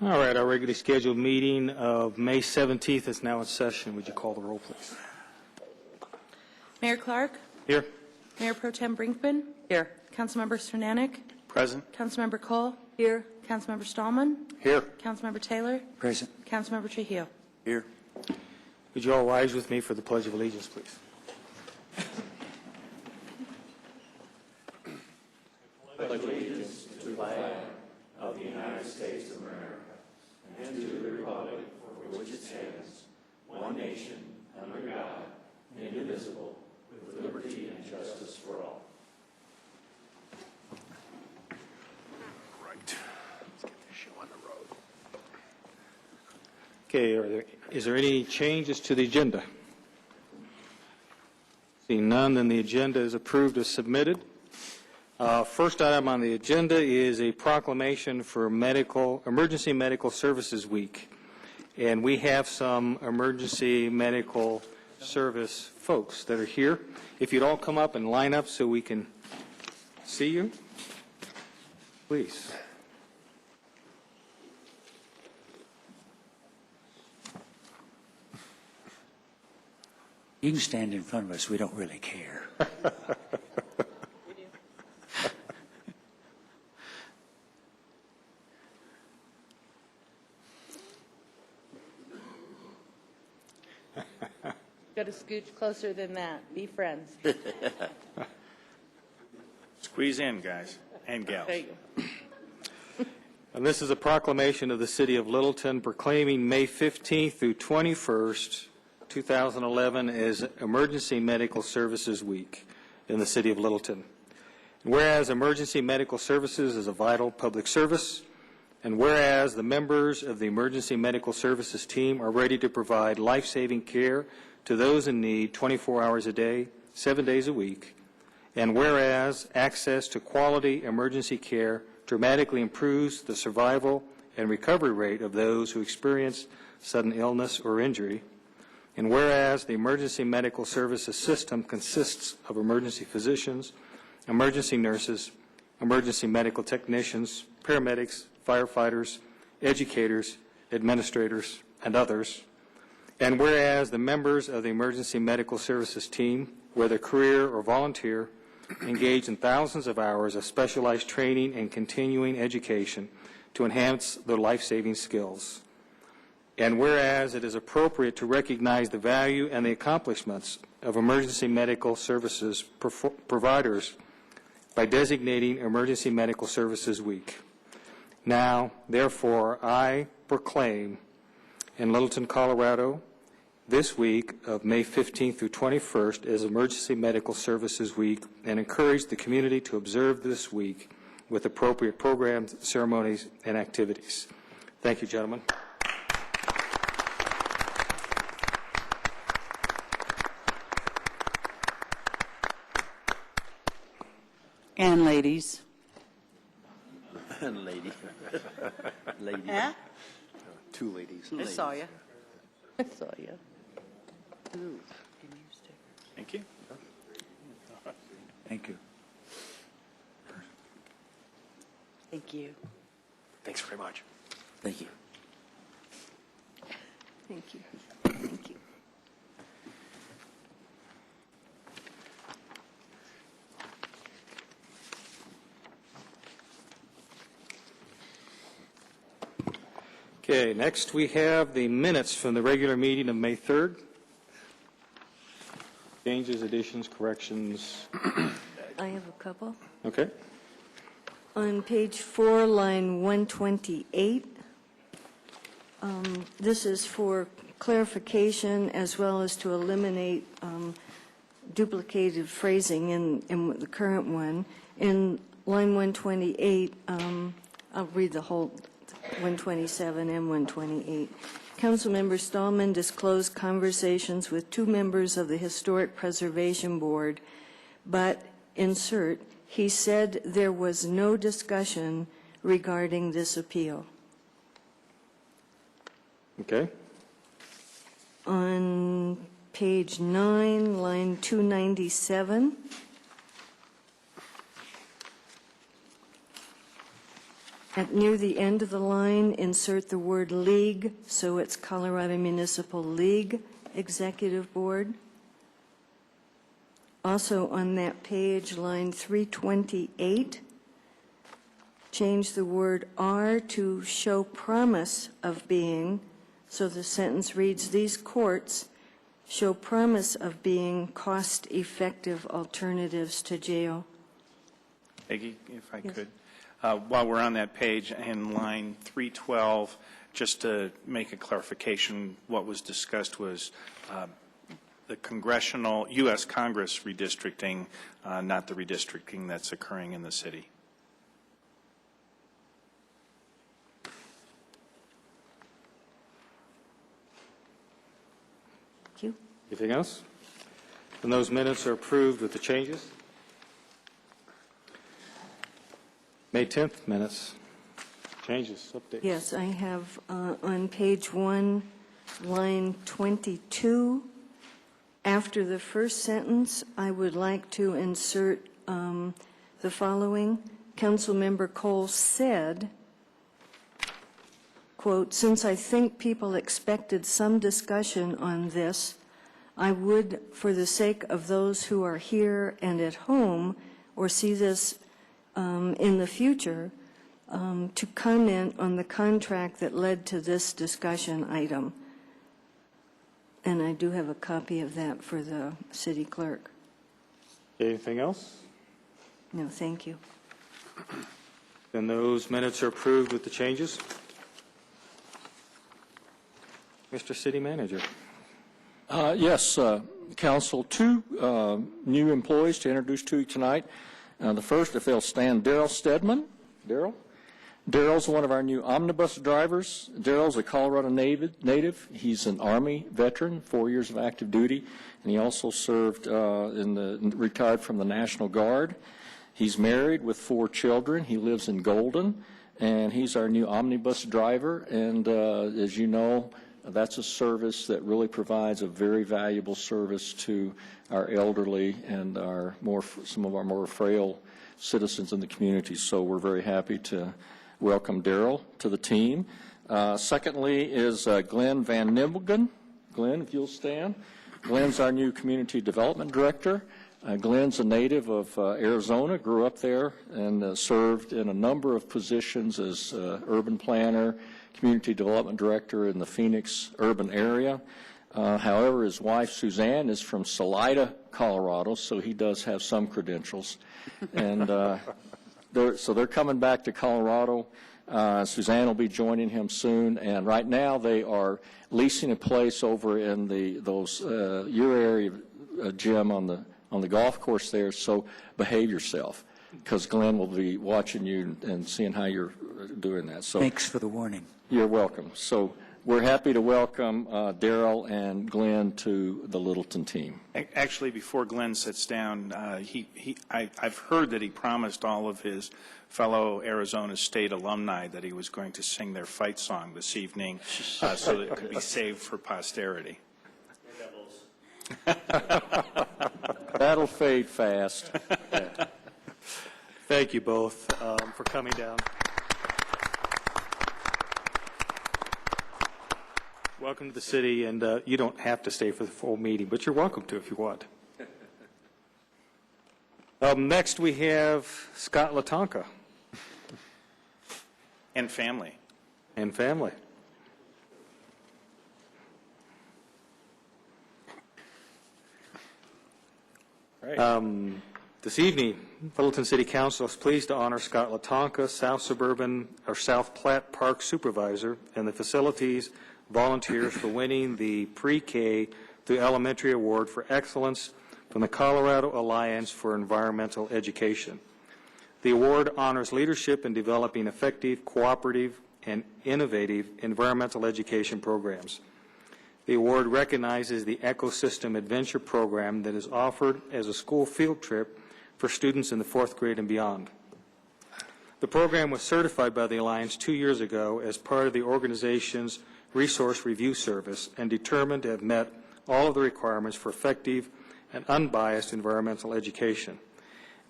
All right, our regularly scheduled meeting of May 17th is now in session. Would you call the roll, please? Mayor Clark? Here. Mayor Pro Tem Brinkman? Here. Councilmember Cernanik? Present. Councilmember Cole? Here. Councilmember Stallman? Here. Councilmember Taylor? Present. Councilmember Trujillo? Here. Would you all rise with me for the Pledge of Allegiance, please? Okay, is there any changes to the agenda? Seeing none, then the agenda is approved as submitted. First item on the agenda is a proclamation for Emergency Medical Services Week. And we have some emergency medical service folks that are here. If you'd all come up and line up so we can see you, please. You can stand in front of us. We don't really care. Got to scooch closer than that. Be friends. Squeeze in, guys and gals. There you go. And this is a proclamation of the City of Littleton proclaiming May 15th through 21st, 2011 as Emergency Medical Services Week in the City of Littleton. And whereas emergency medical services is a vital public service, and whereas the members of the Emergency Medical Services team are ready to provide life-saving care to those in need 24 hours a day, 7 days a week, and whereas access to quality emergency care dramatically improves the survival and recovery rate of those who experience sudden illness or injury, and whereas the emergency medical services system consists of emergency physicians, emergency nurses, emergency medical technicians, paramedics, firefighters, educators, administrators, and others, and whereas the members of the emergency medical services team, whether career or volunteer, engage in thousands of hours of specialized training and continuing education to enhance their life-saving skills. And whereas it is appropriate to recognize the value and the accomplishments of emergency medical services providers by designating Emergency Medical Services Week. Now, therefore, I proclaim in Littleton, Colorado, this week of May 15th through 21st as Emergency Medical Services Week and encourage the community to observe this week with appropriate programs, ceremonies, and activities. Thank you, gentlemen. And ladies. And lady. Lady. Yeah? Two ladies. I saw you. I saw you. Thank you. Thank you. Thank you. Thanks very much. Thank you. Thank you. Thank you. Okay, next we have the minutes from the regular meeting of May 3rd. Changes, additions, corrections. I have a couple. Okay. On page 4, line 128, this is for clarification as well as to eliminate duplicated phrasing in the current one. In line 128, I'll read the whole 127 and 128. Councilmember Stallman disclosed conversations with two members of the Historic Preservation Board, but, insert, he said there was no discussion regarding this appeal. Okay. On page 9, line 297, Near the end of the line, insert the word league, so it's Colorado Municipal League Executive Board. Also on that page, line 328, change the word "are" to "show promise of being," so the sentence reads, "These courts show promise of being cost-effective alternatives to jail." Peggy, if I could. While we're on that page, in line 312, just to make a clarification, what was discussed was the congressional, U.S. Congress redistricting, not the redistricting that's occurring in the city. Thank you. Anything else? And those minutes are approved with the changes. May 10th minutes, changes, updates. Yes, I have on page 1, line 22, after the first sentence, I would like to insert the following. Councilmember Cole said, quote, "Since I think people expected some discussion on this, I would, for the sake of those who are here and at home or see this in the future, to comment on the contract that led to this discussion item." And I do have a copy of that for the city clerk. Anything else? No, thank you. Then those minutes are approved with the changes. Mr. City Manager. Yes, Council, two new employees to introduce to you tonight. The first, if they'll stand, Daryl Stedman. Daryl? Daryl's one of our new omnibus drivers. Daryl's a Colorado native. He's an Army veteran, 4 years of active duty, and he also served retired from the National Guard. He's married with 4 children. He lives in Golden, and he's our new omnibus driver. And as you know, that's a service that really provides a very valuable service to our elderly and some of our more frail citizens in the community. So we're very happy to welcome Daryl to the team. Secondly is Glenn Van Nibbelgen. Glenn, if you'll stand. Glenn's our new Community Development Director. Glenn's a native of Arizona, grew up there, and served in a number of positions as urban planner, Community Development Director in the Phoenix urban area. However, his wife, Suzanne, is from Salida, Colorado, so he does have some credentials. And so they're coming back to Colorado. Suzanne will be joining him soon, and right now they are leasing a place over in your area, Jim, on the golf course there. So behave yourself, because Glenn will be watching you and seeing how you're doing that. So Thanks for the warning. you're welcome. So we're happy to welcome Daryl and Glenn to the Littleton team. Actually, before Glenn sits down, I've heard that he promised all of his fellow Arizona State alumni that he was going to sing their fight song this evening so that it could be saved for posterity. That'll fade fast. Thank you both for coming down. Welcome to the city, and you don't have to stay for the full meeting, but you're welcome to if you want. Next, we have Scott Latonka. And family. And family. This evening, Littleton City Council is pleased to honor Scott Latonka, South Platte Park Supervisor, and the facilities volunteers for winning the Pre-K through Elementary Award for Excellence from the Colorado Alliance for Environmental Education. The award honors leadership in developing effective, cooperative, and innovative environmental education programs. The award recognizes the Ecosystem Adventure program that is offered as a school field trip for students in the 4th grade and beyond. The program was certified by the Alliance 2 years ago as part of the organization's Resource Review Service and determined to have met all of the requirements for effective and unbiased environmental education.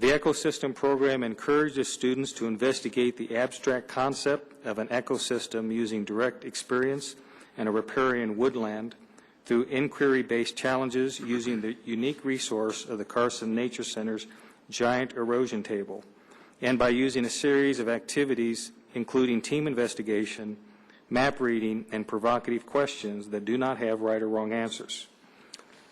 The ecosystem program encourages students to investigate the abstract concept of an ecosystem using direct experience in a riparian woodland through inquiry-based challenges using the unique resource of the Carson Nature Center's giant erosion table, and by using a series of activities including team investigation, map reading, and provocative questions that do not have right or wrong answers.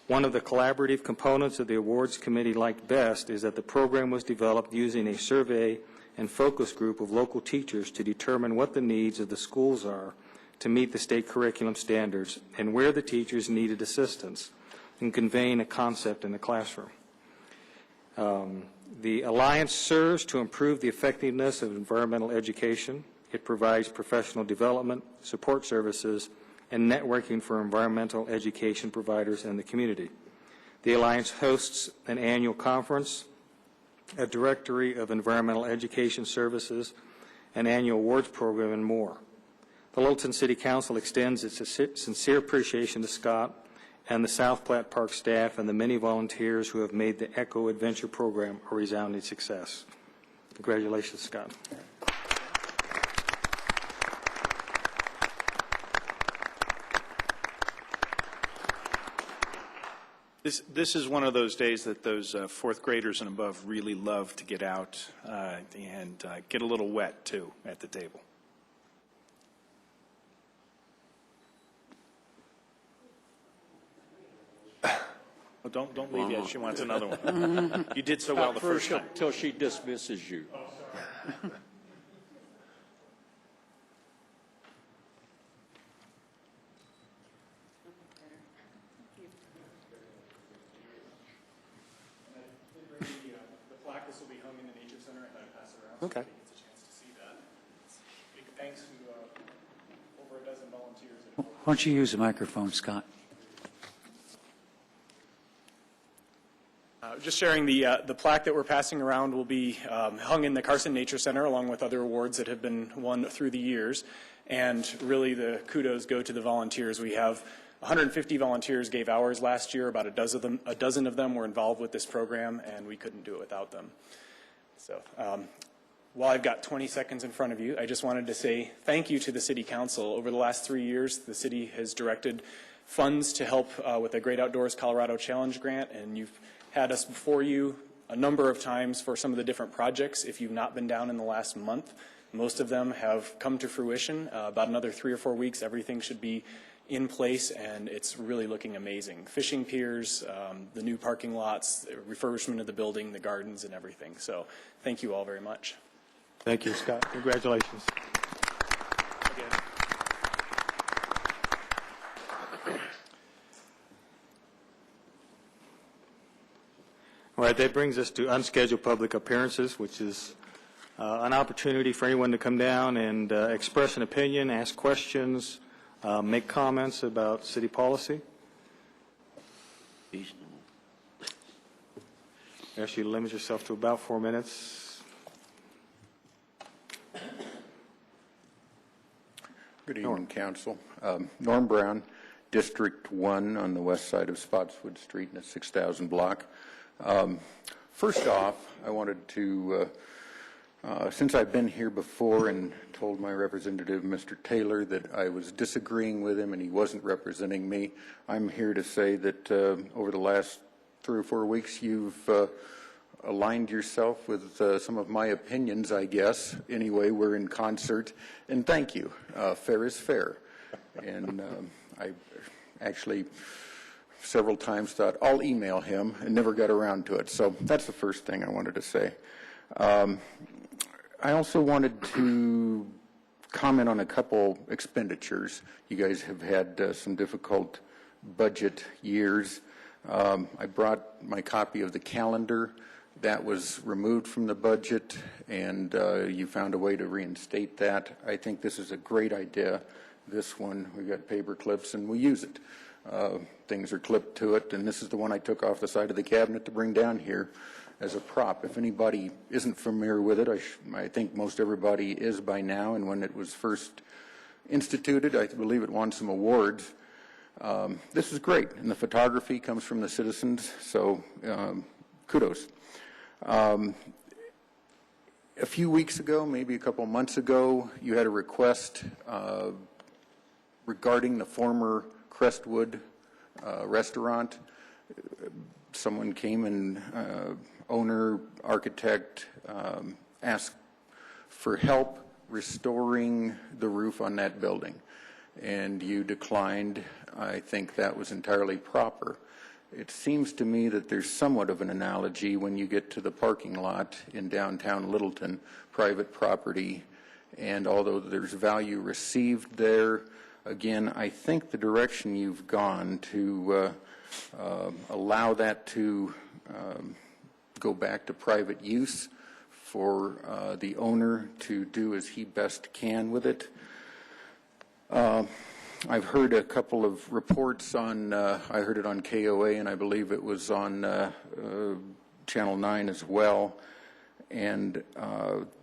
One of the collaborative components of the awards committee liked best is that the program was developed using a survey and focus group of local teachers to determine what the needs of the schools are to meet the state curriculum standards and where the teachers needed assistance in conveying a concept in the classroom. The Alliance serves to improve the effectiveness of environmental education. It provides professional development, support services, and networking for environmental education providers in the community. The Alliance hosts an annual conference, a directory of environmental education services, an annual awards program, and more. The Littleton City Council extends its sincere appreciation to Scott and the South Platte Park staff and the many volunteers who have made the Echo Adventure program a resounding success. Congratulations, Scott. This is one of those days that those fourth graders and above really love to get out and get a little wet, too, at the table. Well, don't leave yet. She wants another one. You did so well the first time. Till she dismisses you. The plaque, this will be hung in the Nature Center, and I pass it around. Okay. So everybody gets a chance to see that. Big thanks to over a dozen volunteers. Why don't you use the microphone, Scott? Just sharing the plaque that we're passing around will be hung in the Carson Nature Center along with other awards that have been won through the years. And really the kudos go to the volunteers. We have 150 volunteers gave hours last year. About a dozen of them were involved with this program, and we couldn't do it without them. So while I've got 20 seconds in front of you, I just wanted to say thank you to the City Council. Over the last 3 years, the city has directed funds to help with the Great Outdoors Colorado Challenge Grant, and you've had us before you a number of times for some of the different projects. If you've not been down in the last month, most of them have come to fruition. About another 3 or 4 weeks, everything should be in place, and it's really looking amazing. Fishing piers, the new parking lots, the refurbishment of the building, the gardens, and everything. So thank you all very much. Thank you, Scott. Congratulations. All right, that brings us to unscheduled public appearances, which is an opportunity for anyone to come down and express an opinion, ask questions, make comments about city policy. I ask you to limit yourself to about 4 minutes. Good evening, Council. Norm Brown, District 1 on the west side of Spotswood Street in the 6000 block. First off, I wanted to, since I've been here before and told my representative, Mr. Taylor, that I was disagreeing with him and he wasn't representing me, I'm here to say that over the last 3 or 4 weeks, you've aligned yourself with some of my opinions, I guess. Anyway, we're in concert, and thank you. Fair is fair. And I actually several times thought, I'll email him, and never got around to it. So that's the first thing I wanted to say. I also wanted to comment on a couple expenditures. You guys have had some difficult budget years. I brought my copy of the calendar. That was removed from the budget, and you found a way to reinstate that. I think this is a great idea. This one, we've got paper clips, and we use it. Things are clipped to it, and this is the one I took off the side of the cabinet to bring down here as a prop. If anybody isn't familiar with it, I think most everybody is by now, and when it was first instituted, I believe it won some awards. This is great, and the photography comes from the citizens, so kudos. A few weeks ago, maybe a couple months ago, you had a request regarding the former Crestwood restaurant. Someone came and owner, architect, asked for help restoring the roof on that building, and you declined. I think that was entirely proper. It seems to me that there's somewhat of an analogy when you get to the parking lot in downtown Littleton, private property, and although there's value received there, again, I think the direction you've gone to allow that to go back to private use for the owner to do as he best can with it. I've heard a couple of reports on, I heard it on KOA, and I believe it was on Channel 9 as well, and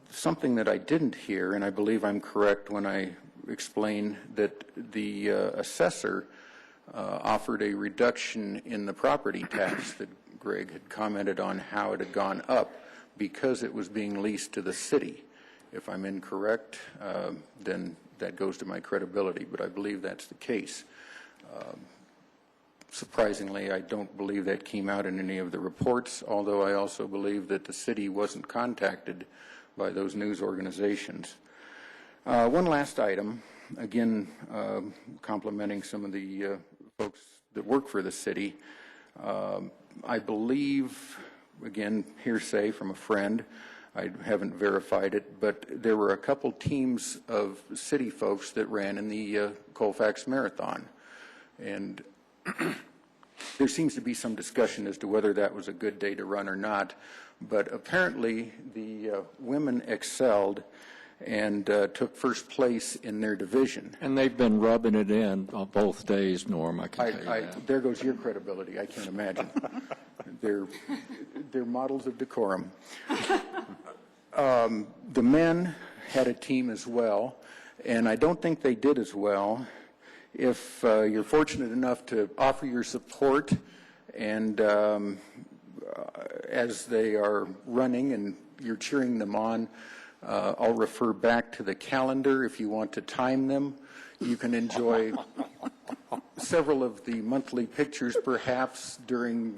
something that I didn't hear, and I believe I'm correct when I explain that the assessor offered a reduction in the property tax that Greg had commented on how it had gone up because it was being leased to the city. If I'm incorrect, then that goes to my credibility, but I believe that's the case. Surprisingly, I don't believe that came out in any of the reports, although I also believe that the city wasn't contacted by those news organizations. One last item, again, complimenting some of the folks that work for the city. I believe, again, hearsay from a friend, I haven't verified it, but there were a couple teams of city folks that ran in the Colfax Marathon. And there seems to be some discussion as to whether that was a good day to run or not. But apparently the women excelled and took first place in their division. And they've been rubbing it in on both days, Norm, I can tell you that. There goes your credibility, I can't imagine. They're models of decorum. The men had a team as well, and I don't think they did as well. If you're fortunate enough to offer your support, and as they are running and you're cheering them on, I'll refer back to the calendar if you want to time them. You can enjoy several of the monthly pictures, perhaps, during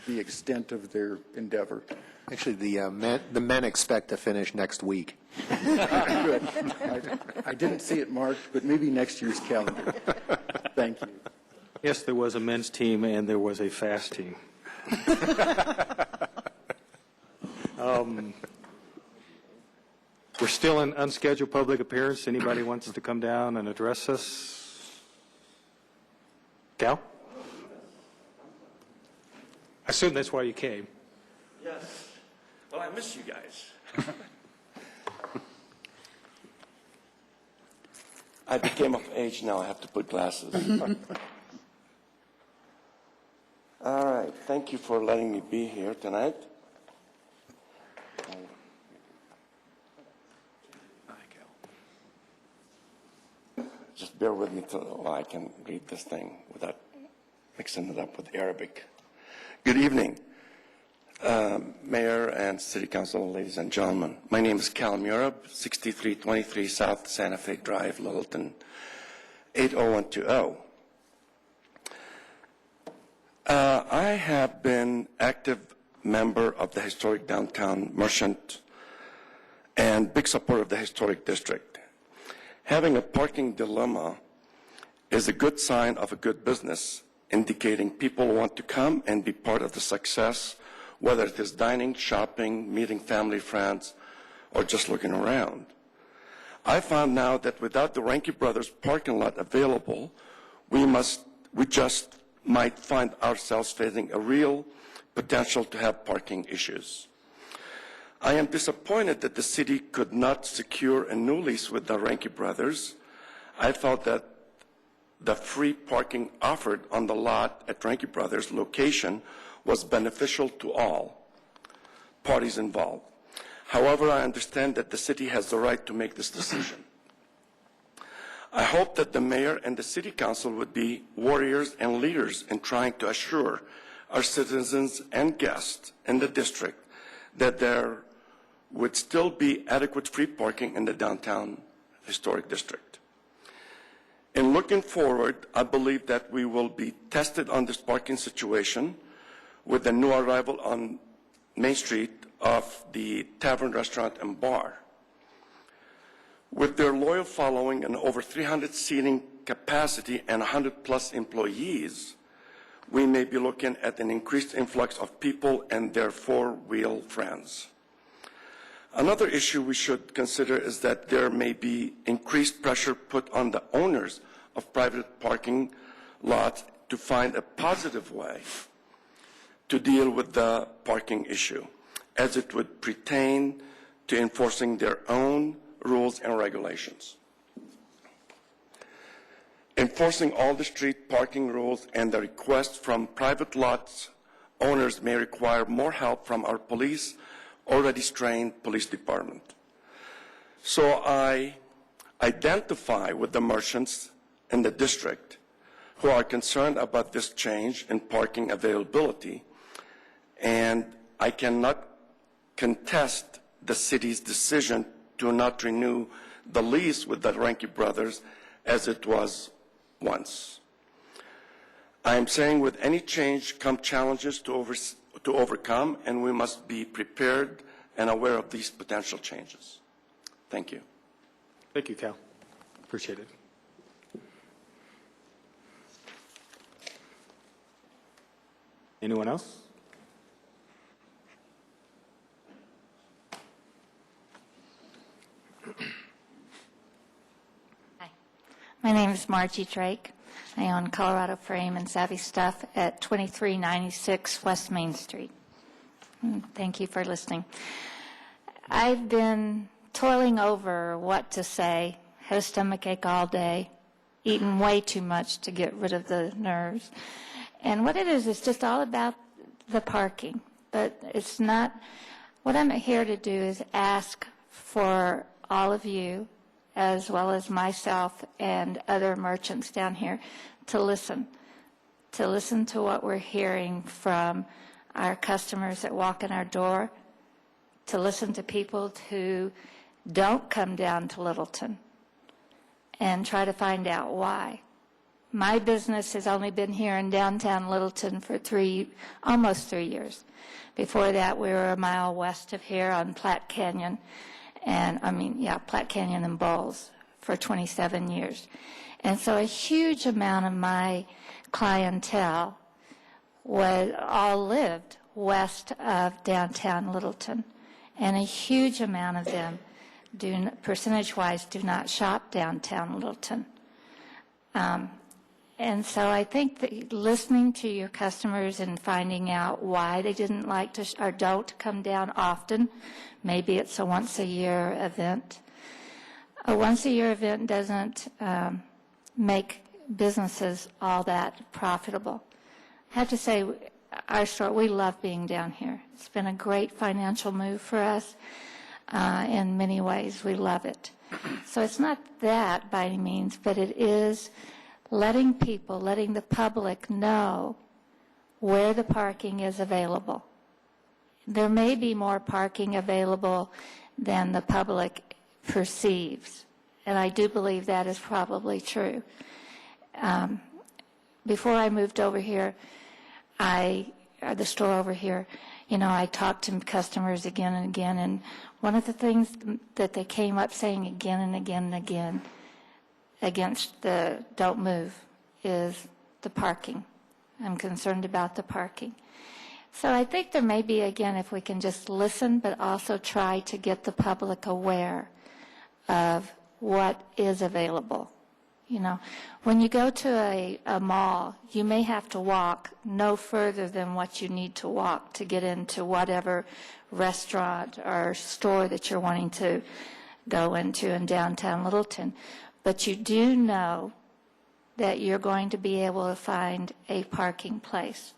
the extent of their endeavor. Actually, the men expect to finish next week. Good. I didn't see it marked, but maybe next year's calendar. Thank you. Yes, there was a men's team and there was a fast team. We're still in unscheduled public appearance. Anybody wants to come down and address us? Cal? I assume that's why you came. Yes. Well, I miss you guys. I became of age now. I have to put glasses. All right. Thank you for letting me be here tonight. Just bear with me till I can read this thing without mixing it up with Arabic. Good evening, Mayor and City Council, ladies and gentlemen. My name is Cal Murab, 6323 South Santa Fe Drive, Littleton, 80120. I have been active member of the historic downtown merchant and big supporter of the historic district. Having a parking dilemma is a good sign of a good business, indicating people want to come and be part of the success, whether it is dining, shopping, meeting family, friends, or just looking around. I found now that without the Ranke Brothers parking lot available, we just might find ourselves facing a real potential to have parking issues. I am disappointed that the city could not secure a new lease with the Ranke Brothers. I felt that the free parking offered on the lot at Ranke Brothers location was beneficial to all parties involved. However, I understand that the city has the right to make this decision. I hope that the mayor and the city council would be warriors and leaders in trying to assure our citizens and guests in the district that there would still be adequate free parking in the downtown historic district. In looking forward, I believe that we will be tested on this parking situation with the new arrival on Main Street of the Tavern, Restaurant, and Bar. With their loyal following and over 300 seating capacity and 100-plus employees, we may be looking at an increased influx of people and their four-wheel friends. Another issue we should consider is that there may be increased pressure put on the owners of private parking lots to find a positive way to deal with the parking issue, as it would pertain to enforcing their own rules and regulations. Enforcing all the street parking rules and the requests from private lots owners may require more help from our already strained police department. So I identify with the merchants in the district who are concerned about this change in parking availability, and I cannot contest the city's decision to not renew the lease with the Ranke brothers as it was once. I am saying with any change come challenges to overcome, and we must be prepared and aware of these potential changes. Thank you. Thank you, Cal. Appreciate it. Anyone else? Hi. My name is Margie Drake. I own Colorado Frame and Savvy Stuff at 2396 West Main Street. Thank you for listening. I've been toiling over what to say, had a stomachache all day, eaten way too much to get rid of the nerves. And what it is just all about the parking. But it's not, what I'm here to do is ask for all of you, as well as myself and other merchants down here, to listen to what we're hearing from our customers that walk in our door, to listen to people who don't come down to Littleton and try to find out why. My business has only been here in downtown Littleton for almost 3 years. Before that, we were a mile west of here on Platte Canyon, Platte Canyon and Bowles for 27 years. And so a huge amount of my clientele all lived west of downtown Littleton, and a huge amount of them, percentage-wise, do not shop downtown Littleton. And so I think that listening to your customers and finding out why they didn't like to or don't come down often, maybe it's a once-a-year event. A once-a-year event doesn't make businesses all that profitable. I have to say, our store, we love being down here. It's been a great financial move for us in many ways. We love it. So it's not that by any means, but it is letting the public know where the parking is available. There may be more parking available than the public perceives, and I do believe that is probably true. Before I moved over here, the store over here, I talked to customers again and again, and one of the things that they came up saying again and again and again against the don't move is the parking. I'm concerned about the parking. So I think there may be, again, if we can just listen, but also try to get the public aware of what is available. When you go to a mall, you may have to walk no further than what you need to walk to get into whatever restaurant or store that you're wanting to go into in downtown Littleton. But you do know that you're going to be able to find a parking place.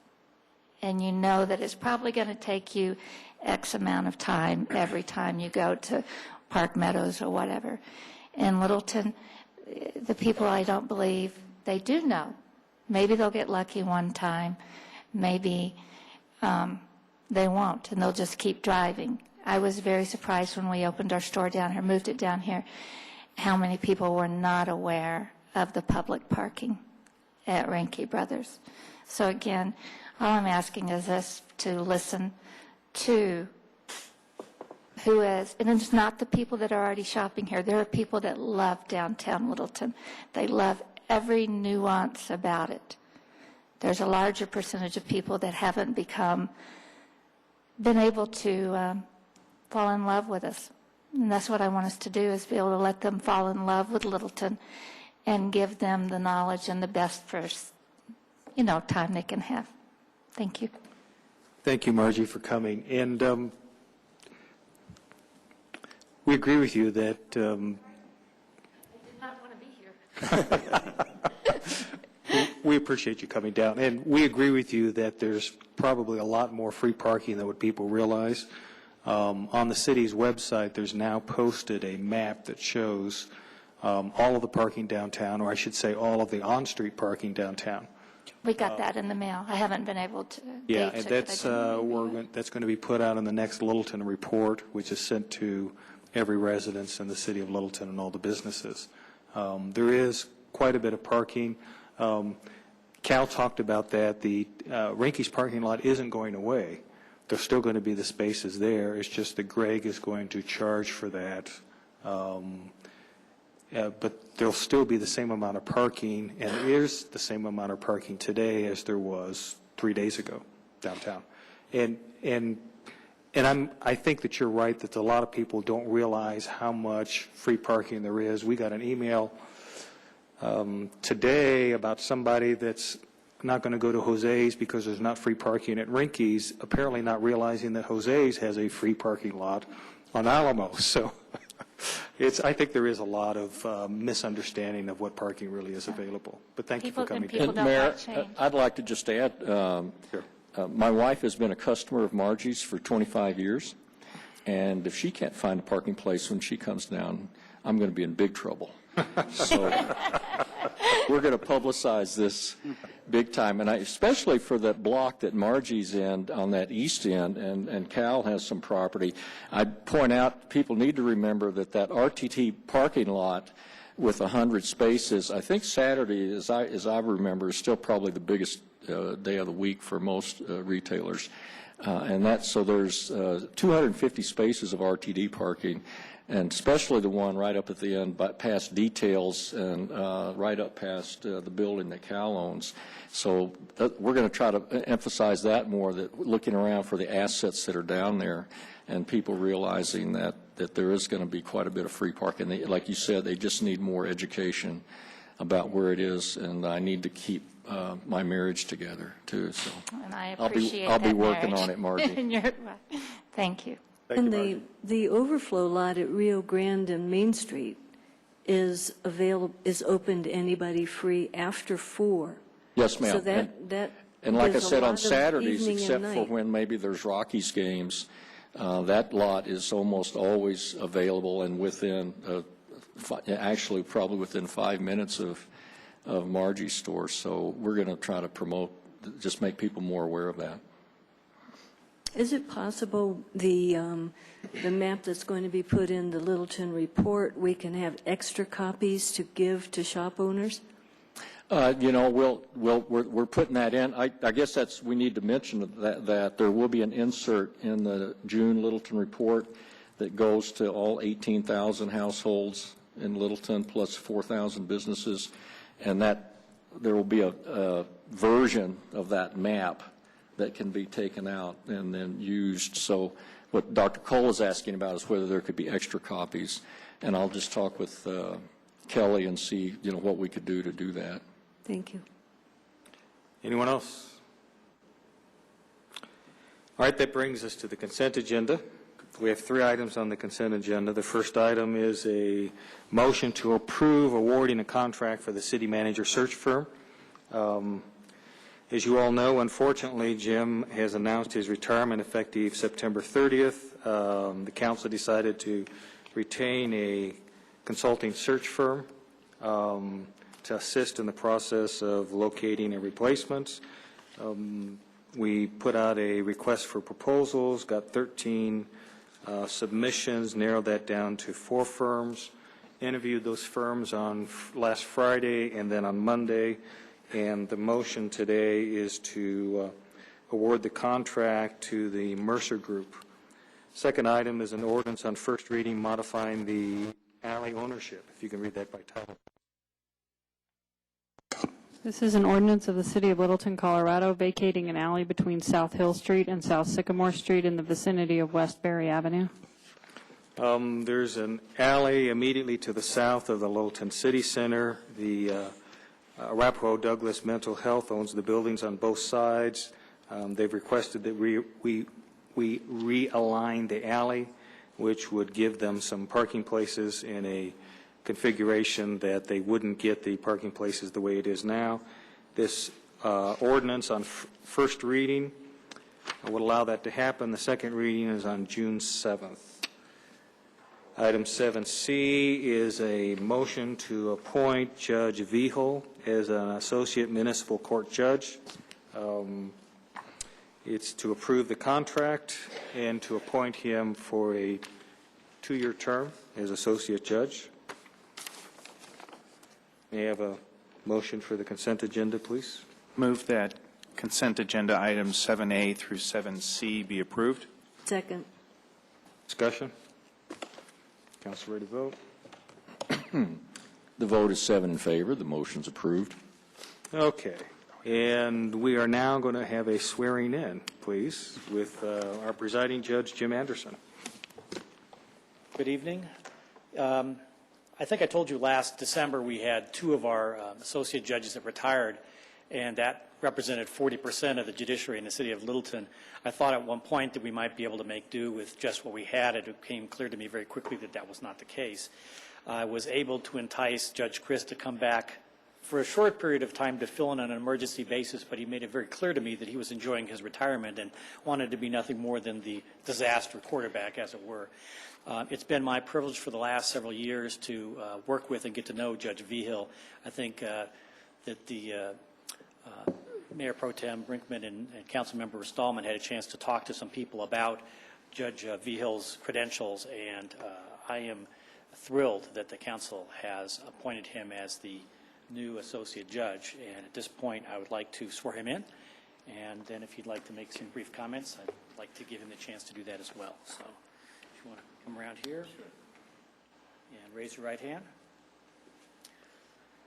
And you know that it's probably going to take you X amount of time every time you go to Park Meadows or whatever. In Littleton, the people, I don't believe, they do know. Maybe they'll get lucky one time, maybe they won't, and they'll just keep driving. I was very surprised when we opened our store down here, moved it down here, how many people were not aware of the public parking at Reinke Brothers. So again, all I'm asking is us to listen to who is, and it's not the people that are already shopping here. There are people that love downtown Littleton. They love every nuance about it. There's a larger percentage of people that haven't been able to fall in love with us. And that's what I want us to do, is be able to let them fall in love with Littleton and give them the knowledge and the best first, time they can have. Thank you. Thank you, Margie, for coming. And we agree with you that I did not want to be here. we appreciate you coming down. And we agree with you that there's probably a lot more free parking than what people realize. On the city's website, there's now posted a map that shows all of the parking downtown, or I should say all of the on-street parking downtown. We got that in the mail. I haven't been able to Yeah, gauge and it, but I didn't that's going to be put out in the next Littleton report, which is sent to every residence in the city of Littleton and all the businesses. There is quite a bit of parking. Cal talked about that. The Reinke's parking lot isn't going away. There's still going to be the spaces there. It's just that Greg is going to charge for that. But there'll still be the same amount of parking, and there is the same amount of parking today as there was 3 days ago downtown. And I think that you're right that a lot of people don't realize how much free parking there is. We got an email today about somebody that's not going to go to Jose's because there's not free parking at Reinke's, apparently not realizing that Jose's has a free parking lot on Alamo. So I think there is a lot of misunderstanding of what parking really is available. But thank you for coming people down. don't Mayor, like change. I'd like to just add, my wife has been a customer of Margie's for 25 years, and if she can't find a parking place when she comes down, I'm going to be in big trouble. So we're going to publicize this big time, and especially for that block that Margie's in on that east end, and Cal has some property. I'd point out, people need to remember that RTT parking lot with 100 spaces, I think Saturday, as I remember, is still probably the biggest day of the week for most retailers. So there's 250 spaces of RTD parking, and especially the one right up at the end, past Details and right up past the building that Cal owns. So we're going to try to emphasize that more, that looking around for the assets that are down there and people realizing that there is going to be quite a bit of free parking. Like you said, they just need more education about where it is, and I need to keep my marriage together, too. So And I appreciate I'll that be working marriage. on it, Margie. Thank you. And the overflow lot at Rio Grande and Main Street is open to anybody free after 4. Yes, ma'am. So that And like I gives a said, lot on of Saturdays, evening and except for night. when maybe there's Rockies games, that lot is almost always available and within, actually probably within 5 minutes of Margie's store. So we're going to try to promote, just make people more aware of that. Is it possible the map that's going to be put in the Littleton report, we can have extra copies to give to shop owners? We're putting that in. I guess we need to mention that there will be an insert in the June Littleton report that goes to all 18,000 households in Littleton plus 4,000 businesses, and that there will be a version of that map that can be taken out and then used. So what Dr. Cole is asking about is whether there could be extra copies, and I'll just talk with Kelly and see what we could do to do that. Thank you. Anyone else? All right, that brings us to the consent agenda. We have 3 items on the consent agenda. The first item is a motion to approve awarding a contract for the city manager search firm. As you all know, unfortunately, Jim has announced his retirement effective September 30th. The council decided to retain a consulting search firm to assist in the process of locating a replacement. We put out a request for proposals, got 13 submissions, narrowed that down to 4 firms, interviewed those firms on last Friday and then on Monday, and the motion today is to award the contract to the Mercer Group. Second item is an ordinance on first reading modifying the alley ownership. If you can read that by title. This is an ordinance of the City of Littleton, Colorado, vacating an alley between South Hill Street and South Sycamore Street in the vicinity of West Berry Avenue. There's an alley immediately to the south of the Littleton City Center. The Arapahoe Douglas Mental Health owns the buildings on both sides. They've requested that we realign the alley, which would give them some parking places in a configuration that they wouldn't get the parking places the way it is now. This ordinance on first reading would allow that to happen. The second reading is on June 7th. Item 7C is a motion to appoint Judge Vigil as an associate municipal court judge. It's to approve the contract and to appoint him for a 2-year term as associate judge. May I have a motion for the consent agenda, please? Move that consent agenda items 7A through 7C be approved. Second. Discussion? Council ready to vote? The vote is 7 in favor. The motion's approved. Okay. And we are now going to have a swearing in, please, with our presiding judge, Jim Anderson. Good evening. I think I told you last December we had 2 of our associate judges that retired, and that represented 40% of the judiciary in the city of Littleton. I thought at one point that we might be able to make do with just what we had. It became clear to me very quickly that that was not the case. I was able to entice Judge Chris to come back for a short period of time to fill in on an emergency basis, but he made it very clear to me that he was enjoying his retirement and wanted to be nothing more than the disaster quarterback, as it were. It's been my privilege for the last several years to work with and get to know Judge Vigil. I think that the Mayor Pro Tem Brinkman and Councilmember Stallman had a chance to talk to some people about Judge Vigil's credentials, and I am thrilled that the council has appointed him as the new associate judge. And at this point, I would like to swear him in, and then if you'd like to make some brief comments, I'd like to give him the chance to do that as well. So if you want to come around here and raise your right hand.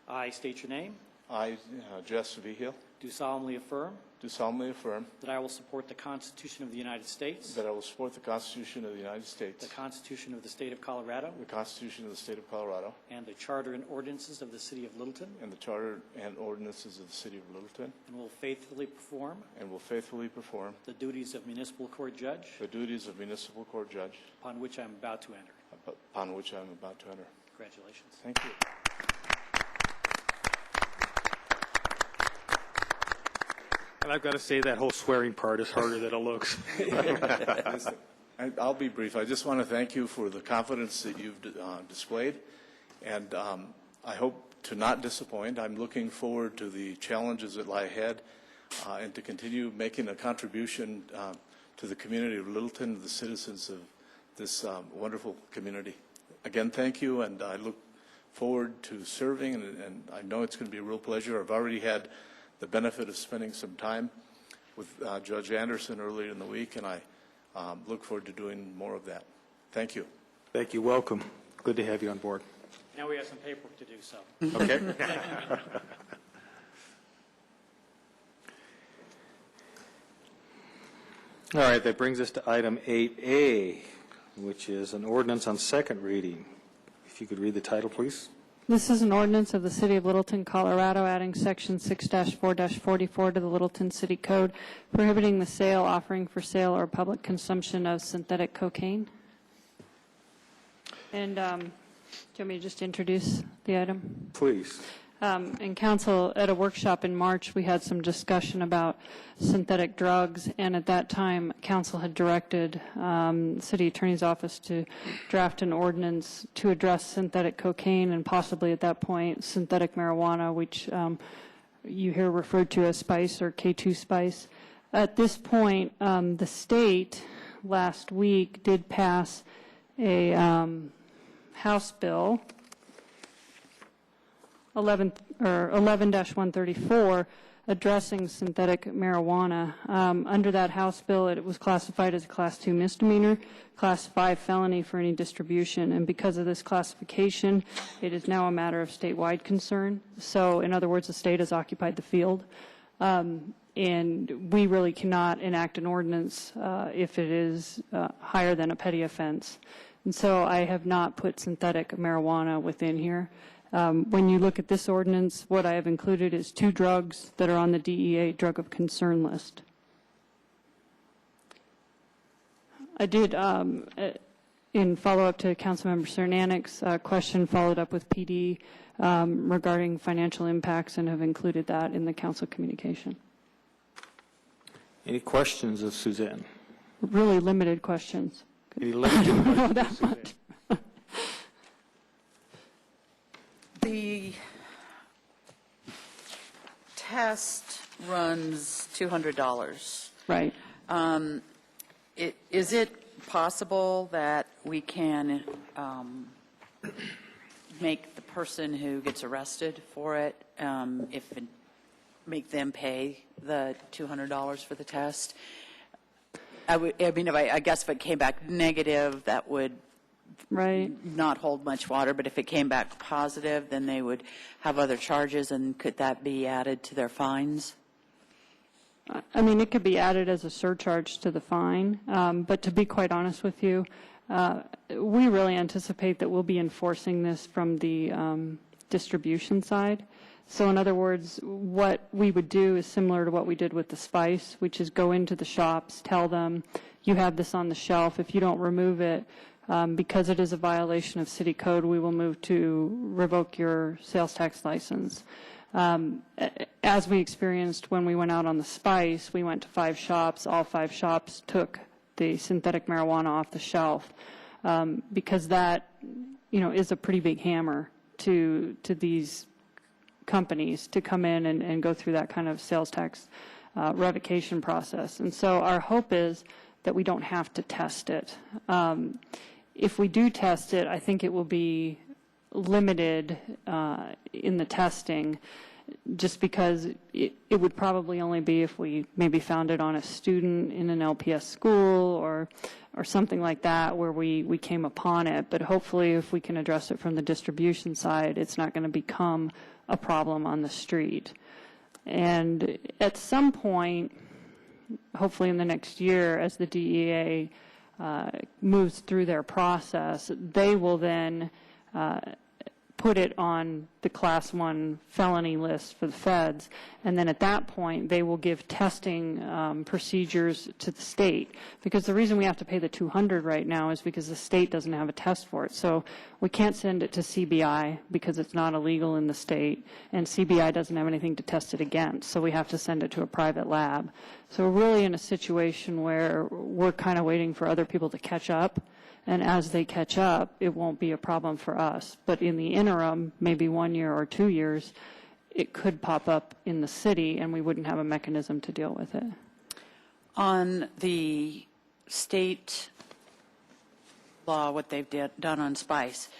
I state your name. I, Jess Vigil, Do solemnly affirm do solemnly affirm that I will support the Constitution of the United States, that I will support the Constitution of the United States, the Constitution of the State of Colorado, the Constitution of the State of Colorado, and the Charter and ordinances of the City of Littleton, and the Charter and ordinances of the City of Littleton, and will faithfully perform and will faithfully perform the duties of municipal court judge the duties of municipal court judge upon which I am about to enter. upon which I am about to enter. Congratulations. Thank you. And I've got to say that whole swearing part is harder than it looks. I'll be brief. I just want to thank you for the confidence that you've displayed, and I hope to not disappoint. I'm looking forward to the challenges that lie ahead and to continue making a contribution to the community of Littleton, the citizens of this wonderful community. Again, thank you, and I look forward to serving, and I know it's going to be a real pleasure. I've already had the benefit of spending some time with Judge Anderson earlier in the week, and I look forward to doing more of that. Thank you. Thank you. Welcome. Good to have you on board. Now we have some paperwork to do, so. Okay. All right, that brings us to item 8A, which is an ordinance on second reading. If you could read the title, please. This is an ordinance of the City of Littleton, Colorado, adding Section 6-4-44 to the Littleton City Code, prohibiting the sale, offering for sale, or public consumption of synthetic cocaine. And do you want me to just introduce the item? Please. In council, at a workshop in March, we had some discussion about synthetic drugs, and at that time, council had directed city attorney's office to draft an ordinance to address synthetic cocaine and possibly at that point synthetic marijuana, which you hear referred to as spice or K2 spice. At this point, the state last week did pass a House bill 11-134 addressing synthetic marijuana. Under that House bill, it was classified as a Class 2 misdemeanor, Class 5 felony for any distribution, and because of this classification, it is now a matter of statewide concern. So, in other words, the state has occupied the field, and we really cannot enact an ordinance if it is higher than a petty offense. And so I have not put synthetic marijuana within here. When you look at this ordinance, what I have included is 2 drugs that are on the DEA drug of concern list. I did, in follow-up to Councilmember Cernanic's question, followed up with PD regarding financial impacts and have included that in the council communication. Any questions of Suzanne? Really limited questions. Any limited questions that of Suzanne? much. The test runs $200. Right. Is it possible that we can make the person who gets arrested for it, make them pay the $200 for the test? I guess if it came back negative, that would not hold much water, but if it came back positive, then they would have other charges, and could that be added to their fines? I mean, it could be added as a surcharge to the fine, but to be quite honest with you, we really anticipate that we'll be enforcing this from the distribution side. So in other words, what we would do is similar to what we did with the spice, which is go into the shops, tell them, you have this on the shelf. If you don't remove it, because it is a violation of city code, we will move to revoke your sales tax license. As we experienced when we went out on the spice, we went to 5 shops. All 5 shops took the synthetic marijuana off the shelf because that, is a pretty big hammer to these companies to come in and go through that kind of sales tax revocation process. And so our hope is that we don't have to test it. If we do test it, I think it will be limited in the testing, just because it would probably only be if we maybe found it on a student in an LPS school or something like that where we came upon it. But hopefully if we can address it from the distribution side, it's not going to become a problem on the street. And at some point, hopefully in the next year, as the DEA moves through their process, they will then put it on the Class 1 felony list for the feds, and then at that point they will give testing procedures to the state, because the reason we have to pay the $200 right now is because the state doesn't have a test for it. So we can't send it to CBI because it's not illegal in the state, and CBI doesn't have anything to test it against, so we have to send it to a private lab. So we're really in a situation where we're kind of waiting for other people to catch up, and as they catch up, it won't be a problem for us. But in the interim, maybe 1 year or 2 years, it could pop up in the city, and we wouldn't have a mechanism to deal with it. On the state law, what they've done on spice,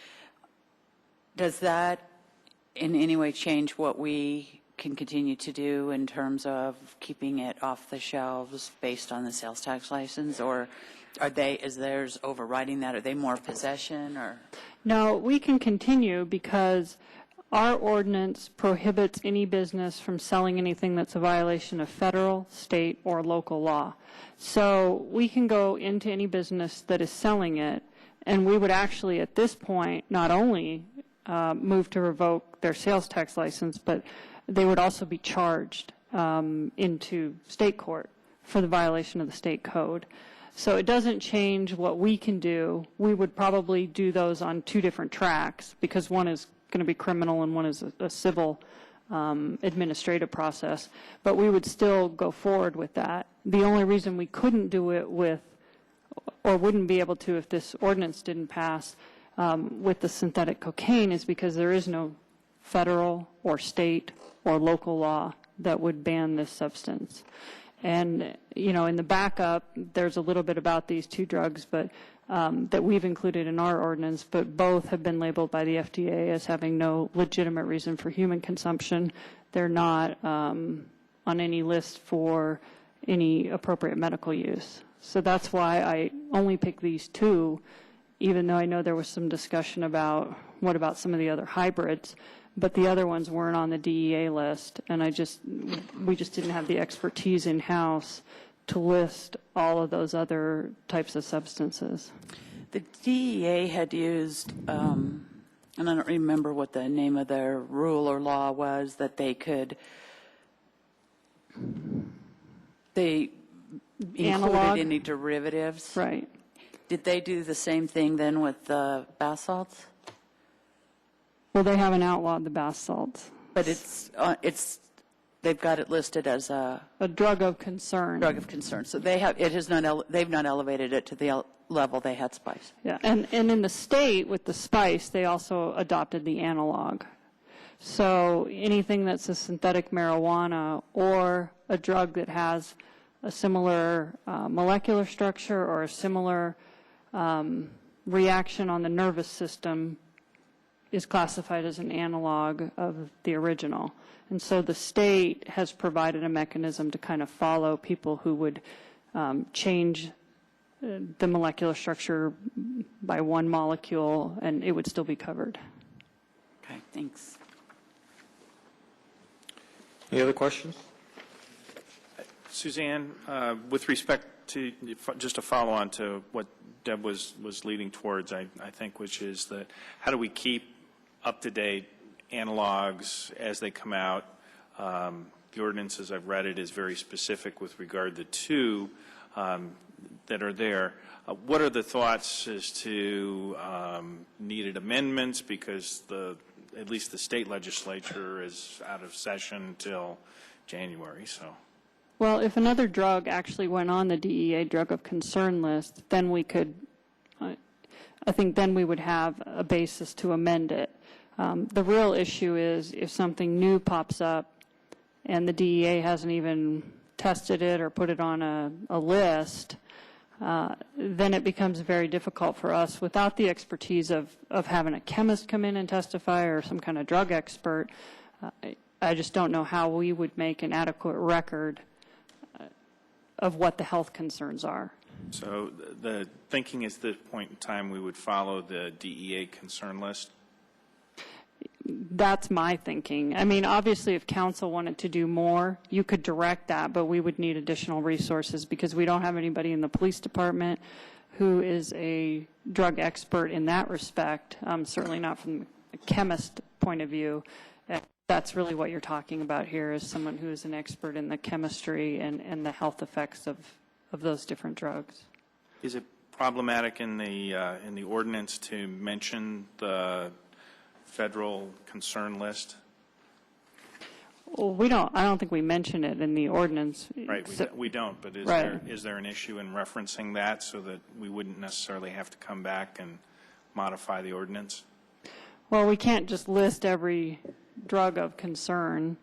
does that in any way change what we can continue to do in terms of keeping it off the shelves based on the sales tax license, or is theirs overriding that? Are they more possession, or? No, we can continue because our ordinance prohibits any business from selling anything that's a violation of federal, state, or local law. So we can go into any business that is selling it, and we would actually at this point not only move to revoke their sales tax license, but they would also be charged into state court for the violation of the state code. So it doesn't change what we can do. We would probably do those on 2 different tracks, because one is going to be criminal and one is a civil administrative process. But we would still go forward with that. The only reason we couldn't do it with, or wouldn't be able to if this ordinance didn't pass, with the synthetic cocaine is because there is no federal or state or local law that would ban this substance. And, you know, in the backup, there's a little bit about these two drugs, but that we've included in our ordinance, but both have been labeled by the FDA as having no legitimate reason for human consumption. They're not on any list for any appropriate medical use. So that's why I only picked these two, even though I know there was some discussion about what about some of the other hybrids, but the other ones weren't on the DEA list, and we just didn't have the expertise in-house to list all of those other types of substances. The DEA had used, and I don't remember what the name of their rule or law was, that they Analog? included any derivatives. Right. Did they do the same thing then with the bath salts? Well, they haven't outlawed the bath salts. But they've got it listed as a drug of concern. Drug of concern. So they've not elevated it to the level they had spice. Yeah, and in the state with the spice, they also adopted the analog. So anything that's a synthetic marijuana or a drug that has a similar molecular structure or a similar reaction on the nervous system is classified as an analog of the original. And so the state has provided a mechanism to kind of follow people who would change the molecular structure by one molecule, and it would still be covered. Okay, thanks. Any other questions? Suzanne, with respect to, just to follow on to what Deb was leading towards, I think, which is that how do we keep up-to-date analogs as they come out? The ordinance, as I've read it, is very specific with regard to two that are there. What are the thoughts as to needed amendments? Because at least the state legislature is out of session until January, so. Well, if another drug actually went on the DEA drug of concern list, then we could, I think then we would have a basis to amend it. The real issue is if something new pops up and the DEA hasn't even tested it or put it on a list, then it becomes very difficult for us without the expertise of having a chemist come in and testify or some kind of drug expert. I just don't know how we would make an adequate record of what the health concerns are. So the thinking is at this point in time we would follow the DEA concern list? That's my thinking. I mean, obviously, if council wanted to do more, you could direct that, but we would need additional resources because we don't have anybody in the police department who is a drug expert in that respect, certainly not from a chemist point of view. That's really what you're talking about here is someone who is an expert in the chemistry and the health effects of those different drugs. Is it problematic in the ordinance to mention the federal concern list? Well, I don't think we mention it in the ordinance. Right, we don't, but is there an issue in referencing that so that we wouldn't necessarily have to come back and modify the ordinance? Well, we can't just list every drug of concern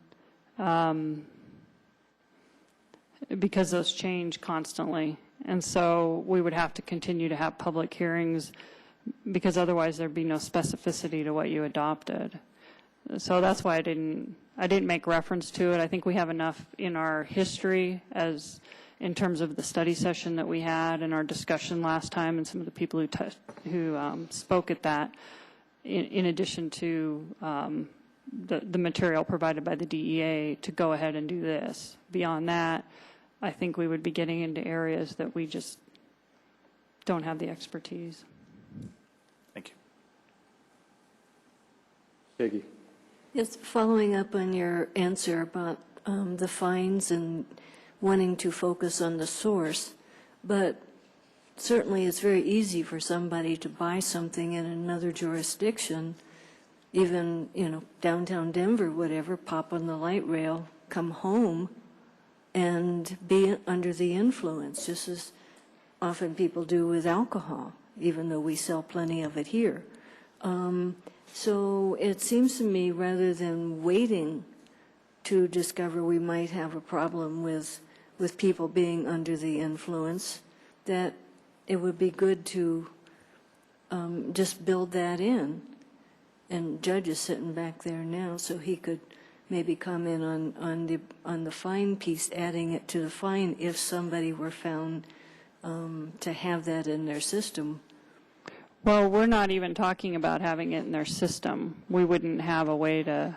because those change constantly. And so we would have to continue to have public hearings because otherwise there'd be no specificity to what you adopted. So that's why I didn't make reference to it. I think we have enough in our history as in terms of the study session that we had and our discussion last time and some of the people who spoke at that in addition to the material provided by the DEA to go ahead and do this. Beyond that, I think we would be getting into areas that we just don't have the expertise. Thank you. Peggy. Yes, following up on your answer about the fines and wanting to focus on the source, but certainly it's very easy for somebody to buy something in another jurisdiction, even, downtown Denver, whatever, pop on the light rail, come home, and be under the influence, just as often people do with alcohol, even though we sell plenty of it here. So it seems to me, rather than waiting to discover we might have a problem with with people being under the influence, that it would be good to just build that in. And Judge is sitting back there now, so he could maybe comment on the fine piece, adding it to the fine if somebody were found to have that in their system. Well, we're not even talking about having it in their system. We wouldn't have a way to,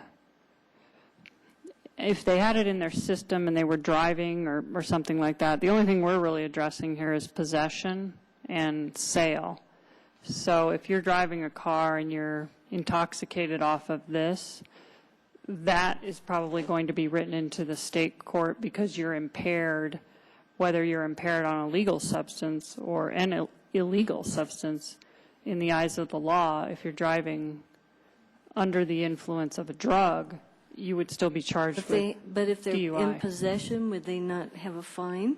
if they had it in their system and they were driving or something like that, the only thing we're really addressing here is possession and sale. So if you're driving a car and you're intoxicated off of this, that is probably going to be written into the state court because you're impaired, whether you're impaired on a legal substance or an illegal substance in the eyes of the law. If you're driving under the influence of a drug, you would still be charged with But if they're DUI. in possession, would they not have a fine?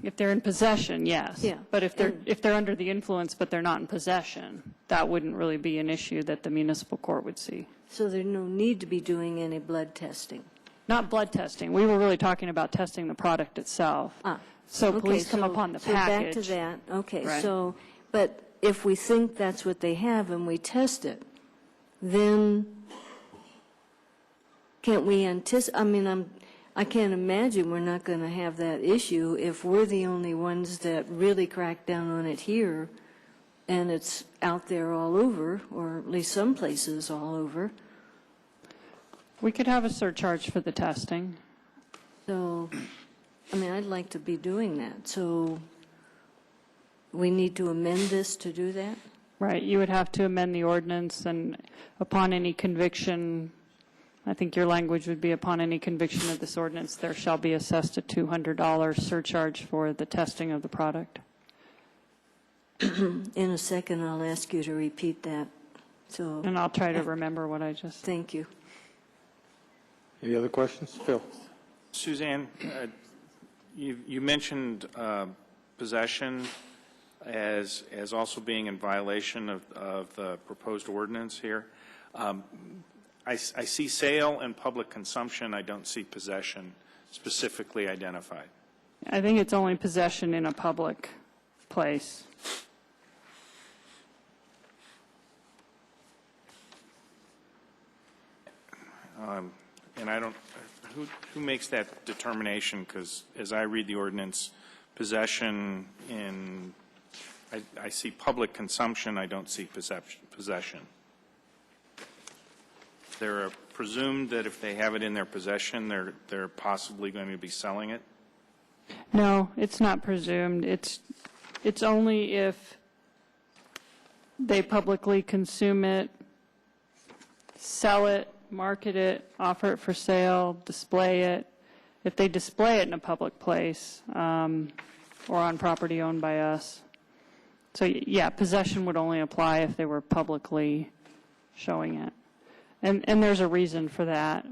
If they're in possession, yes. Yeah. But if they're under the influence but they're not in possession, that wouldn't really be an issue that the municipal court would see. So there's no need to be doing any blood testing? Not blood testing. We were really talking about testing the product itself. So Okay, police come upon the so back package. to that. Okay, Right. so, but if we think that's what they have and we test it, then can't we anticipate, I can't imagine we're not going to have that issue if we're the only ones that really crack down on it here and it's out there all over, or at least some places all over. We could have a surcharge for the testing. So, I'd like to be doing that. So we need to amend this to do that? Right. You would have to amend the ordinance, and upon any conviction, I think your language would be upon any conviction of this ordinance, there shall be assessed a $200 surcharge for the testing of the product. In a second, I'll ask you to repeat that. So, And I'll try to remember what I just... thank you. Any other questions? Phil? Suzanne, you mentioned possession as also being in violation of the proposed ordinance here. I see sale and public consumption. I don't see possession specifically identified. I think it's only possession in a public place. And I don't, who makes that determination? Because as I read the ordinance, possession in, I see public consumption, I don't see possession. They're presumed that if they have it in their possession, they're possibly going to be selling it? No, it's not presumed. It's only if they publicly consume it, sell it, market it, offer it for sale, display it. If they display it in a public place or on property owned by us. So, yeah, possession would only apply if they were publicly showing it. And there's a reason for that,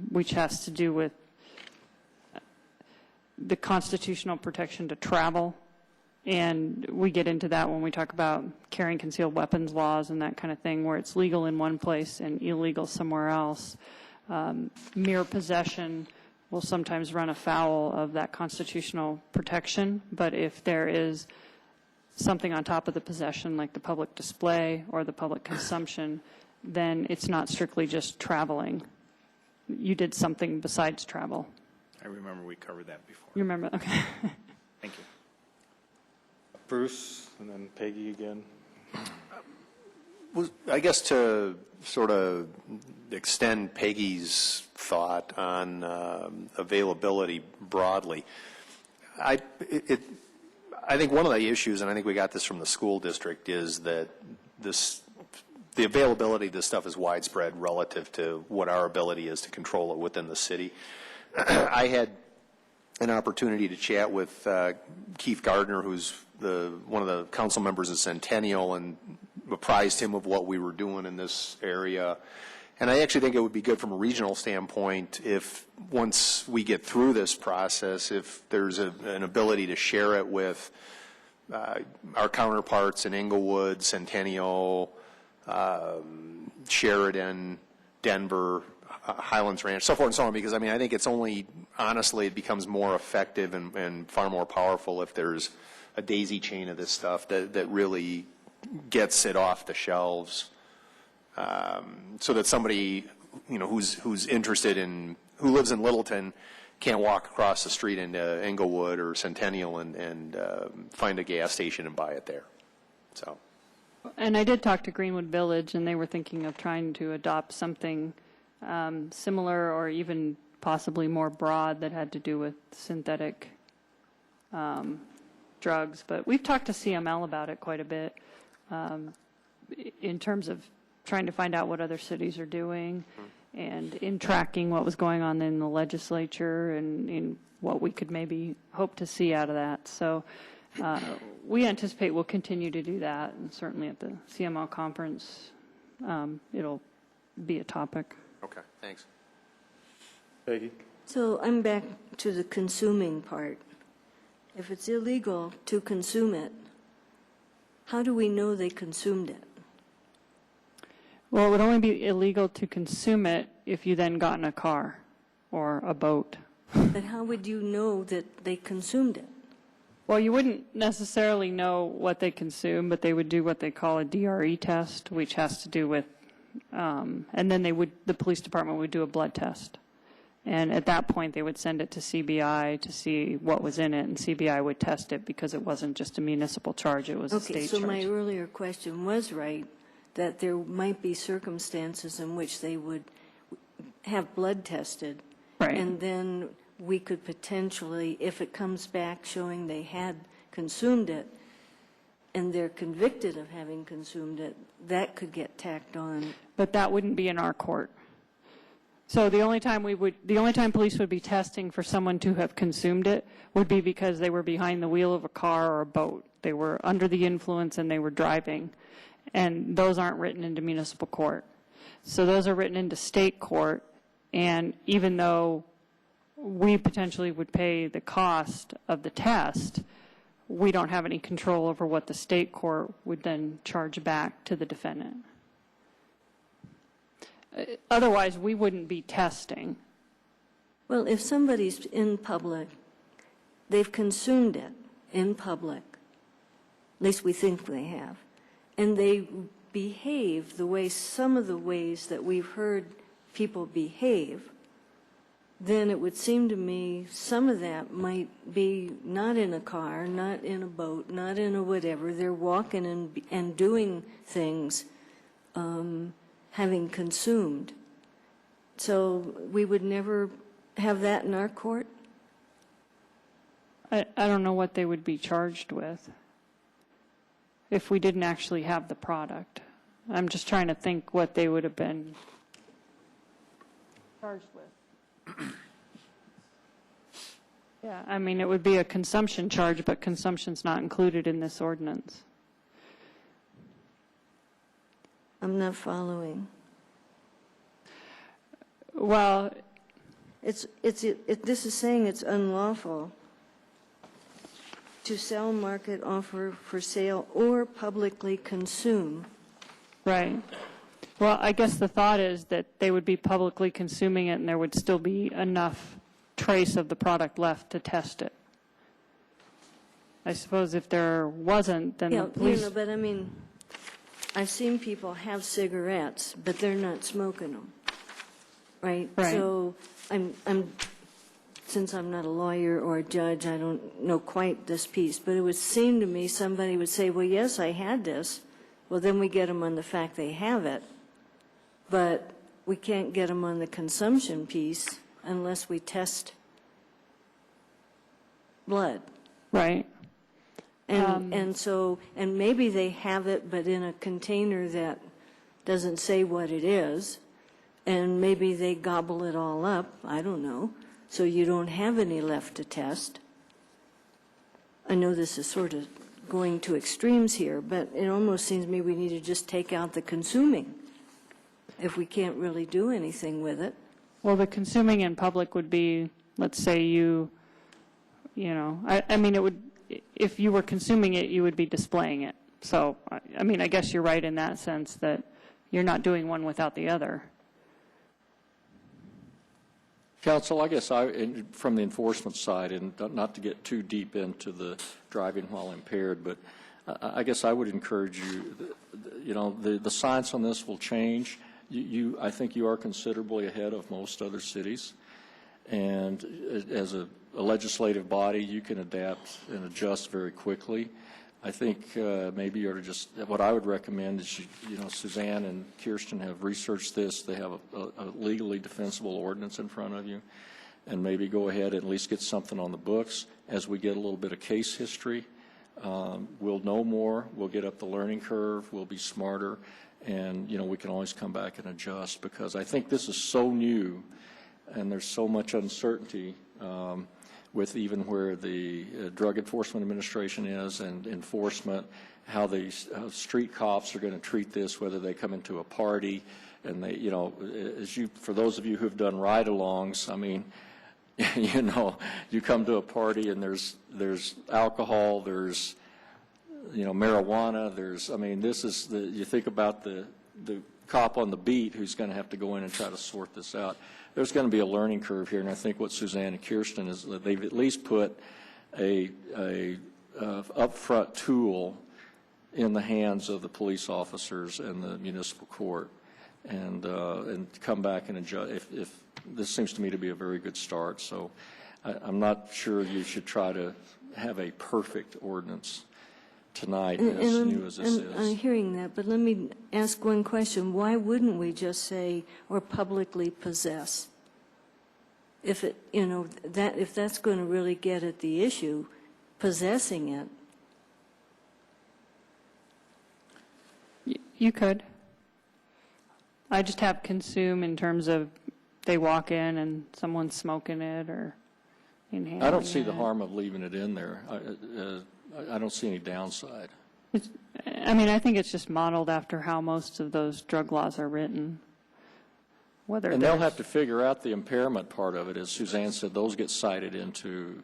which has to do with the constitutional protection to travel. And we get into that when we talk about carrying concealed weapons laws and that kind of thing, where it's legal in one place and illegal somewhere else. Mere possession will sometimes run afoul of that constitutional protection, but if there is something on top of the possession, like the public display or the public consumption, then it's not strictly just traveling. You did something besides travel. I remember we covered that before. You remember? Okay. Thank you. Bruce, and then Peggy again. I guess to sort of extend Peggy's thought on availability broadly, I think one of the issues, and I think we got this from the school district, is that the availability of this stuff is widespread relative to what our ability is to control it within the city. I had an opportunity to chat with Keith Gardner, who's one of the council members of Centennial, and apprised him of what we were doing in this area. And I actually think it would be good from a regional standpoint if, once we get through this process, if there's an ability to share it with our counterparts in Englewood, Centennial, Sheridan, Denver, Highlands Ranch, so forth and so on, because, I mean, I think it's only, honestly, it becomes more effective and far more powerful if there's a daisy chain of this stuff that really gets it off the shelves, so that somebody, who's interested in, who lives in Littleton can't walk across the street into Englewood or Centennial and find a gas station and buy it there. So. And I did talk to Greenwood Village, and they were thinking of trying to adopt something similar or even possibly more broad that had to do with synthetic drugs. But we've talked to CML about it quite a bit in terms of trying to find out what other cities are doing and in tracking what was going on in the legislature and in what we could maybe hope to see out of that. So we anticipate we'll continue to do that, and certainly at the CML conference, it'll be a topic. Okay, thanks. Peggy? So I'm back to the consuming part. If it's illegal to consume it, how do we know they consumed it? Well, it would only be illegal to consume it if you then got in a car or a boat. But how would you know that they consumed it? Well, you wouldn't necessarily know what they consume, but they would do what they call a DRE test, which has to do with, and then the police department would do a blood test. And at that point, they would send it to CBI to see what was in it, and CBI would test it because it wasn't just a municipal charge, it was a state charge. Okay, so my earlier question was right, that there might be circumstances in which they would have blood tested. Right. And then we could potentially, if it comes back showing they had consumed it, and they're convicted of having consumed it, that could get tacked on. But that wouldn't be in our court. So the only time police would be testing for someone to have consumed it would be because they were behind the wheel of a car or a boat. They were under the influence and they were driving. And those aren't written into municipal court. So those are written into state court, and even though we potentially would pay the cost of the test, we don't have any control over what the state court would then charge back to the defendant. Otherwise, we wouldn't be testing. Well, if somebody's in public, they've consumed it in public, at least we think they have, and they behave the way, some of the ways that we've heard people behave, then it would seem to me some of that might be not in a car, not in a boat, not in a whatever. They're walking and doing things having consumed. So we would never have that in our court? I don't know what they would be charged with if we didn't actually have the product. I'm just trying to think what they would have been charged with. Yeah, I mean, it would be a consumption charge, but consumption's not included in this ordinance. I'm not following. Well, this is saying it's unlawful to sell, market, offer for sale, or publicly consume. right. Well, I guess the thought is that they would be publicly consuming it and there would still be enough trace of the product left to test it. I suppose if there wasn't, then the police... But I mean, I've seen people have cigarettes, but they're not smoking them, right? Right. So since I'm not a lawyer or a judge, I don't know quite this piece, but it would seem to me somebody would say, well, yes, I had this. Well, then we get them on the fact they have it, but we can't get them on the consumption piece unless we test blood. Right. And so maybe they have it, but in a container that doesn't say what it is, and maybe they gobble it all up, I don't know, so you don't have any left to test. I know this is sort of going to extremes here, but it almost seems to me we need to just take out the consuming if we can't really do anything with it. Well, the consuming in public would be, let's say you know, I mean, it would, if you were consuming it, you would be displaying it. So, I mean, I guess you're right in that sense that you're not doing one without the other. Counsel, I guess from the enforcement side, and not to get too deep into the driving while impaired, but I guess I would encourage you, the science on this will change. I think you are considerably ahead of most other cities. And as a legislative body, you can adapt and adjust very quickly. I think maybe you ought to just, what I would recommend is, Suzanne and Kirsten have researched this. They have a legally defensible ordinance in front of you, and maybe go ahead and at least get something on the books. As we get a little bit of case history, we'll know more. We'll get up the learning curve. We'll be smarter, and we can always come back and adjust, because I think this is so new, and there's so much uncertainty. With even where the Drug Enforcement Administration is and enforcement, how the street cops are going to treat this, whether they come into a party, and they, for those of you who've done ride-alongs, I mean, you come to a party and there's alcohol, there's, marijuana, you think about the cop on the beat who's going to have to go in and try to sort this out. There's going to be a learning curve here, and I think what Suzanne and Kirsten is that they've at least put a upfront tool in the hands of the police officers and the municipal court, and come back and adjust. If this seems to me to be a very good start, so I'm not sure you should try to have a perfect ordinance tonight, as new as this is. I'm hearing that, but let me ask one question. Why wouldn't we just say, or publicly possess? If if that's going to really get at the issue, possessing it. You could. I just have consume in terms of they walk in and someone's smoking it or inhaling it. I don't see the harm of leaving it in there. I don't see any downside. I think it's just modeled after how most of those drug laws are written. And they'll have to figure out the impairment part of it. As Suzanne said, those get cited into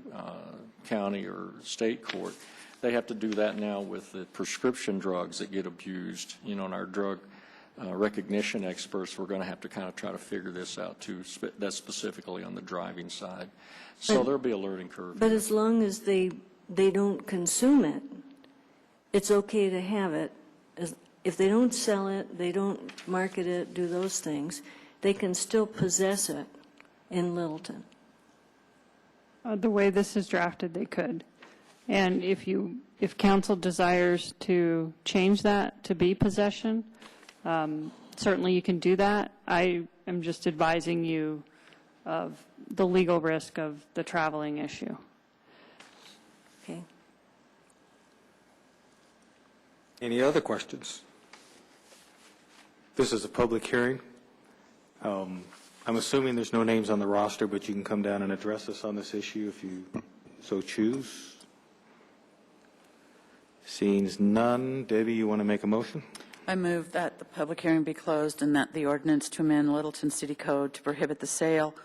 county or state court. They have to do that now with the prescription drugs that get abused. And our drug recognition experts, we're going to have to kind of try to figure this out too. That's specifically on the driving side. So there'll be a learning curve. But as long as they don't consume it, it's okay to have it. If they don't sell it, they don't market it, do those things, they can still possess it in Littleton. The way this is drafted, they could. And if council desires to change that to be possession, certainly you can do that. I am just advising you of the legal risk of the traveling issue. Okay. Any other questions? This is a public hearing. I'm assuming there's no names on the roster, but you can come down and address us on this issue if you so choose. Seeing none, Debbie, you want to make a motion? I move that the public hearing be closed and that the ordinance to amend Littleton City Code to prohibit the sale,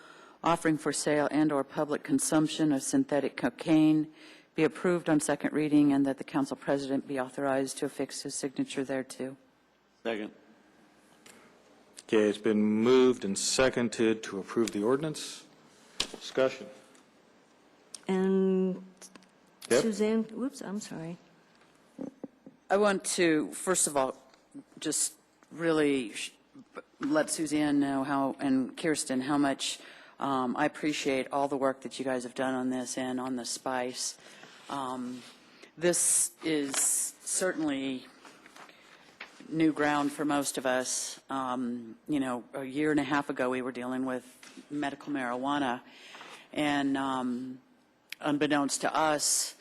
offering for sale, and/or public consumption of synthetic cocaine be approved on second reading, and that the council president be authorized to affix his signature thereto. Second. Okay, it's been moved and seconded to approve the ordinance. Discussion. And Yep. Suzanne, whoops, I'm sorry. I want to, first of all, just really let Suzanne know how, and Kirsten, how much I appreciate all the work that you guys have done on this and on the spice. This is certainly new ground for most of us. A year and a half ago, we were dealing with medical marijuana, and unbeknownst to us,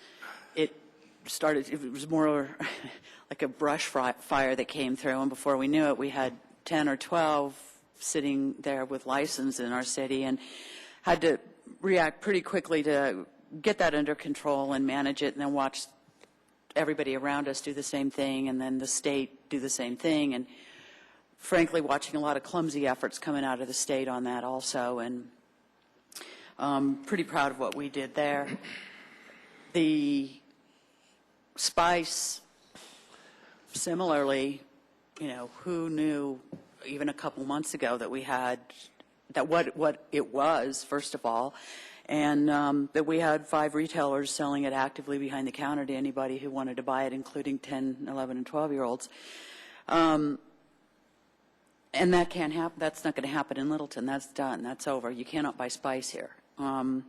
it was more like a brush fire that came through, and before we knew it, we had 10 or 12 sitting there with license in our city, and had to react pretty quickly to get that under control and manage it, and then watch everybody around us do the same thing, and then the state do the same thing, and frankly, watching a lot of clumsy efforts coming out of the state on that also, and pretty proud of what we did there. The spice, similarly, who knew even a couple months ago that we had what it was, first of all, and that we had 5 retailers selling it actively behind the counter to anybody who wanted to buy it, including 10, 11, and 12-year-olds. And that can't happen. That's not going to happen in Littleton. That's done. That's over. You cannot buy spice here. And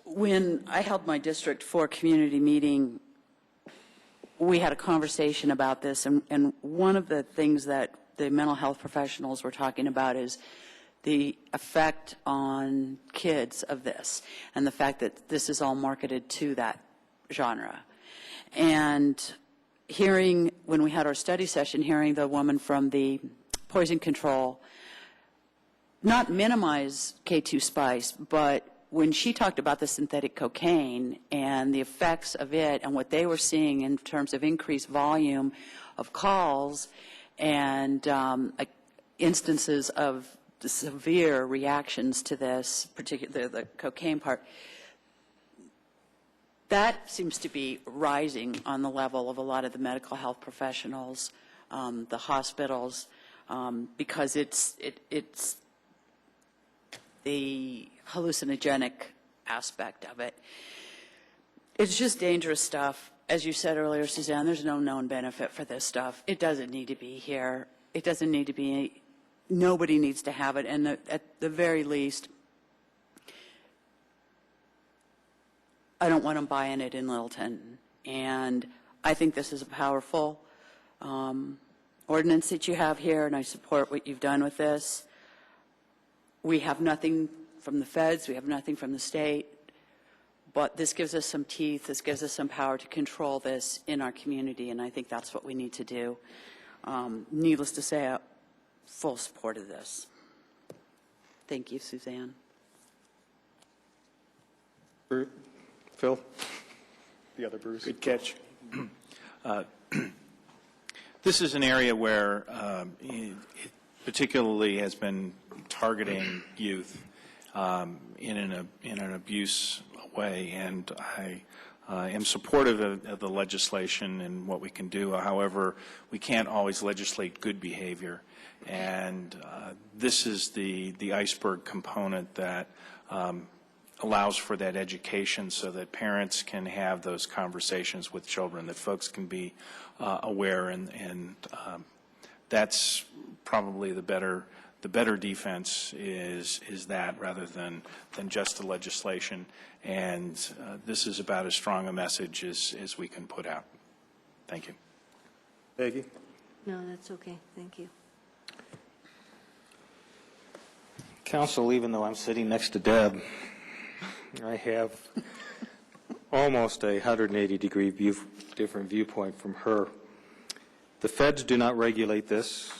when I held my District 4 community meeting, we had a conversation about this, and one of the things that the mental health professionals were talking about is the effect on kids of this, and the fact that this is all marketed to that genre. And hearing, when we had our study session, hearing the woman from the poison control not minimize K2 spice, but when she talked about the synthetic cocaine and the effects of it and what they were seeing in terms of increased volume of calls and instances of severe reactions to this, particularly the cocaine part, that seems to be rising on the level of a lot of the medical health professionals, the hospitals, because it's the hallucinogenic aspect of it. It's just dangerous stuff. As you said earlier, Suzanne, there's no known benefit for this stuff. It doesn't need to be here. It doesn't need to be, nobody needs to have it. And at the very least, I don't want them buying it in Littleton. And I think this is a powerful ordinance that you have here, and I support what you've done with this. We have nothing from the feds. We have nothing from the state. But this gives us some teeth. This gives us some power to control this in our community, and I think that's what we need to do. Needless to say, I'm full support of this. Thank you, Suzanne. Phil? The other Bruce. Good catch. This is an area where it particularly has been targeting youth in an abuse way, and I am supportive of the legislation and what we can do. However, we can't always legislate good behavior, and this is the iceberg component that allows for that education so that parents can have those conversations with children, that folks can be aware, and that's probably the better defense is that rather than just the legislation. And this is about as strong a message as we can put out. Thank you. Peggy? No, that's okay. Thank you. Council, even though I'm sitting next to Deb, I have almost a 180-degree different viewpoint from her. The feds do not regulate this.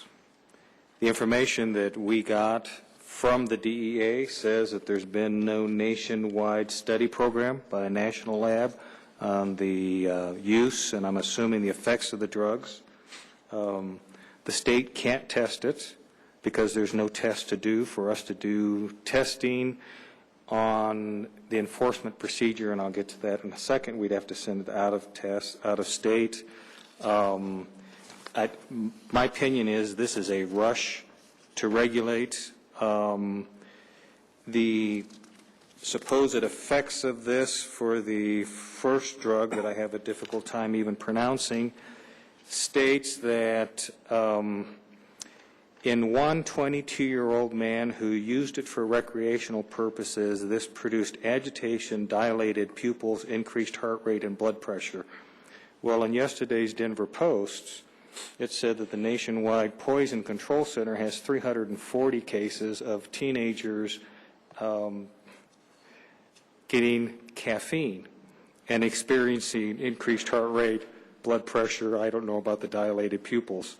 The information that we got from the DEA says that there's been no nationwide study program by a national lab on the use, and I'm assuming the effects of the drugs. The state can't test it because there's no test to do. For us to do testing on the enforcement procedure, and I'll get to that in a second, we'd have to send it out of state. My opinion is this is a rush to regulate. The supposed effects of this for the first drug that I have a difficult time even pronouncing states that in one 22-year-old man who used it for recreational purposes, this produced agitation, dilated pupils, increased heart rate, and blood pressure. Well, in yesterday's Denver Post, it said that the Nationwide Poison Control Center has 340 cases of teenagers getting caffeine and experiencing increased heart rate, blood pressure. I don't know about the dilated pupils.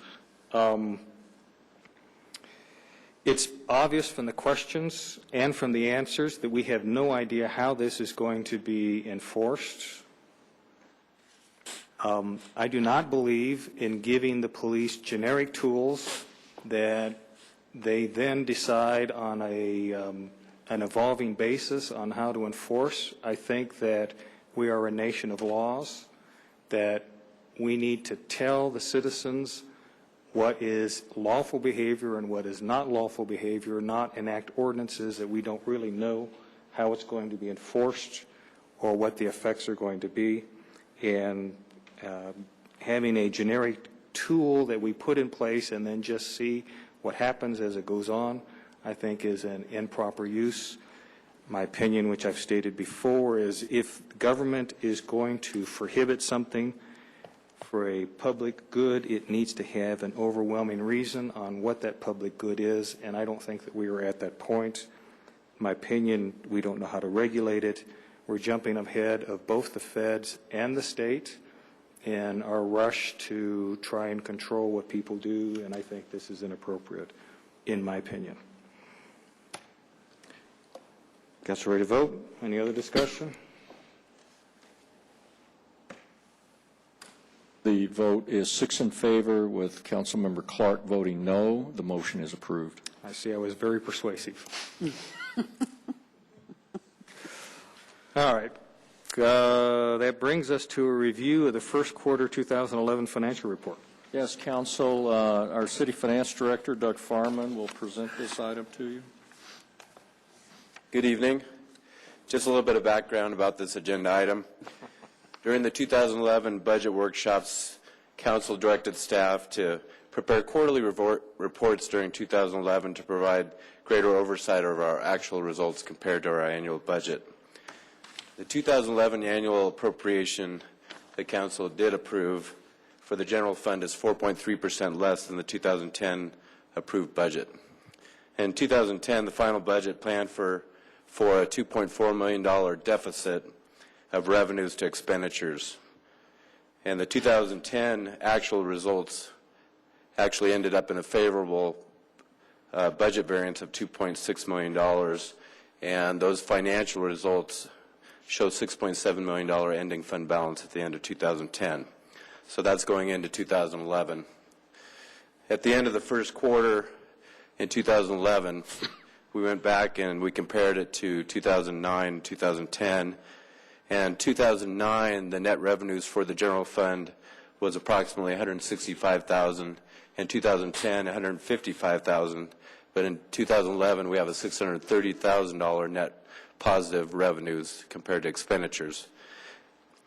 It's obvious from the questions and from the answers that we have no idea how this is going to be enforced. I do not believe in giving the police generic tools that they then decide on an evolving basis on how to enforce. I think that we are a nation of laws, that we need to tell the citizens what is lawful behavior and what is not lawful behavior, not enact ordinances that we don't really know how it's going to be enforced or what the effects are going to be. And having a generic tool that we put in place and then just see what happens as it goes on, I think is an improper use. My opinion, which I've stated before, is if government is going to prohibit something for a public good, it needs to have an overwhelming reason on what that public good is, and I don't think that we are at that point. In my opinion, we don't know how to regulate it. We're jumping ahead of both the feds and the state in our rush to try and control what people do, and I think this is inappropriate, in my opinion. Council ready to vote? Any other discussion? The vote is 6 in favor, with Councilmember Clark voting no. The motion is approved. I see I was very persuasive. All right. That brings us to a review of the first quarter 2011 financial report. Yes, Council, our City Finance Director, Doug Farman, will present this item to you. Good evening. Just a little bit of background about this agenda item. During the 2011 budget workshops, Council directed staff to prepare quarterly reports during 2011 to provide greater oversight of our actual results compared to our annual budget. The 2011 annual appropriation the Council did approve for the general fund is 4.3% less than the 2010 approved budget. In 2010, the final budget planned for a $2.4 million deficit of revenues to expenditures. And the 2010 actual results actually ended up in a favorable budget variance of $2.6 million, and those financial results show $6.7 million ending fund balance at the end of 2010. So that's going into 2011. At the end of the first quarter in 2011, we went back and we compared it to 2009, 2010. And 2009, the net revenues for the general fund was approximately $165,000. In 2010, $155,000. But in 2011, we have a $630,000 net positive revenues compared to expenditures.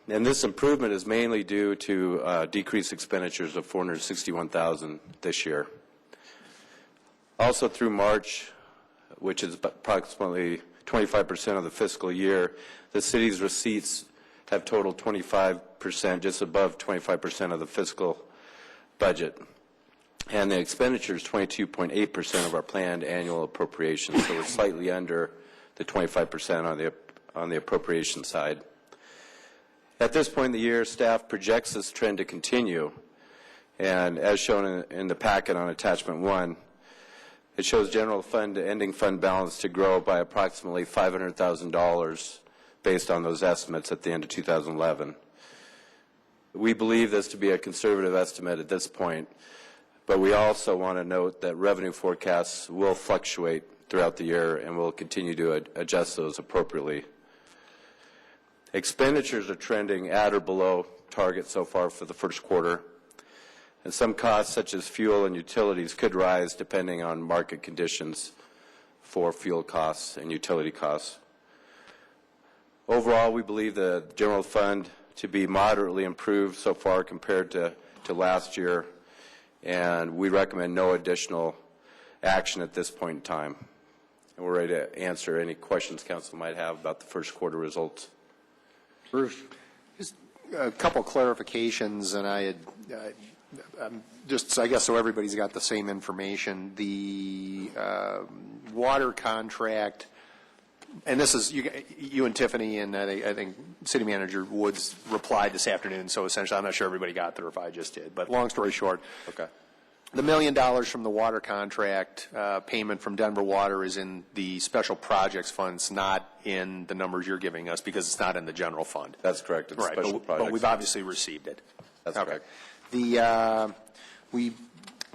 And this improvement is mainly due to decreased expenditures of $461,000 this year. Also through March, which is approximately 25% of the fiscal year, the city's receipts have totaled 25%, just above 25% of the fiscal budget. And the expenditures, 22.8% of our planned annual appropriations, so we're slightly under the 25% on the appropriation side. At this point in the year, staff projects this trend to continue, and as shown in the packet on attachment 1, it shows general fund ending fund balance to grow by approximately $500,000 based on those estimates at the end of 2011. We believe this to be a conservative estimate at this point, but we also want to note that revenue forecasts will fluctuate throughout the year, and we'll continue to adjust those appropriately. Expenditures are trending at or below target so far for the first quarter, and some costs such as fuel and utilities could rise depending on market conditions for fuel costs and utility costs. Overall, we believe the general fund to be moderately improved so far compared to last year, and we recommend no additional action at this point in time. And we're ready to answer any questions council might have about the first quarter results. Bruce. Just a couple clarifications, and just, I guess, so everybody's got the same information. The water contract, and this is you and Tiffany, and I think City Manager Woods replied this afternoon, so essentially I'm not sure everybody got there if I just did. But long story short, okay. The $1 million from the water contract payment from Denver Water is in the special projects funds, not in the numbers you're giving us, because it's not in the general fund. That's correct. It's right, special projects. but we've obviously received it. That's okay. correct. We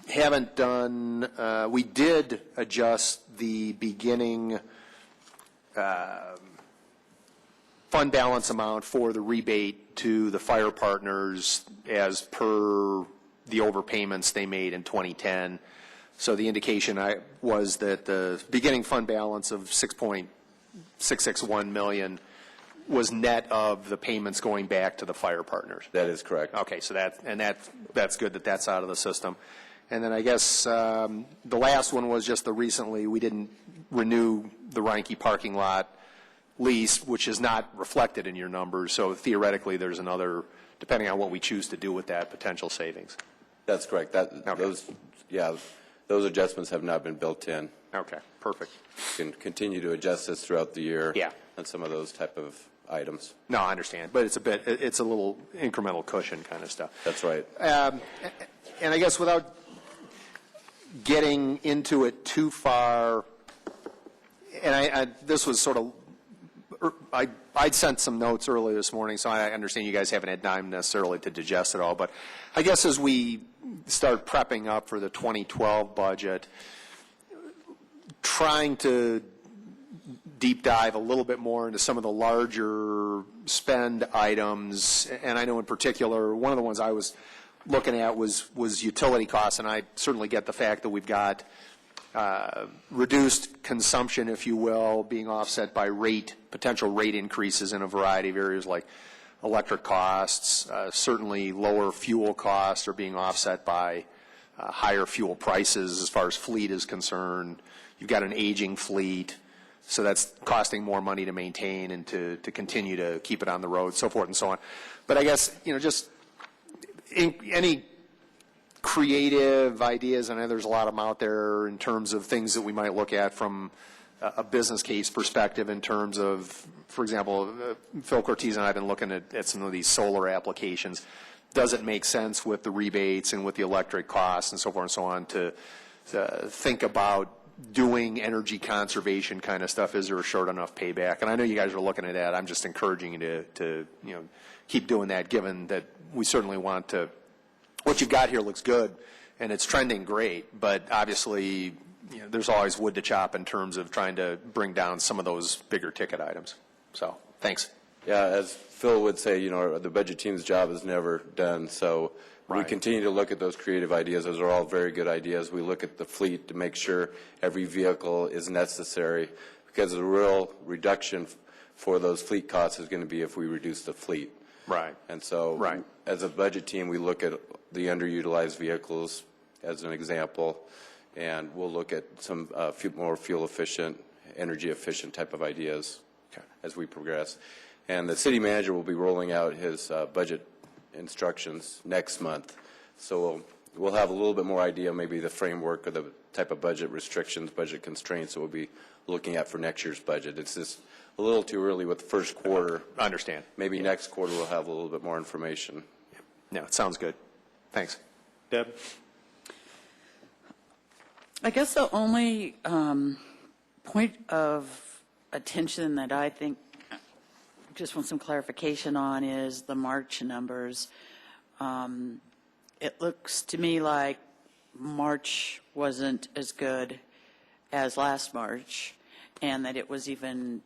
haven't done. We did adjust the beginning fund balance amount for the rebate to the fire partners as per the overpayments they made in 2010. So the indication was that the beginning fund balance of $6.661 million was net of the payments going back to the fire partners. That is correct. Okay, so that's good that that's out of the system. And then I guess the last one was just recently we didn't renew the Reinke parking lot lease, which is not reflected in your numbers. So theoretically, there's another, depending on what we choose to do with that, potential savings. That's correct. Those adjustments have not been built in. Okay, perfect. You can continue to adjust this throughout the year. Yeah. On some of those type of items. No, I understand, but it's a little incremental cushion kind of stuff. That's right. And I guess without getting into it too far, and this was sort of, I'd sent some notes earlier this morning, so I understand you guys haven't had time necessarily to digest it all, but I guess as we start prepping up for the 2012 budget, trying to deep dive a little bit more into some of the larger spend items, and I know in particular, one of the ones I was looking at was utility costs, and I certainly get the fact that we've got reduced consumption, if you will, being offset by potential rate increases in a variety of areas like electric costs. Certainly lower fuel costs are being offset by higher fuel prices as far as fleet is concerned. You've got an aging fleet, so that's costing more money to maintain and to continue to keep it on the road, so forth and so on. But I guess, just any creative ideas, I know there's a lot of them out there in terms of things that we might look at from a business case perspective in terms of, for example, Phil Cortez and I have been looking at some of these solar applications. Does it make sense with the rebates and with the electric costs and so forth and so on to think about doing energy conservation kind of stuff? Is there a short enough payback? And I know you guys are looking at that. I'm just encouraging you to keep doing that, given that we certainly want to. What you've got here looks good, and it's trending great, but obviously there's always wood to chop in terms of trying to bring down some of those bigger ticket items. So thanks. Yeah, as Phil would say, the budget team's job is never done, so we continue to look at those creative ideas. Those are all very good ideas. We look at the fleet to make sure every vehicle is necessary, because the real reduction for those fleet costs is going to be if we reduce the fleet. Right. And so as a budget team, we look at the underutilized vehicles as an example, and we'll look at some more fuel-efficient, energy-efficient type of ideas as we progress. And the city manager will be rolling out his budget instructions next month. So we'll have a little bit more idea, maybe the framework or the type of budget restrictions, budget constraints that we'll be looking at for next year's budget. It's just a little too early with the first quarter. I understand. Maybe next quarter we'll have a little bit more information. No, it sounds good. Thanks. Deb? I guess the only point of attention that I think just want some clarification on is the March numbers. It looks to me like March wasn't as good as last March, and that it was even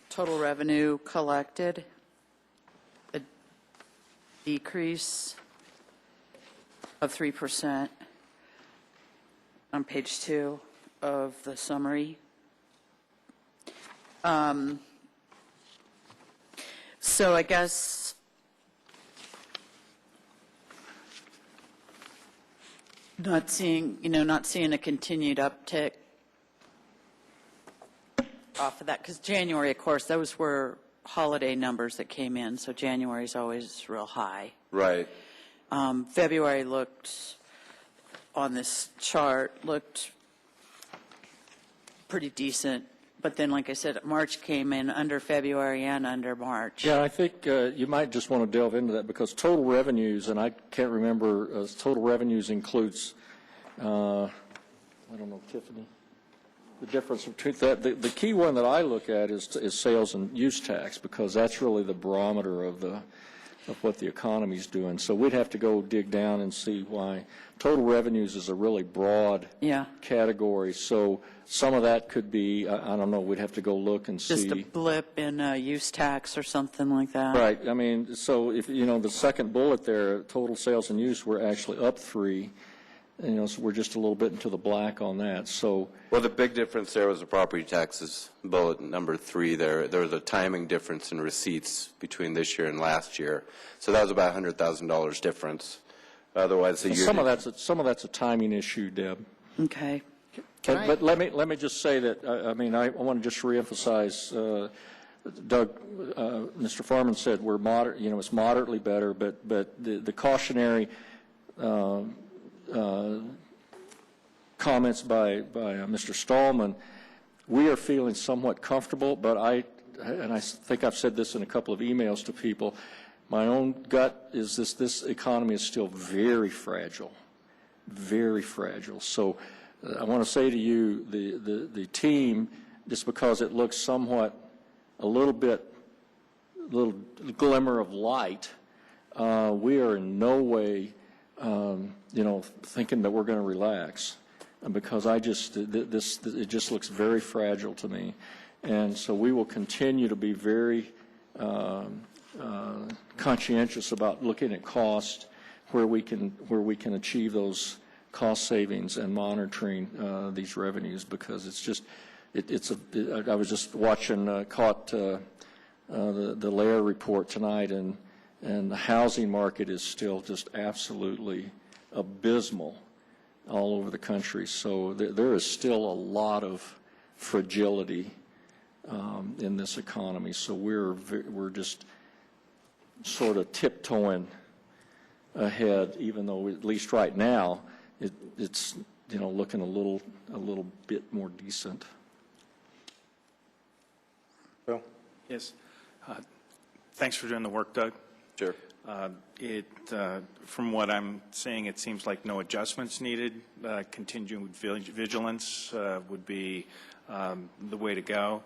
total revenue collected, a decrease of 3% on page 2 of the summary. So I guess not seeing a continued uptick off of that, because January, of course, those were holiday numbers that came in, so January is always real high. Right. February looked, on this chart, looked pretty decent. But then, like I said, March came in under February and under March. Yeah, I think you might just want to delve into that, because total revenues, and I can't remember, total revenues includes, I don't know, Tiffany, the difference between that. The key one that I look at is sales and use tax, because that's really the barometer of the what the economy's doing. So we'd have to go dig down and see why. Total revenues is a really broad category, so some of that could be, I don't know, we'd have to go look and see. Just a blip in use tax or something like that. Right. I mean, so if, the second bullet there, total sales and use, we're actually up 3. So we're just a little bit into the black on that. So, well, the big difference there was the property taxes, bullet number 3 there. There was a timing difference in receipts between this year and last year. So that was about $100,000 difference. Otherwise, the year. Some of that's a timing issue, Deb. Okay. But let me just say that, I want to just reemphasize, Doug, Mr. Farman said we're it's moderately better, but the cautionary comments by Mr. Stallman, we are feeling somewhat comfortable, but I think I've said this in a couple of emails to people, my own gut is this economy is still very fragile, very fragile. So I want to say to you, the team, just because it looks somewhat a little glimmer of light, we are in no way thinking that we're going to relax, because it just looks very fragile to me, and so we will continue to be very conscientious about looking at cost, where we can achieve those cost savings, and monitoring these revenues, because it's just I was just caught the Lair report tonight, and the housing market is still just absolutely abysmal all over the country. So there is still a lot of fragility in this economy. So we're just sort of tiptoeing ahead, even though at least right now it's looking a little bit more decent. Bill? Yes. Thanks for doing the work, Doug. Sure. From what I'm saying, it seems like no adjustments needed. Continued vigilance would be the way to go.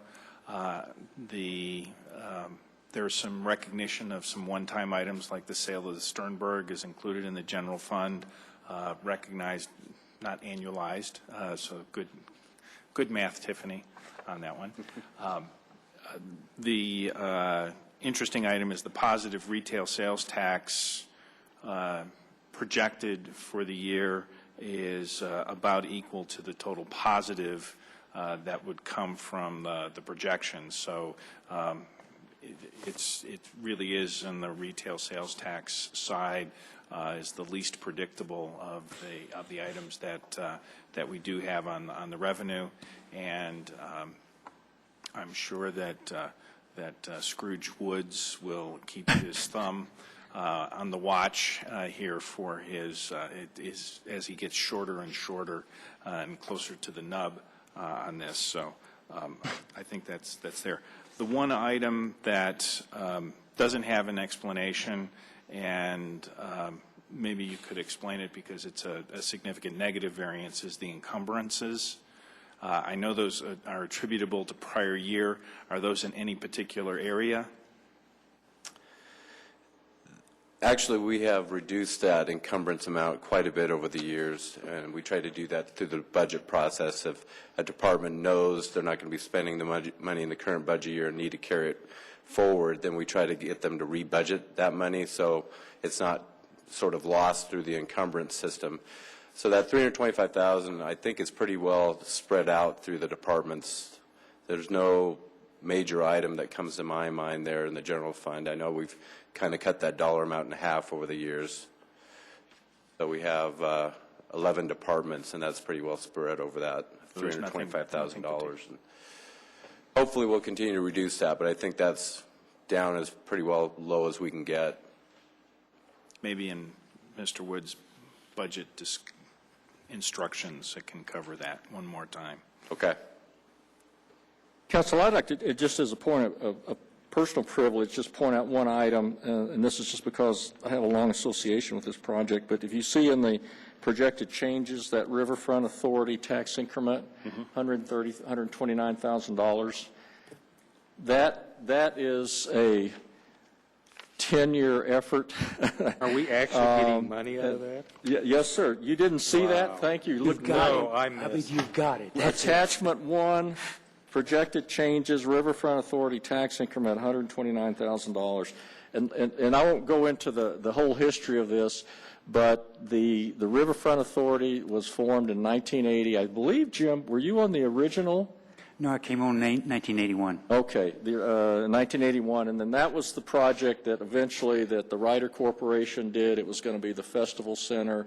There's some recognition of some one-time items, like the sale of the Sternberg is included in the general fund, recognized, not annualized. So good math, Tiffany, on that one. The interesting item is the positive retail sales tax projected for the year is about equal to the total positive that would come from the projections. So it really is in the retail sales tax side is the least predictable of the items that we do have on the revenue, and I'm sure that Scrooge Woods will keep his thumb on the watch here for his as he gets shorter and shorter and closer to the nub on this. So I think that's there. The one item that doesn't have an explanation, and maybe you could explain it because it's a significant negative variance, is the encumbrances. I know those are attributable to prior year. Are those in any particular area? Actually, we have reduced that encumbrance amount quite a bit over the years, and we try to do that through the budget process. If a department knows they're not going to be spending the money in the current budget year and need to carry it forward, then we try to get them to rebudget that money so it's not sort of lost through the encumbrance system. So that $325,000, I think, is pretty well spread out through the departments. There's no major item that comes to my mind there in the general fund. I know we've kind of cut that dollar amount in half over the years. So we have 11 departments, and that's pretty well spread over that $325,000. Hopefully we'll continue to reduce that, but I think that's down as pretty well low as we can get. Maybe in Mr. Wood's budget instructions that can cover that one more time. Okay. Council, I'd like to, just as a point of personal privilege, just point out one item, and this is just because I have a long association with this project, but if you see in the projected changes, that Riverfront Authority tax increment, $129,000, that is 10-year effort. Are we actually getting money out of that? Yes, sir. You didn't see that? Thank you. You've got No, it. I I mean, missed. you've got it. That's it. Attachment 1, projected changes, Riverfront Authority tax increment, $129,000. And I won't go into the whole history of this, but the Riverfront Authority was formed in 1980. I believe, Jim, were you on the original? No, I came on 1981. Okay, 1981, and then that was the project that eventually that the Ryder Corporation did. It was going to be the festival center,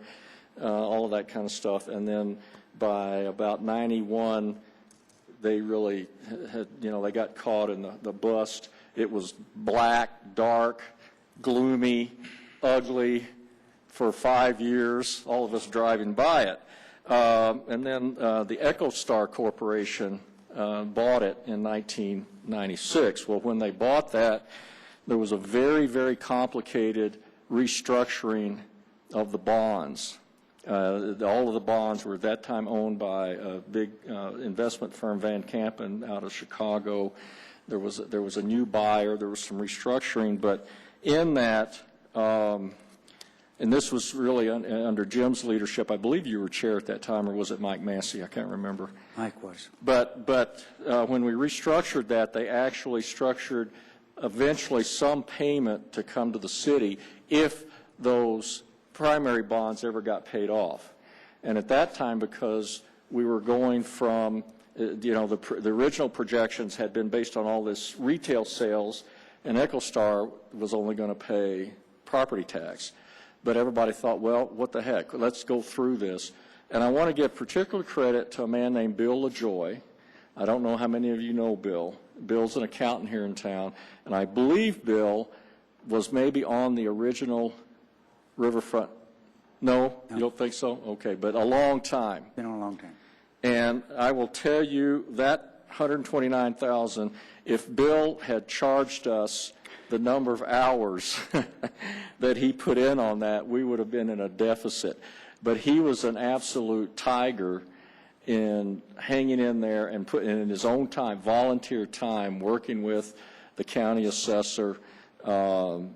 all of that kind of stuff. And then by about 91, they really had, they got caught in the bust. It was black, dark, gloomy, ugly for 5 years, all of us driving by it. And then the EchoStar Corporation bought it in 1996. Well, when they bought that, there was a very, very complicated restructuring of the bonds. All of the bonds were at that time owned by a big investment firm, Van Kampen, out of Chicago. There was a new buyer. There was some restructuring, but in that, and this was really under Jim's leadership. I believe you were chair at that time, or was it Mike Massey? I can't remember. Mike was. But when we restructured that, they actually structured eventually some payment to come to the city if those primary bonds ever got paid off. And at that time, because we were going from, the original projections had been based on all this retail sales, and EchoStar was only going to pay property tax. But everybody thought, well, what the heck, let's go through this. And I want to give particular credit to a man named Bill LaJoy. I don't know how many of you know Bill. Bill's an accountant here in town, and I believe Bill was maybe on the original Riverfront. No? You don't think so? Okay, but a long time. Been on a long time. And I will tell you that $129,000, if Bill had charged us the number of hours that he put in on that, we would have been in a deficit. But he was an absolute tiger in hanging in there and putting in his own time, volunteer time, working with the county assessor,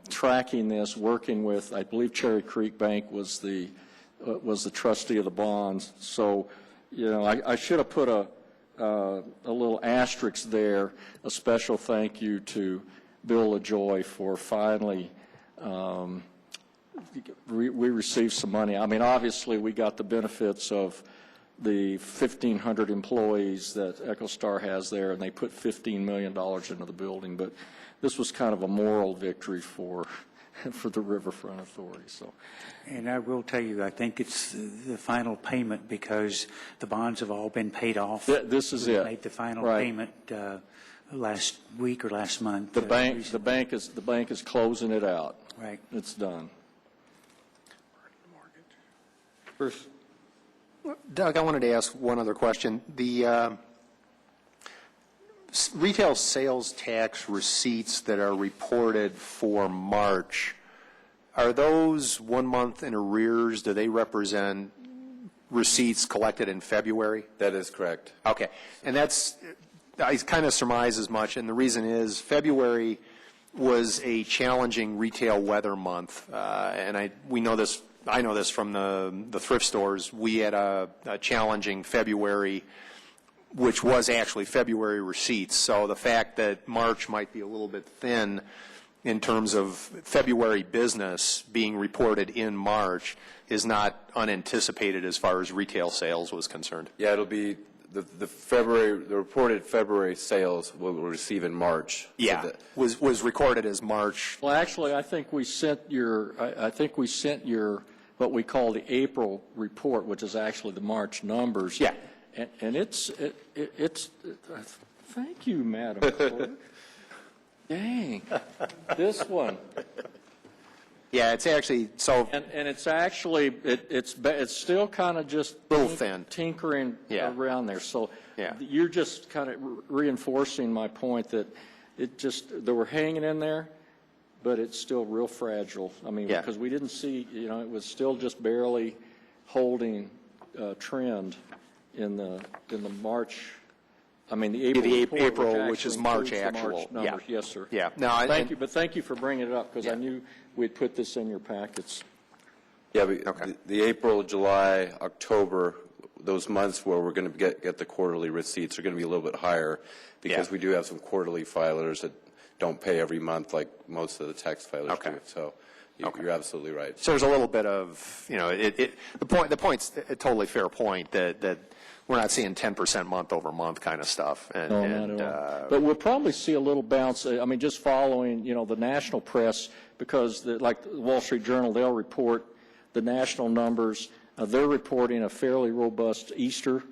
tracking this, working with, I believe Cherry Creek Bank was the trustee of the bonds. So, I should have put a little asterisk there, a special thank you to Bill LaJoy for finally, we received some money. I mean, obviously, we got the benefits of the 1,500 employees that EchoStar has there, and they put $15 million into the building. But this was kind of a moral victory for the Riverfront Authority. So, And I will tell you, I think it's the final payment because the bonds have all been paid off. This is We it. made the final Right. payment last week or last month. The bank is closing it out. Right. It's done. Bruce? Doug, I wanted to ask one other question. The retail sales tax receipts that are reported for March, are those 1 month in arrears? Do they represent receipts collected in February? That is correct. Okay. And I kind of surmise as much, and the reason is February was a challenging retail weather month, and I know this from the thrift stores. We had a challenging February, which was actually February receipts. So the fact that March might be a little bit thin in terms of February business being reported in March is not unanticipated as far as retail sales was concerned. Yeah, it'll be the reported February sales we'll receive in March. Yeah, was recorded as March. Well, actually, I think we sent your what we call the April report, which is actually the March numbers. Yeah. And it's thank you, Madam Clerk. Dang, this one. Yeah, it's actually so. And it's actually it's still kind of just a little thin, tinkering around there. So yeah. You're just kind of reinforcing my point that they were hanging in there, but it's still real fragile. I mean, because we didn't see, it was still just barely holding trend in the March I mean, the April The report, April, which is actually March includes the actual, March yeah. numbers. Yes, sir. Yeah. No, Thank you, but thank you for bringing it up, because I Yeah. knew we'd put this in your packets. Yeah, the April, July, October, those months where we're going to get the quarterly receipts are going to be a little bit higher because we do have some quarterly filers that don't pay every month like most of the tax filers do. So you're absolutely right. So there's a little bit of, you know, the point's a totally fair point that we're not seeing 10% month over month kind of stuff. No, not at all. But we'll probably see a little bounce, I mean, just following, you know, the national press, because like the Wall Street Journal, they'll report the national numbers. They're reporting a fairly robust Easter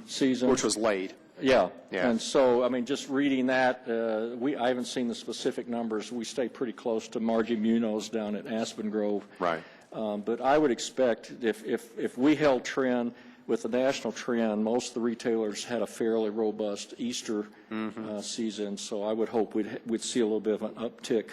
season. Which was late. Yeah. Yeah. And so, I mean, just reading that, I haven't seen the specific numbers. We stay pretty close to Margie Munoz down at Aspen Grove. Right. But I would expect if we held trend with the national trend, most of the retailers had a fairly robust Easter season. So I would hope we'd see a little bit of an uptick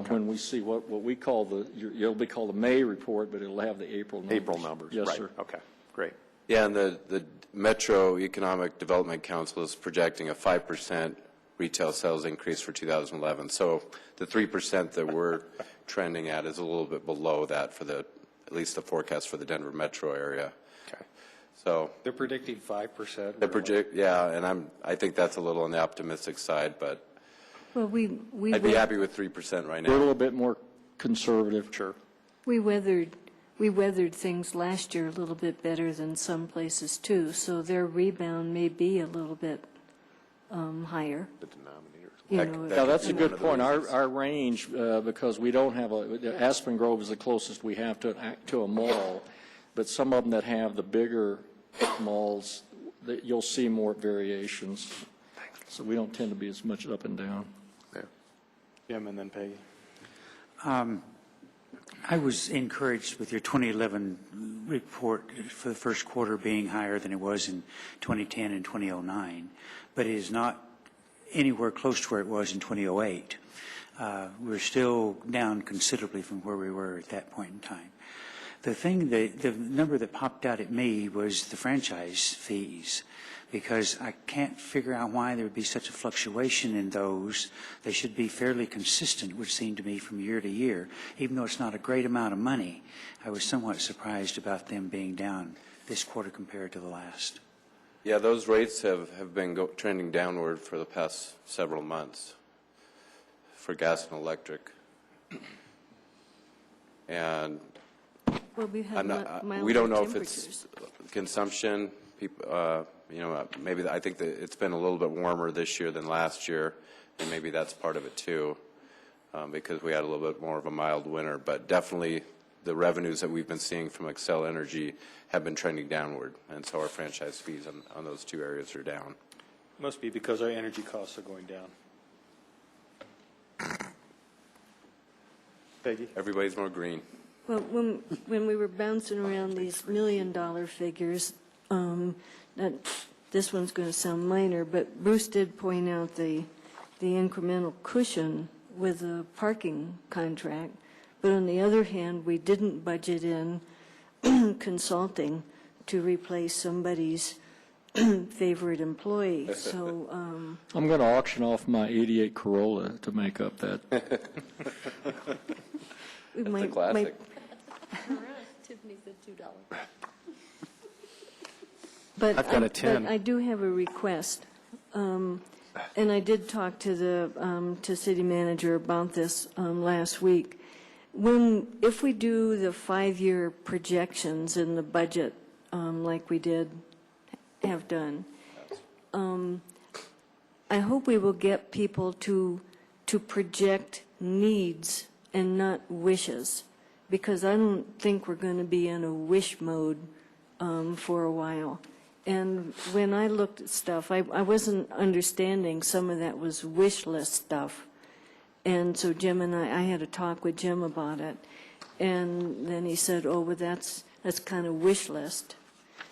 when we see what we call it'll be called the May report, but it'll have the April numbers. April numbers. Yes, right. sir. Okay, great. Yeah, and the Metro Economic Development Council is projecting a 5% retail sales increase for 2011. So the 3% that we're trending at is a little bit below that for at least the forecast for the Denver metro area. Okay. So They're predicting 5%. they project, yeah, and I think that's a little on the optimistic side, but Well, I'd be happy with 3% right We're a now. little bit more conservative. Sure. we weathered things last year a little bit better than some places too, so their rebound may be a little bit higher. The denominator. You That- know, that Yeah, could that's be a one good of the point. reasons. Our range, because we don't have Aspen Grove is the closest we have to a mall, but some of them that have the bigger malls, you'll see more variations. So we don't tend to be as much up and down. Yeah. Jim and then Peggy. I was encouraged with your 2011 report for the first quarter being higher than it was in 2010 and 2009, but it is not anywhere close to where it was in 2008. We're still down considerably from where we were at that point in time. The number that popped out at me was the franchise fees, because I can't figure out why there would be such a fluctuation in those. They should be fairly consistent, it would seem to me, from year to year. Even though it's not a great amount of money, I was somewhat surprised about them being down this quarter compared to the last. Yeah, those rates have been trending downward for the past several months for gas and electric. And Well, we had we don't know if temperatures. it's consumption. People, maybe I think that it's been a little bit warmer this year than last year, and maybe that's part of it too, because we had a little bit more of a mild winter. But definitely, the revenues that we've been seeing from Xcel Energy have been trending downward, and so our franchise fees on those two areas are down. Must be because our energy costs are going down. Peggy? Everybody's more green. Well, when we were bouncing around these $1 million figures, this one's going to sound minor, but Bruce did point out the incremental cushion with the parking contract. But on the other hand, we didn't budget in consulting to replace somebody's favorite employee. So I'm going to auction off my '88 Corolla to make up that. we That's a classic. Tiffany said $2. But I've got a 10. But I do have a request, and I did talk to the city manager about this last week. If we do the 5-year projections in the budget, like we have done, I hope we will get people to project needs and not wishes, because I don't think we're going to be in a wish mode for a while. And when I looked at stuff, I wasn't understanding some of that was wish list stuff. And so Jim and I had a talk with Jim about it. And then he said, oh, well, that's kind of wish list.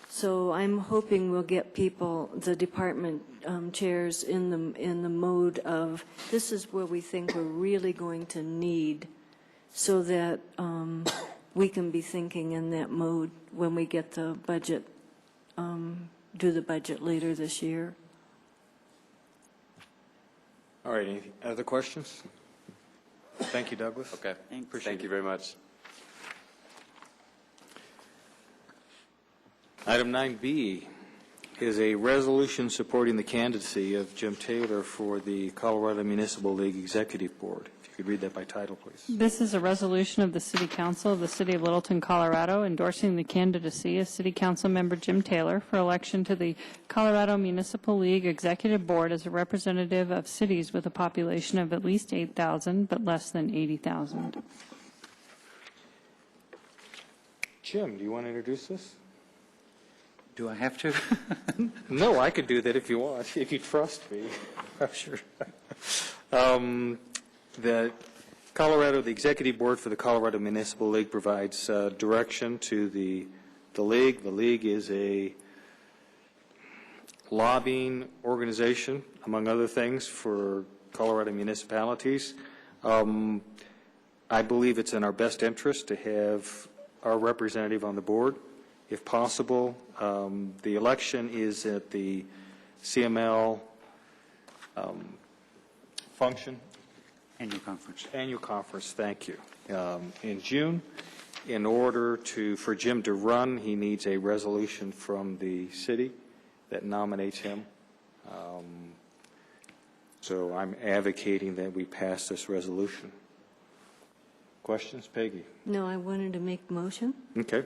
So I'm hoping we'll get people, the department chairs, in the mode of this is where we think we're really going to need, so that we can be thinking in that mode when we get the budget, do the budget later this year. All right, any other questions? Thank you, Douglas. Okay. Appreciate Thank it. you very much. Item 9B is a resolution supporting the candidacy of Jim Taylor for the Colorado Municipal League Executive Board. If you could read that by title, please. This is a resolution of the City Council of the City of Littleton, Colorado, endorsing the candidacy of City Council Member Jim Taylor for election to the Colorado Municipal League Executive Board as a representative of cities with a population of at least 8,000 but less than 80,000. Jim, do you want to introduce this? Do I have to? No, I could do that if you want, if you trust me. Sure. The Executive Board for the Colorado Municipal League provides direction to the league. The league is a lobbying organization, among other things, for Colorado municipalities. I believe it's in our best interest to have our representative on the board, if possible. The election is at the CML function. Annual conference. Annual conference, thank you. In June, in order for Jim to run, he needs a resolution from the city that nominates him. So I'm advocating that we pass this resolution. Questions, Peggy? No, I wanted to make a motion. Okay.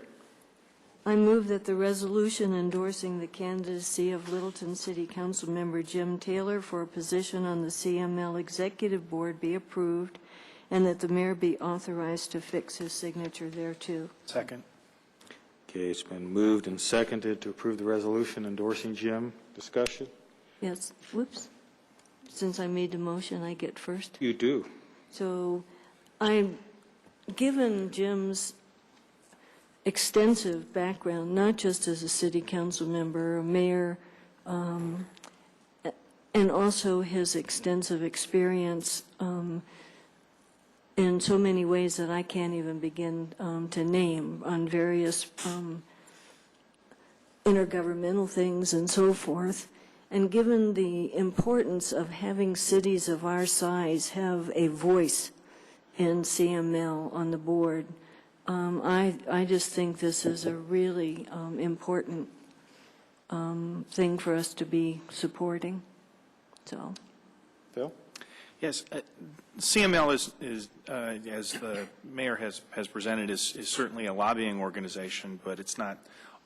I move that the resolution endorsing the candidacy of Littleton City Council Member Jim Taylor for a position on the CML Executive Board be approved, and that the mayor be authorized to fix his signature thereto. Second. Okay, it's been moved and seconded to approve the resolution endorsing Jim. Discussion? Yes, whoops. Since I made the motion, I get first. You do. So given Jim's extensive background, not just as a city council member, a mayor, and also his extensive experience in so many ways that I can't even begin to name on various intergovernmental things and so forth. And given the importance of having cities of our size have a voice in CML on the board, I just think this is a really important thing for us to be supporting. So, Phil? Yes, CML is as the mayor has presented, is certainly a lobbying organization, but it's not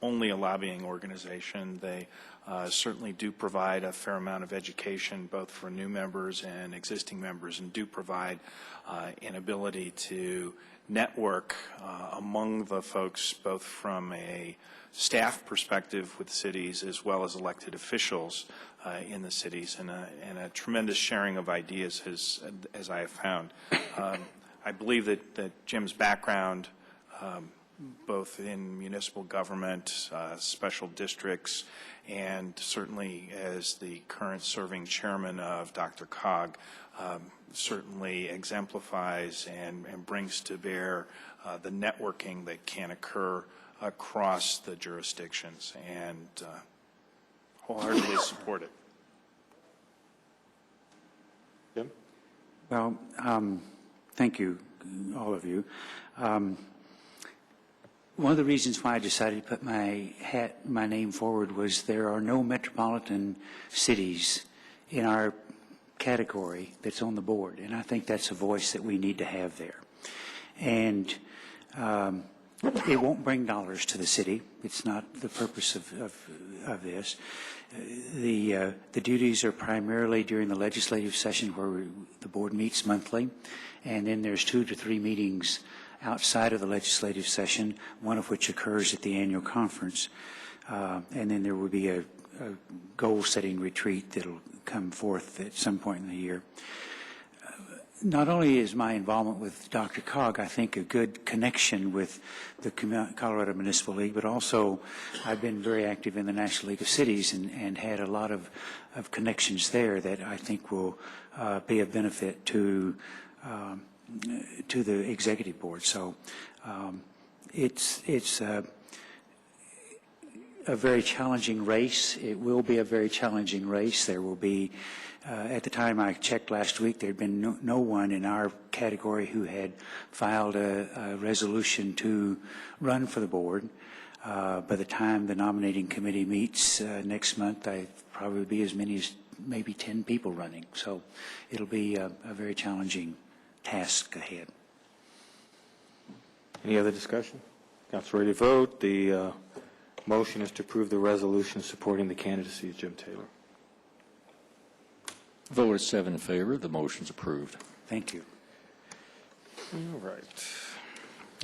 only a lobbying organization. They certainly do provide a fair amount of education, both for new members and existing members, and do provide an ability to network among the folks, both from a staff perspective with cities as well as elected officials in the cities, and a tremendous sharing of ideas as I have found. I believe that Jim's background, both in municipal government, special districts, and certainly as the current serving chairman of DRCOG, certainly exemplifies and brings to bear the networking that can occur across the jurisdictions, and wholeheartedly support it. Jim? Well, thank you, all of you. One of the reasons why I decided to put my name forward was there are no metropolitan cities in our category that's on the board, and I think that's a voice that we need to have there. And it won't bring dollars to the city. It's not the purpose of this. The duties are primarily during the legislative session, where the board meets monthly, and then there's 2 to 3 meetings outside of the legislative session, one of which occurs at the annual conference. And then there will be a goal-setting retreat that'll come forth at some point in the year. Not only is my involvement with DRCOG, I think, a good connection with the Colorado Municipal League, but also I've been very active in the National League of Cities and had a lot of connections there that I think will be of benefit to the executive board. So a very challenging race. It will be a very challenging race. There will be, at the time I checked last week, there had been no one in our category who had filed a resolution to run for the board. By the time the nominating committee meets next month, I probably be as many as maybe 10 people running. So it'll be a very challenging task ahead. Any other discussion? Council ready to vote? The motion is to approve the resolution supporting the candidacy of Jim Taylor. Vote is 7 in favor. The motion's approved. Thank you. All right.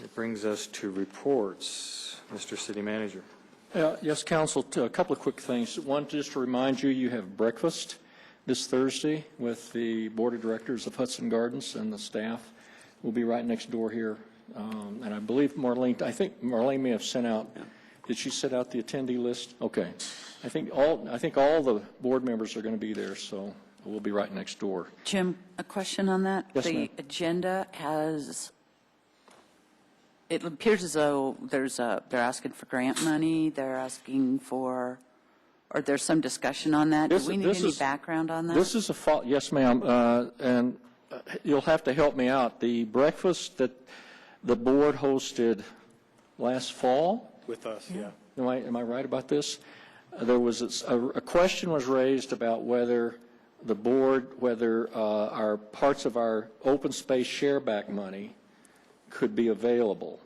It brings us to reports. Mr. City Manager. Yes, Council, a couple of quick things. One, just to remind you, you have breakfast this Thursday with the Board of Directors of Hudson Gardens and the staff. We'll be right next door here. And I believe I think Marlene may have sent out, did she set out the attendee list? Okay. I think all the board members are going to be there, so we'll be right next door. Jim, a question on that? Yes, ma'am. The agenda has, it appears as though they're asking for grant money, they're asking for, or there's some discussion on that. Do we need any background on that? This is yes, ma'am, and you'll have to help me out. The breakfast that the board hosted last fall. With us, yeah. Am I right about this? There was a question was raised about whether the board, our parts of our open space share back money could be available,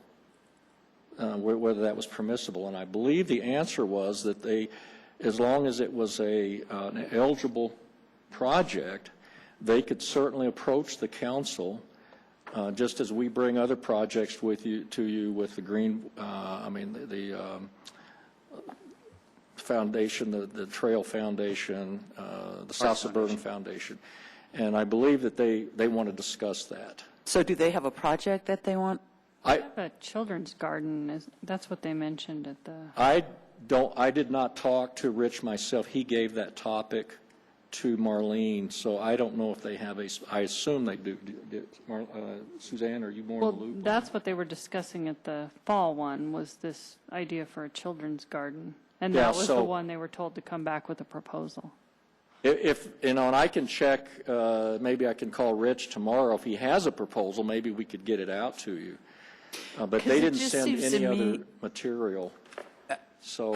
whether that was permissible. And I believe the answer was that as long as it was an eligible project, they could certainly approach the council, just as we bring other projects to you with the green, the foundation, the Trail Foundation, the South Suburban Foundation. And I believe that they want to discuss that. So do they have a project that they want? A children's garden, that's what they mentioned at the... I did not talk to Rich myself. He gave that topic to Marlene, so I don't know if they have I assume they do. Suzanne, are you more in the loop? That's what they were discussing at the fall one, was this idea for a children's garden. And that was the one they were told to come back with a proposal. If and I can check, maybe I can call Rich tomorrow. If he has a proposal, maybe we could get it out to you. But they didn't send any other material. So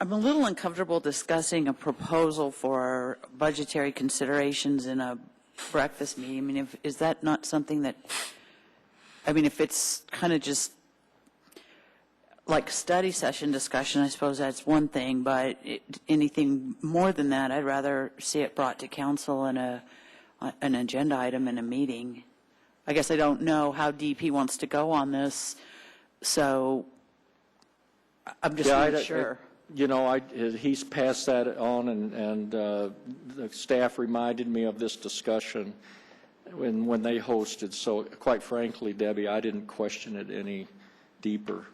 I'm a little uncomfortable discussing a proposal for budgetary considerations in a breakfast meeting. I mean, is that not something that, if it's kind of just like study session discussion, I suppose that's one thing, but anything more than that, I'd rather see it brought to council in an agenda item in a meeting. I guess I don't know how deep he wants to go on this, so I'm just not sure. He's passed that on, and the staff reminded me of this discussion when they hosted. So, quite frankly, Debbie, I didn't question it any deeper,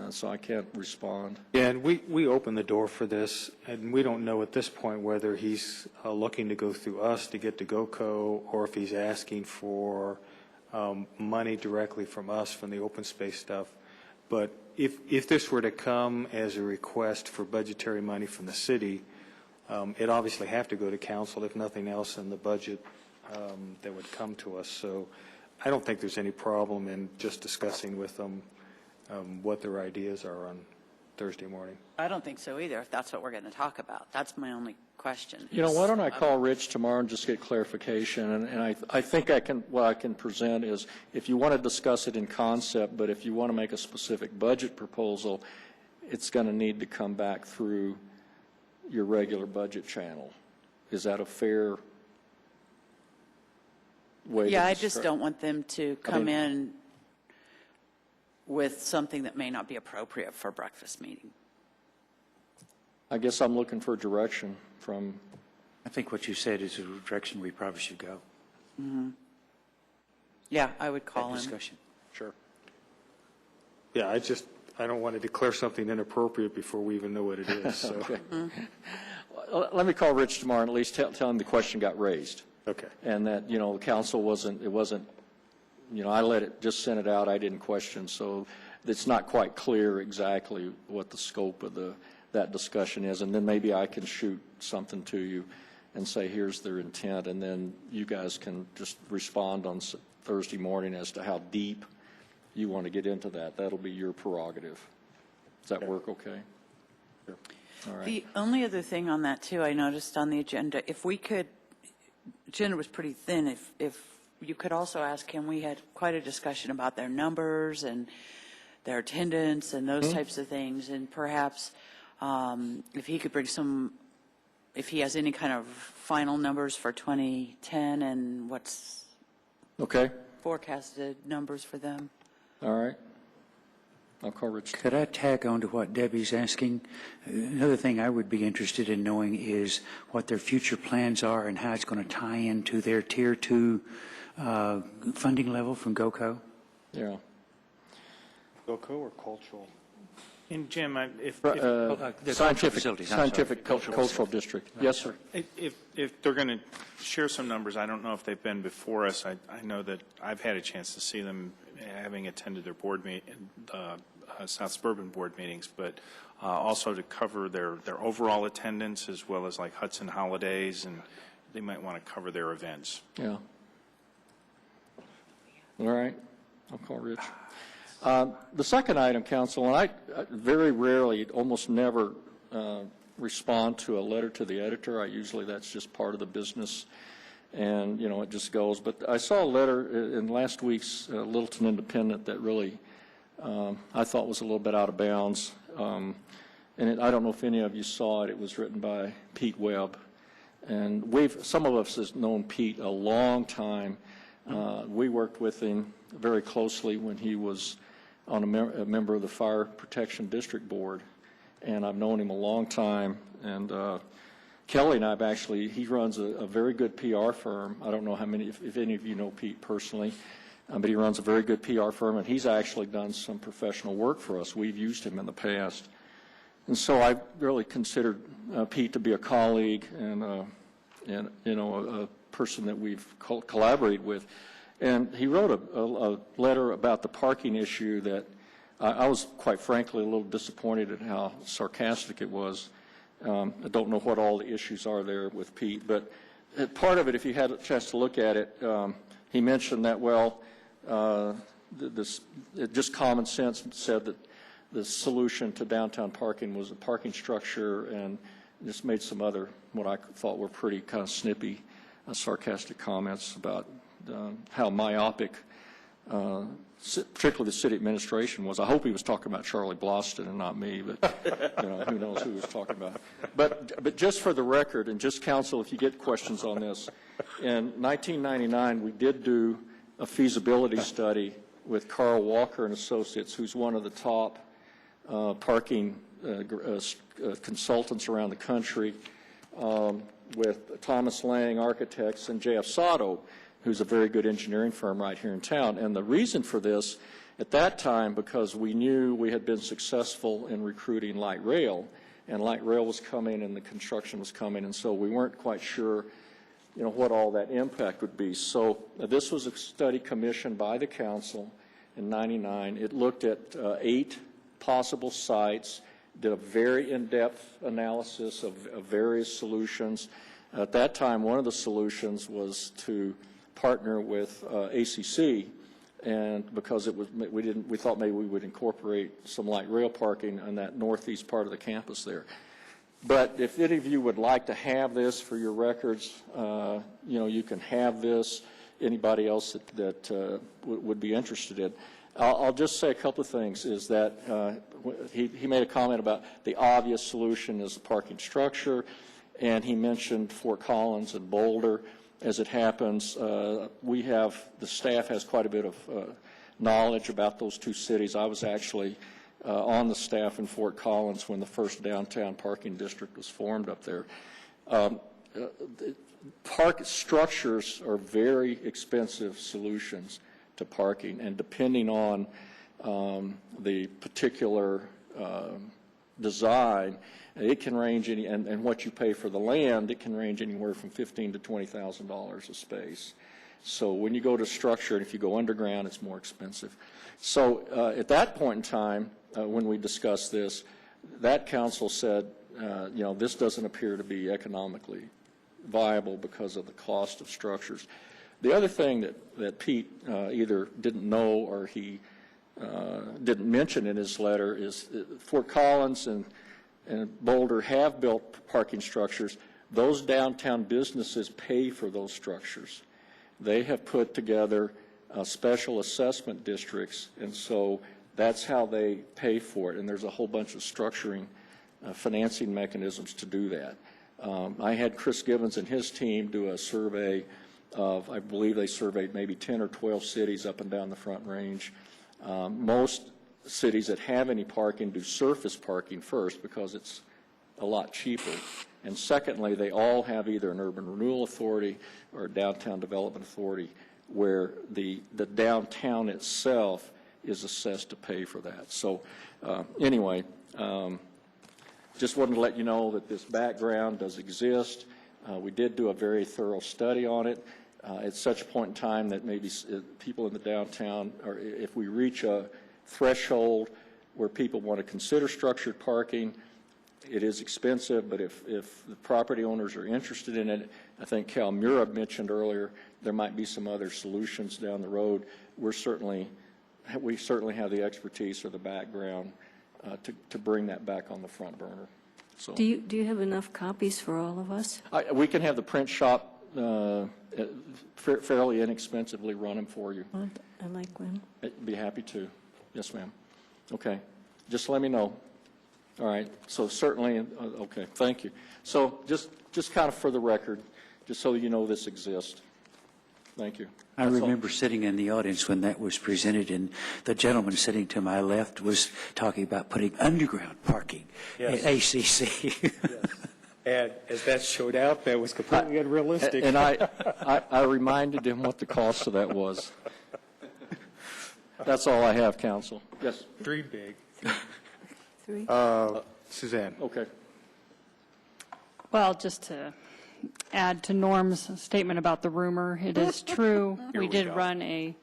so I can't respond. Yeah, and we opened the door for this, and we don't know at this point whether he's looking to go through us to get to GOCO, or if he's asking for money directly from us from the open space stuff. But if this were to come as a request for budgetary money from the city, it obviously have to go to council, if nothing else, in the budget that would come to us. So I don't think there's any problem in just discussing with them what their ideas are on Thursday morning. I don't think so either, if that's what we're going to talk about. That's my only question. Why don't I call Rich tomorrow and just get clarification? And I think what I can present is, if you want to discuss it in concept, but if you want to make a specific budget proposal, it's going to need to come back through your regular budget channel. Is that a fair way to Yeah, I just don't want them to come in with something that may not be appropriate for a breakfast meeting. I guess I'm looking for direction from... I think what you said is the direction we probably should go. Mm-hmm. Yeah, I would call him. Discussion. Sure. Yeah, I don't want to declare something inappropriate before we even know what it is. So. Okay. Let me call Rich tomorrow and at least tell him the question got raised. Okay. And that, the council wasn't, I let it, just sent it out, I didn't question. So it's not quite clear exactly what the scope of that discussion is, and then maybe I can shoot something to you and say, here's their intent, and then you guys can just respond on Thursday morning as to how deep you want to get into that. That'll be your prerogative. Does that work okay? Sure. All right. The only other thing on that, too, I noticed on the agenda, if we could, agenda was pretty thin, if you could also ask him, we had quite a discussion about their numbers and their attendance and those types of things, and perhaps if he could bring if he has any kind of final numbers for 2010 and what's Okay. forecasted numbers for them. All right. I'll call Rich. Could I tag on to what Debbie's asking? Another thing I would be interested in knowing is what their future plans are and how it's going to tie into their Tier 2 funding level from GOCO. Yeah. GOCO or cultural? And Jim, Scientific cultural district. Yes, sir. If they're going to share some numbers, I don't know if they've been before us. I know that I've had a chance to see them, having attended their board South Suburban board meetings, but also to cover their overall attendance as well as like Hudson holidays, and they might want to cover their events. Yeah. All right. I'll call Rich. The second item, Council, and I very rarely, almost never respond to a letter to the editor. Usually that's just part of the business, and, you know, it just goes. But I saw a letter in last week's Littleton Independent that really I thought was a little bit out of bounds. And I don't know if any of you saw it. It was written by Pete Webb. And some of us have known Pete a long time. We worked with him very closely when he was a member of the Fire Protection District Board, and I've known him a long time. And Kelly and he runs a very good PR firm. I don't know if any of you know Pete personally, but he runs a very good PR firm, and he's actually done some professional work for us. We've used him in the past. And so I really considered Pete to be a colleague and a person that we've collaborated with. And he wrote a letter about the parking issue that I was, quite frankly, a little disappointed at how sarcastic it was. I don't know what all the issues are there with Pete, but part of it, if you had a chance to look at it, he mentioned that, just common sense said that the solution to downtown parking was a parking structure, and just made some other, what I thought were pretty kind of snippy, sarcastic comments about how myopic, particularly the city administration was. I hope he was talking about Charlie Bloston and not me, but who knows who he was talking about. But just for the record, and just counsel, if you get questions on this, in 1999 we did do a feasibility study with Carl Walker and Associates, who's one of the top parking consultants around the country, with Thomas Lang Architects and J.F. Sato, who's a very good engineering firm right here in town. And the reason for this, at that time, because we knew we had been successful in recruiting light rail, and light rail was coming and the construction was coming, and so we weren't quite sure, what all that impact would be. So this was a study commissioned by the council in '99. It looked at 8 possible sites, did a very in-depth analysis of various solutions. At that time, one of the solutions was to partner with ACC, and because we thought maybe we would incorporate some light rail parking on that northeast part of the campus there. But if any of you would like to have this for your records, you can have this. Anybody else that would be interested in. I'll just say a couple of things. Is that he made a comment about the obvious solution is the parking structure, and he mentioned Fort Collins and Boulder. As it happens, the staff has quite a bit of knowledge about those two cities. I was actually on the staff in Fort Collins when the first downtown parking district was formed up there. Park structures are very expensive solutions to parking, and depending on the particular design, it can range and what you pay for the land, it can range anywhere from $15,000 to $20,000 a space. So when you go to structure, and if you go underground, it's more expensive. So at that point in time, when we discussed this, that council said, this doesn't appear to be economically viable because of the cost of structures. The other thing that Pete either didn't know or he didn't mention in his letter is Fort Collins and Boulder have built parking structures. Those downtown businesses pay for those structures. They have put together special assessment districts, and so that's how they pay for it. And there's a whole bunch of structuring financing mechanisms to do that. I had Chris Gibbons and his team do a survey of, I believe they surveyed maybe 10 or 12 cities up and down the Front Range. Most cities that have any parking do surface parking first because it's a lot cheaper. And secondly, they all have either an urban renewal authority or a downtown development authority where the downtown itself is assessed to pay for that. So anyway, just wanted to let you know that this background does exist. We did do a very thorough study on it. At such a point in time that maybe people in the downtown, or if we reach a threshold where people want to consider structured parking, it is expensive, but if the property owners are interested in it, I think Cal Murab mentioned earlier, there might be some other solutions down the road. We certainly have the expertise or the background to bring that back on the front burner. So, Do you have enough copies for all of us? we can have the print shop fairly inexpensively run them for you. Well, I like one. I'd be happy to. Yes, ma'am. Okay. Just let me know. All right. So certainly, okay, thank you. So just kind of for the record, just so you know this exists. Thank you. I remember sitting in the audience when that was presented, and the gentleman sitting to my left was talking about putting underground parking at ACC. Yes. And as that showed out, that was completely unrealistic. And I reminded him what the cost of that was. That's all I have, Council. Yes. Dream big. Three. Suzanne. Okay. Well, just to add to Norm's statement about the rumor, it is true. We did run a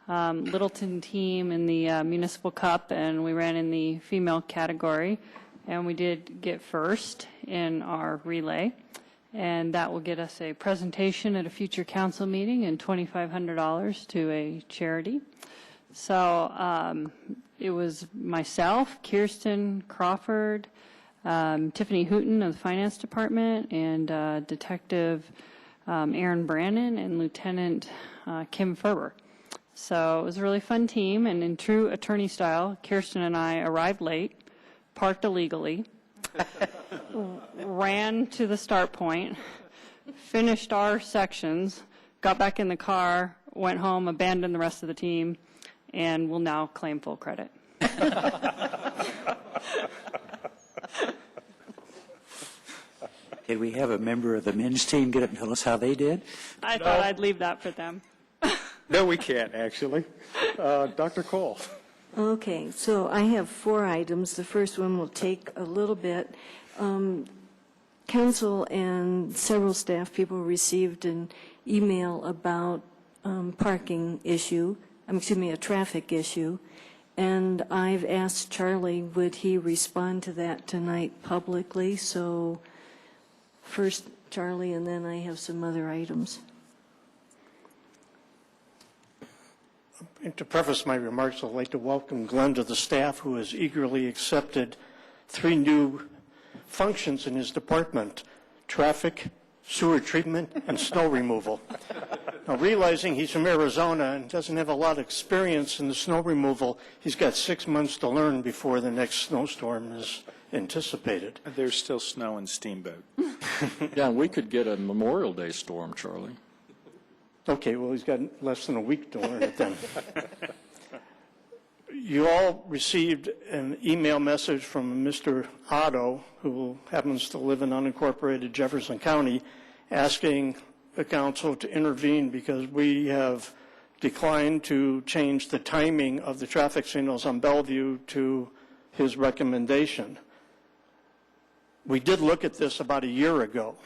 Littleton team in the Municipal Cup, and we ran in the female category, and we did get first in our relay, and that will get us a presentation at a future council meeting and $2,500 to a charity. So it was myself, Kirsten Crawford, Tiffany Hooten of the Finance Department, and Detective Aaron Brandon and Lieutenant Kim Ferber. So it was a really fun team, and in true attorney style, Kirsten and I arrived late, parked illegally, ran to the start point, finished our sections, got back in the car, went home, abandoned the rest of the team, and will now claim full credit. Did we have a member of the men's team get up and tell us how they did? I thought I'd leave that for them. No, we can't, actually. Dr. Cole. Okay, so I have 4 items. The first one will take a little bit. Council and several staff people received an email about parking issue, a traffic issue, and I've asked Charlie, would he respond to that tonight publicly? So first Charlie, and then I have some other items. And to preface my remarks, I'd like to welcome Glenn to the staff, who has eagerly accepted 3 new functions in his department: traffic, sewer treatment, and snow removal. Now, realizing he's from Arizona and doesn't have a lot of experience in the snow removal, he's got 6 months to learn before the next snowstorm is anticipated. There's still snow and steamboat. Yeah, and we could get a Memorial Day storm, Charlie. Okay, well, he's got less than a week to learn it then. You all received an email message from Mr. Otto, who happens to live in unincorporated Jefferson County, asking the council to intervene because we have declined to change the timing of the traffic signals on Bellevue to his recommendation. We did look at this about a year ago.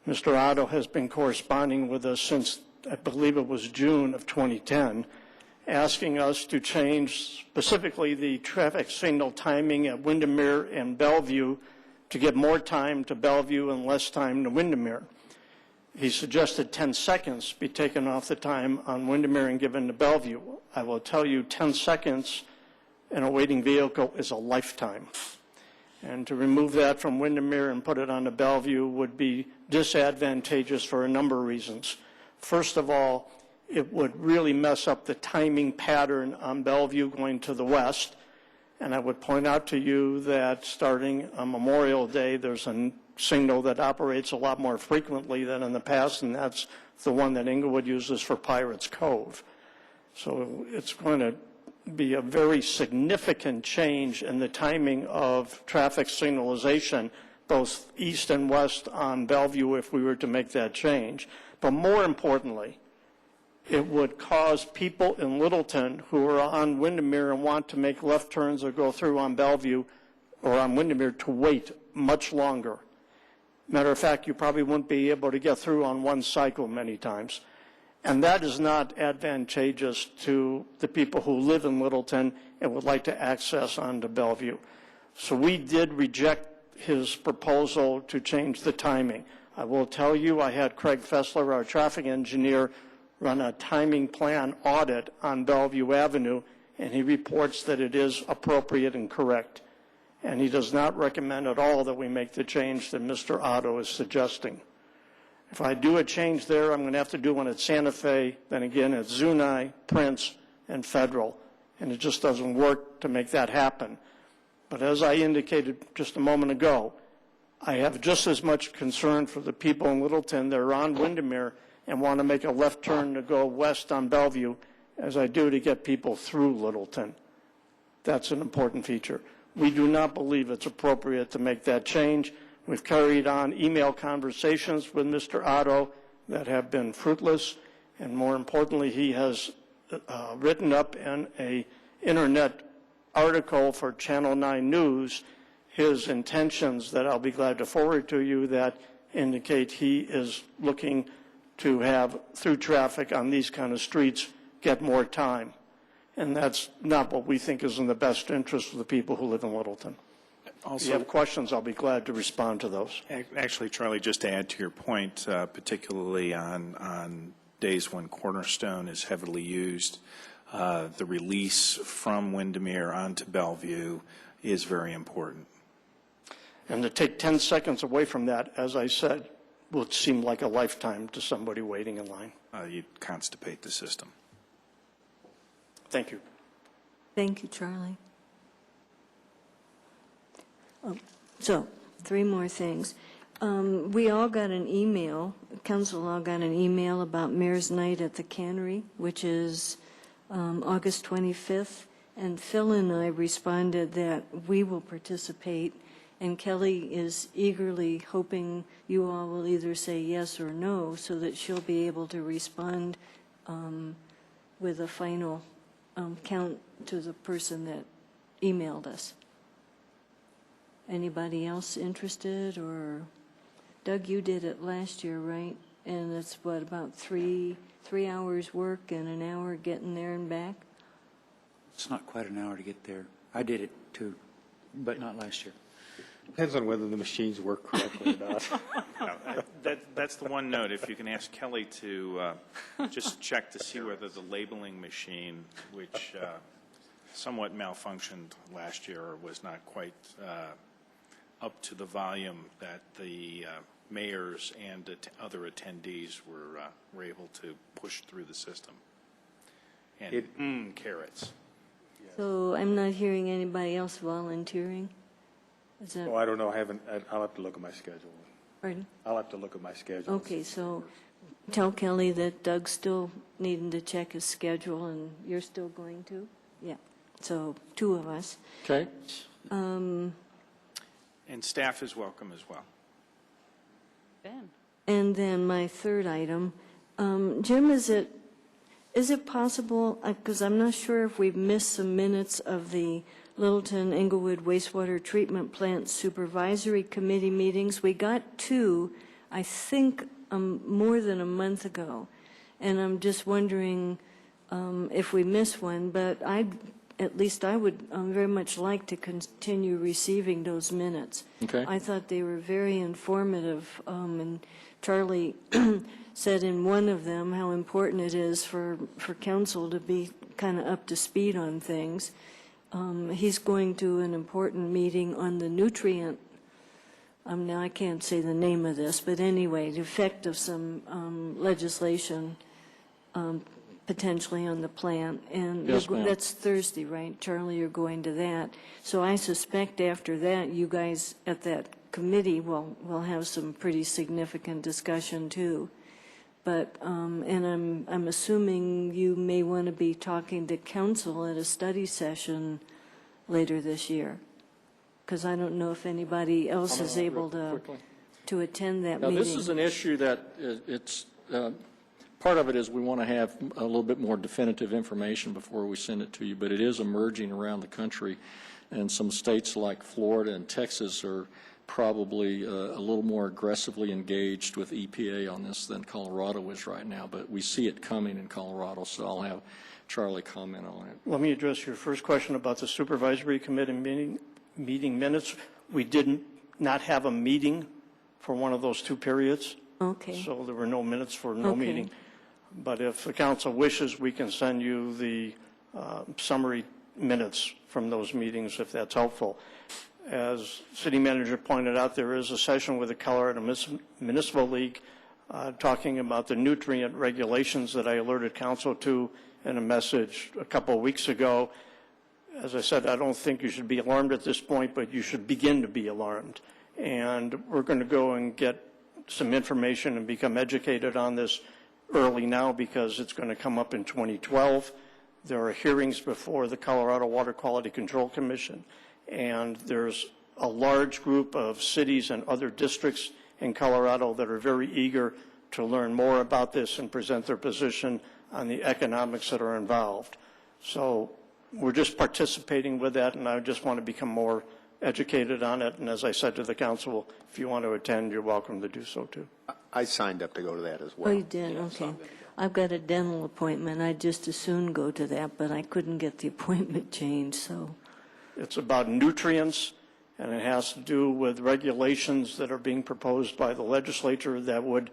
Mr. Otto has been corresponding with us since I believe it was June of 2010, asking us to change specifically the traffic signal timing at Windermere and Bellevue to give more time to Bellevue and less time to Windermere. He suggested 10 seconds be taken off the time on Windermere and given to Bellevue. I will tell you 10 seconds in a waiting vehicle is a lifetime. And to remove that from Windermere and put it on to Bellevue would be disadvantageous for a number of reasons. First of all, it would really mess up the timing pattern on Bellevue going to the west. And I would point out to you that starting on Memorial Day, there's a signal that operates a lot more frequently than in the past, and that's the one that Inglewood uses for Pirates Cove. So it's going to be a very significant change in the timing of traffic signalization, both east and west on Bellevue if we were to make that change. But more importantly, it would cause people in Littleton who are on Windermere and want to make left turns or go through on Bellevue or on Windermere to wait much longer. Matter of fact, you probably wouldn't be able to get through on one cycle many times. And that is not advantageous to the people who live in Littleton and would like to access onto Bellevue. So we did reject his proposal to change the timing. I will tell you, I had Craig Fessler, our traffic engineer, run a timing plan audit on Bellevue Avenue, and he reports that it is appropriate and correct. And he does not recommend at all that we make the change that Mr. Otto is suggesting. If I do a change there, I'm going to have to do one at Santa Fe, then again at Zuni, Prince, and Federal. And it just doesn't work to make that happen. But as I indicated just a moment ago, I have just as much concern for the people in Littleton that are on Windermere and want to make a left turn to go west on Bellevue as I do to get people through Littleton. That's an important feature. We do not believe it's appropriate to make that change. We've carried on email conversations with Mr. Otto that have been fruitless, and more importantly, he has written up in an internet article for Channel 9 News his intentions that I'll be glad to forward to you that indicate he is looking to have through traffic on these kind of streets get more time. And that's not what we think is in the best interest of the people who live in Littleton. Also, if you have questions, I'll be glad to respond to those. Actually, Charlie, just to add to your point, particularly on days when Cornerstone is heavily used, the release from Windermere onto Bellevue is very important. And to take 10 seconds away from that, as I said, will seem like a lifetime to somebody waiting in line. You'd constipate the system. Thank you. Thank you, Charlie. So, 3 more things. We all got an email, council all got an email about Mayor's Night at the Cannery, which is August 25th, and Phil and I responded that we will participate, and Kelly is eagerly hoping you all will either say yes or no so that she'll be able to respond with a final count to the person that emailed us. Anybody else interested? Or Doug, you did it last year, right? And it's what, about three hours work and an hour getting there and back? It's not quite an hour to get there. I did it too, but not last year. Depends on whether the machines work correctly or not. No, that's the one note. If you can ask Kelly to just check to see whether the labeling machine, which somewhat malfunctioned last year or was not quite up to the volume that the mayors and other attendees were able to push through the system. And carrots. So I'm not hearing anybody else volunteering? Is that, Oh, I don't know. I'll have to look at my schedule. pardon? I'll have to look at my schedule. Okay, so tell Kelly that Doug's still needing to check his schedule, and you're still going to? Yeah, so 2 of us. Okay. And staff is welcome as well. Ben. And then my third item, Jim, is it possible, because I'm not sure if we've missed some minutes of the Littleton Inglewood Wastewater Treatment Plant Supervisory Committee meetings. We got 2, I think, more than a month ago. And I'm just wondering if we miss one, but at least I would very much like to continue receiving those minutes. Okay. I thought they were very informative, and Charlie said in one of them how important it is for council to be kind of up to speed on things. He's going to an important meeting on the nutrient. Now I can't say the name of this, but anyway, the effect of some legislation potentially on the plant. And Yes, ma'am. that's Thursday, right? Charlie, you're going to that. So I suspect after that, you guys at that committee will have some pretty significant discussion too. But and I'm assuming you may want to be talking to council at a study session later this year, because I don't know if anybody else is able to attend that Now, meeting. this is an issue that it's part of it is we want to have a little bit more definitive information before we send it to you, but it is emerging around the country, and some states like Florida and Texas are probably a little more aggressively engaged with EPA on this than Colorado is right now, but we see it coming in Colorado, so I'll have Charlie comment on it. Let me address your first question about the supervisory committee meeting minutes. We did not have a meeting for one of those 2 periods. Okay. So there were no minutes for no Okay. meeting. But if the council wishes, we can send you the summary minutes from those meetings if that's helpful. As city manager pointed out, there is a session with the Colorado Municipal League talking about the nutrient regulations that I alerted council to in a message a couple of weeks ago. As I said, I don't think you should be alarmed at this point, but you should begin to be alarmed. And we're going to go and get some information and become educated on this early now, because it's going to come up in 2012. There are hearings before the Colorado Water Quality Control Commission, and there's a large group of cities and other districts in Colorado that are very eager to learn more about this and present their position on the economics that are involved. So we're just participating with that, and I just want to become more educated on it. And as I said to the council, if you want to attend, you're welcome to do so too. I signed up to go to that as well. Oh, you did? Okay. I've got a dental appointment. I'd just as soon go to that, but I couldn't get the appointment changed, so. It's about nutrients, and it has to do with regulations that are being proposed by the legislature that would,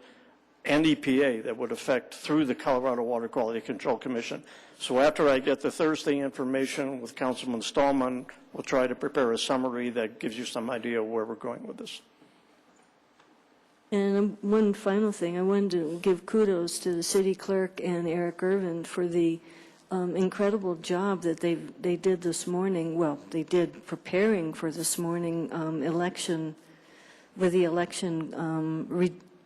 and EPA, that would affect through the Colorado Water Quality Control Commission. So after I get the Thursday information with Councilman Stallman, we'll try to prepare a summary that gives you some idea of where we're going with this. And one final thing, I wanted to give kudos to the city clerk and Eric Irvin for the incredible job that they did this morning. Well, they did preparing for this morning election, with the election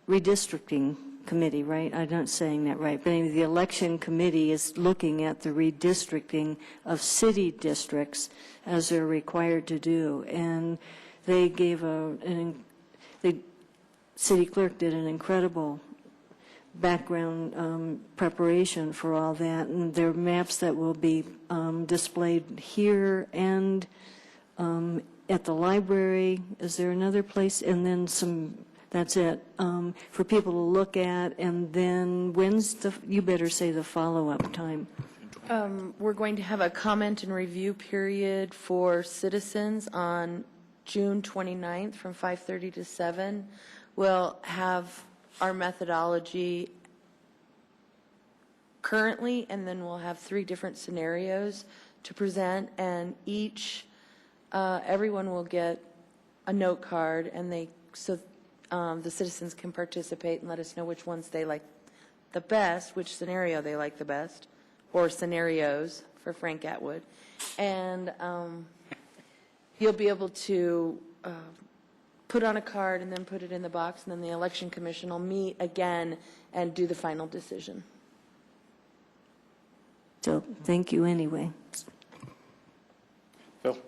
redistricting committee, right? I'm not saying that right, but anyway, the election committee is looking at the redistricting of city districts as they're required to do, and they gave city clerk did an incredible background preparation for all that, and there are maps that will be displayed here and at the library. Is there another place? And then some. That's it, for people to look at. And then when's you better say the follow-up time. We're going to have a comment and review period for citizens on June 29th from 5:30 to 7. We'll have our methodology currently, and then we'll have 3 different scenarios to present, and everyone will get a note card, and the citizens can participate and let us know which ones they like the best, which scenario they like the best, or scenarios for Frank Atwood. And you'll be able to put on a card and then put it in the box, and then the election commission will meet again and do the final decision. So thank you anyway. Phil?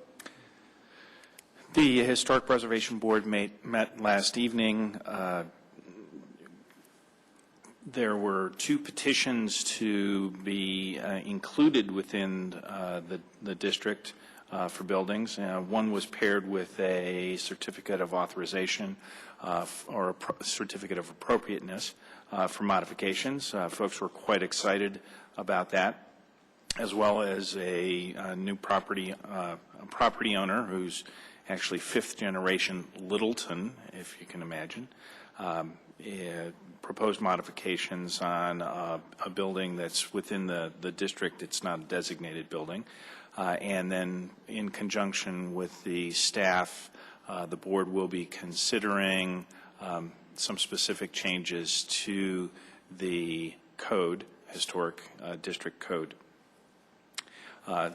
The Historic Preservation Board met last evening. There were 2 petitions to be included within the district for buildings. One was paired with a certificate of authorization or a certificate of appropriateness. for modifications. Folks were quite excited about that, as well as a new property owner who's actually fifth generation Littleton, if you can imagine, proposed modifications on a building that's within the district. It's not a designated building. And then in conjunction with the staff, the board will be considering some specific changes to the code, historic district code.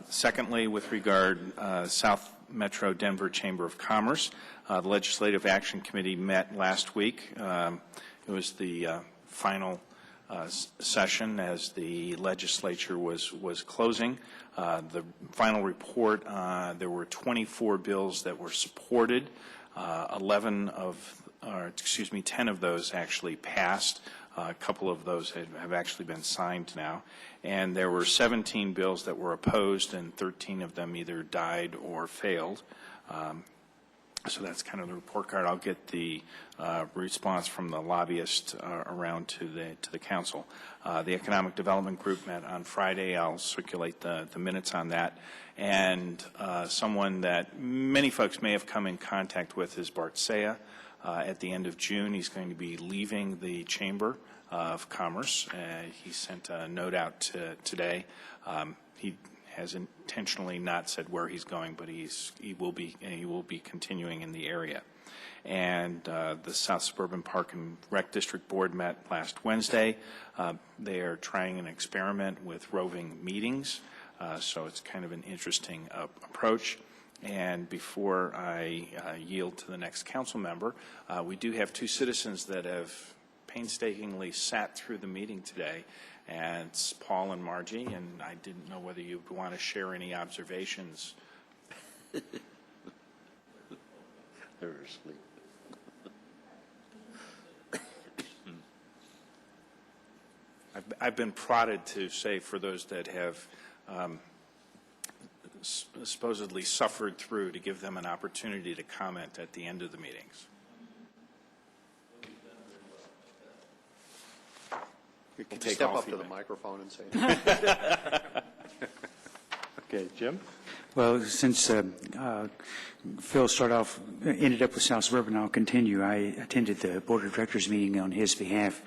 Secondly, with regard South Metro Denver Chamber of Commerce, the Legislative Action Committee met last week. It was the final session as the legislature was closing. The final report, there were 24 bills that were supported. 10 of those actually passed. A couple of those have actually been signed now. And there were 17 bills that were opposed, and 13 of them either died or failed. So that's kind of the report card. I'll get the response from the lobbyist around to the council. The Economic Development Group met on Friday. I'll circulate the minutes on that. And someone that many folks may have come in contact with is Bart Saya. At the end of June, he's going to be leaving the Chamber of Commerce. He sent a note out today. He has intentionally not said where he's going, but he will be continuing in the area. And the South Suburban Park and Rec District Board met last Wednesday. They are trying an experiment with roving meetings, so it's kind of an interesting approach. And before I yield to the next council member, we do have two citizens that have painstakingly sat through the meeting today, and it's Paul and Margie, and I didn't know whether you would want to share any observations. They're asleep. I've been prodded to say, for those that have supposedly suffered through, to give them an opportunity to comment at the end of the meetings. You can step up to the microphone and say Okay, Jim? Well, since Phil ended up with South Suburban, I'll continue. I attended the Board of Directors meeting on his behalf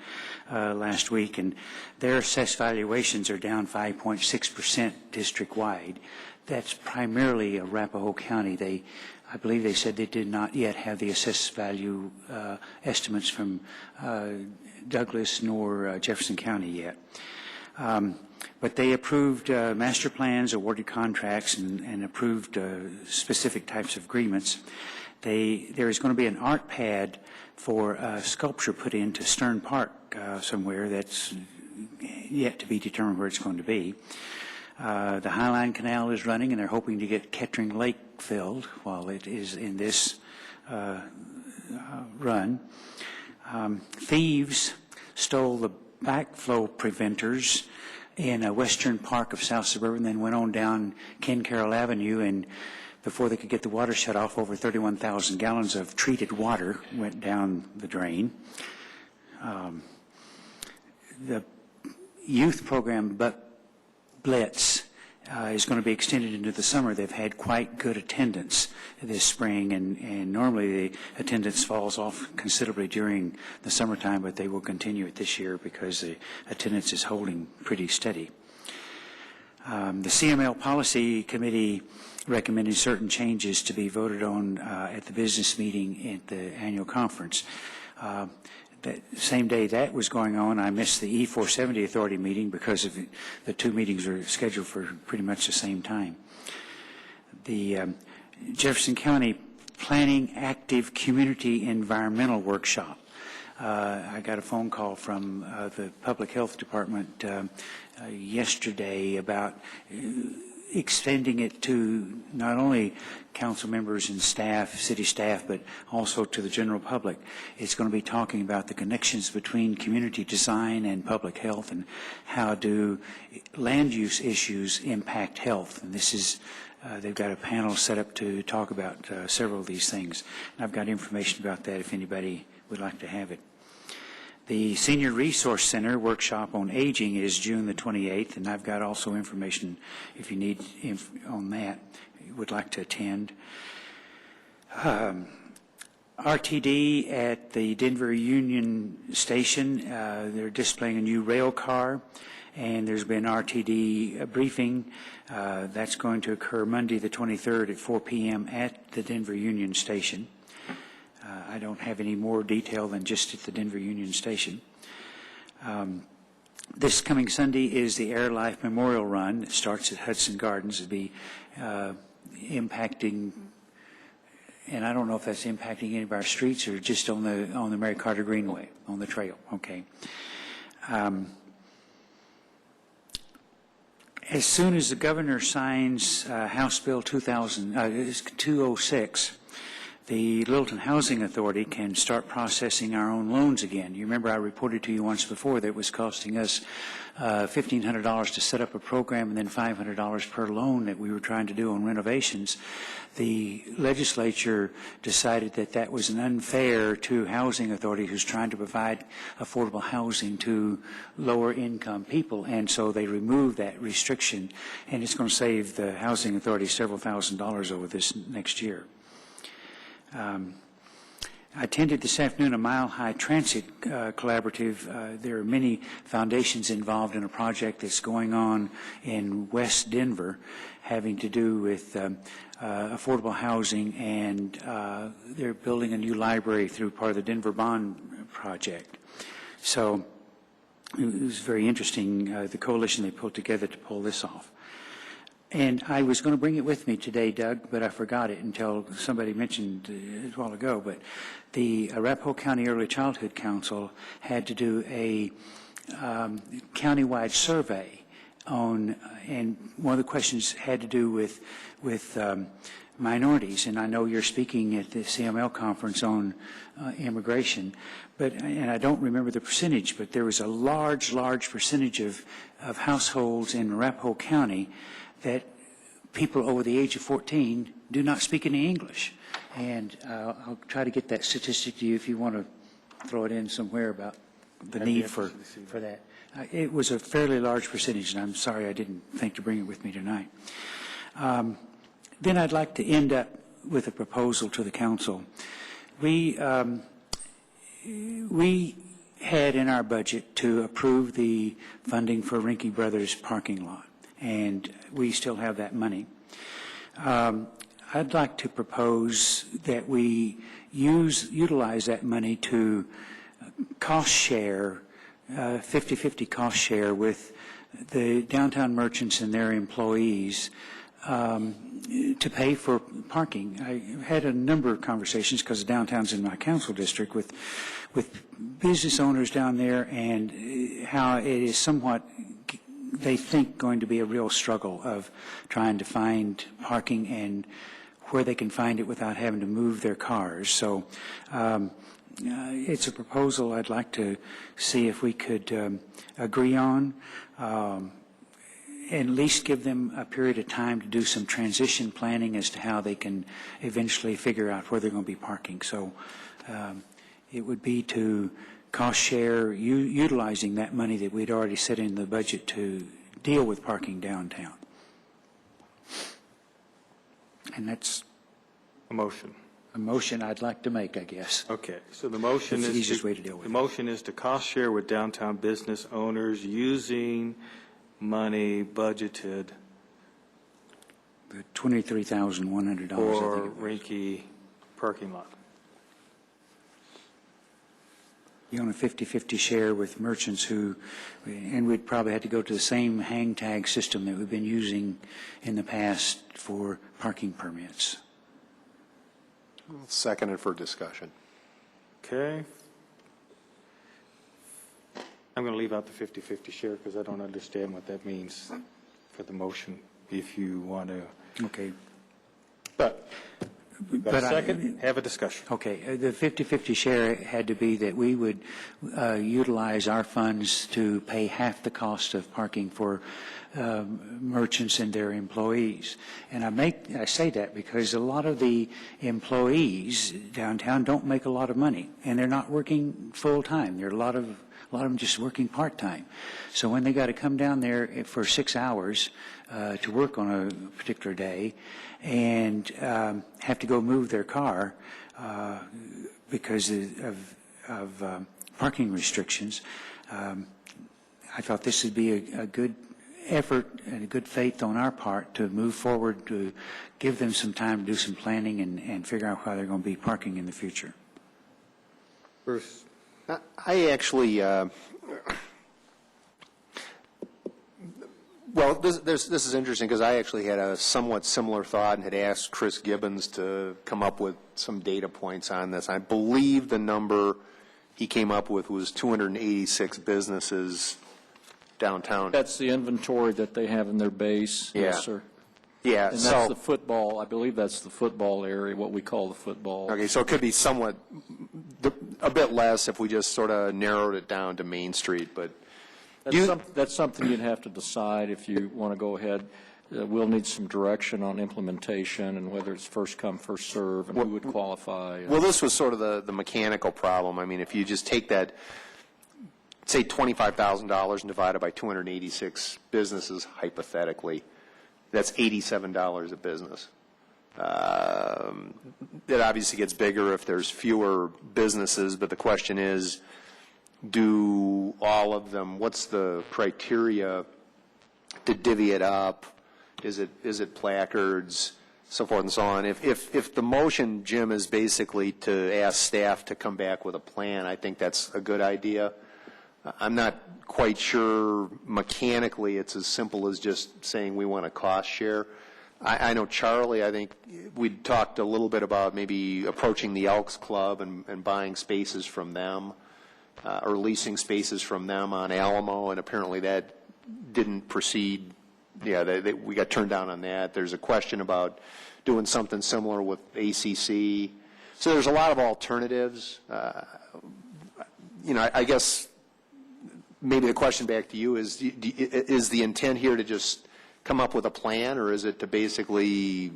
last week, and their assessed valuations are down 5.6% district-wide. That's primarily Arapahoe County. I believe they said they did not yet have the assessed value estimates from Douglas nor Jefferson County yet. But they approved master plans, awarded contracts, and approved specific types of agreements. There is going to be an art pad for sculpture put into Stern Park somewhere. That's yet to be determined where it's going to be. The Highline Canal is running, and they're hoping to get Kettering Lake filled while it is in this run. Thieves stole the backflow preventers in a western park of South Suburban, then went on down Ken Carroll Avenue, and before they could get the water shut off, over 31,000 gallons of treated water went down the drain. The youth program Blitz is going to be extended into the summer. They've had quite good attendance this spring, and normally the attendance falls off considerably during the summertime, but they will continue it this year because the attendance is holding pretty steady. The CML Policy Committee recommended certain changes to be voted on at the business meeting at the annual conference. That same day that was going on, I missed the E470 Authority meeting because of the two meetings are scheduled for pretty much the same time. The Jefferson County Planning Active Community Environmental Workshop. I got a phone call from the Public Health Department yesterday about extending it to not only council members and staff, city staff, but also to the general public. It's going to be talking about the connections between community design and public health, and how do land use issues impact health. And this is, they've got a panel set up to talk about several of these things. And I've got information about that if anybody would like to have it. The Senior Resource Center workshop on aging is June the 28th, and I've got also information if you need on that, you would like to attend. RTD at the Denver Union Station, they're displaying a new rail car, and there's been RTD briefing. That's going to occur Monday the 23rd at 4 p.m. at the Denver Union Station. I don't have any more detail than just at the Denver Union Station. This coming Sunday is the Air Life Memorial Run. It starts at Hudson Gardens. It'll be impacting, and I don't know if that's impacting any of our streets or just on the Mary Carter Greenway, on the trail. Okay. As soon as the governor signs House Bill 206, the Littleton Housing Authority can start processing our own loans again. You remember I reported to you once before that it was costing us $1,500 to set up a program and then $500 per loan that we were trying to do on renovations. The legislature decided that that was unfair to housing authority who's trying to provide affordable housing to lower income people, and so they removed that restriction, and it's going to save the housing authority several $1,000s over this next year. I attended this afternoon a Mile High Transit Collaborative. There are many foundations involved in a project that's going on in West Denver having to do with affordable housing, and they're building a new library through part of the Denver Bond Project. So it was very interesting, the coalition they put together to pull this off. And I was going to bring it with me today, Doug, but I forgot it until somebody mentioned it a while ago. But the Arapahoe County Early Childhood Council had to do a countywide survey on, and one of the questions had to do with minorities. And I know you're speaking at the CML conference on immigration, and I don't remember the percentage, but there was a large percentage of households in Arapahoe County that people over the age of 14 do not speak any English. And I'll try to get that statistic to you if you want to throw it in somewhere about the need for that. It was a fairly large percentage, and I'm sorry I didn't think to bring it with me tonight. Then I'd like to end up with a proposal to the council. We had in our budget to approve the funding for Rinke Brothers parking lot, and we still have that money. I'd like to propose that we utilize that money to cost share, 50-50 cost share with the downtown merchants and their employees to pay for parking. I had a number of conversations, because downtown's in my council district, with business owners down there, and how it is somewhat, they think, going to be a real struggle of trying to find parking and where they can find it without having to move their cars. So it's a proposal I'd like to see if we could agree on, at least give them a period of time to do some transition planning as to how they can eventually figure out where they're going to be parking. So it would be to cost share, utilizing that money that we'd already set in the budget to deal with parking downtown. And that's a motion. A motion I'd like to make, I guess. Okay, so the motion That's is the easiest way to deal with the it. motion is to cost share with downtown business owners using money budgeted The $23,100. for Rinke parking lot. You own a 50-50 share with merchants who, and we'd probably have to go to the same hang tag system that we've been using in the past for parking permits. Seconded for discussion. Okay. I'm going to leave out the 50-50 share because I don't understand what that means for the motion, if you want to. Okay. But Got a second? Have a discussion. Okay, the 50/50 share had to be that we would utilize our funds to pay half the cost of parking for merchants and their employees. And I say that because a lot of the employees downtown don't make a lot of money, and they're not working full-time. There are a lot of them just working part-time. So when they got to come down there for 6 hours to work on a particular day and have to go move their car because of parking restrictions, I thought this would be a good effort and a good faith on our part to move forward, to give them some time to do some planning and figure out how they're going to be parking in the future. Bruce? I actually, well, this is interesting because I actually had a somewhat similar thought and had asked Chris Gibbons to come up with some data points on this. I believe the number he came up with was 286 businesses downtown. That's the inventory that they have in their base. Yeah. Yes, sir. Yeah, And so that's the football, I believe that's the football area, what we call the football. okay, so it could be somewhat a bit less if we just sort of narrowed it down to Main Street, but That's something you'd have to decide if you want to go ahead. We'll need some direction on implementation and whether it's first come, first serve, and who would qualify. Well, this was sort of the mechanical problem. I mean, if you just take that, say $25,000 and divide it by 286 businesses, hypothetically, that's $87 a business. It obviously gets bigger if there's fewer businesses, but the question is, do all of them, what's the criteria to divvy it up? Is it placards, so forth and so on? If the motion, Jim, is basically to ask staff to come back with a plan, I think that's a good idea. I'm not quite sure mechanically it's as simple as just saying we want a cost share. I know Charlie, I think we talked a little bit about maybe approaching the Elks Club and buying spaces from them or leasing spaces from them on Alamo, and apparently that didn't proceed. Yeah, we got turned down on that. There's a question about doing something similar with ACC. So there's a lot of alternatives. I guess maybe the question back to you is the intent here to just come up with a plan, or is it to basically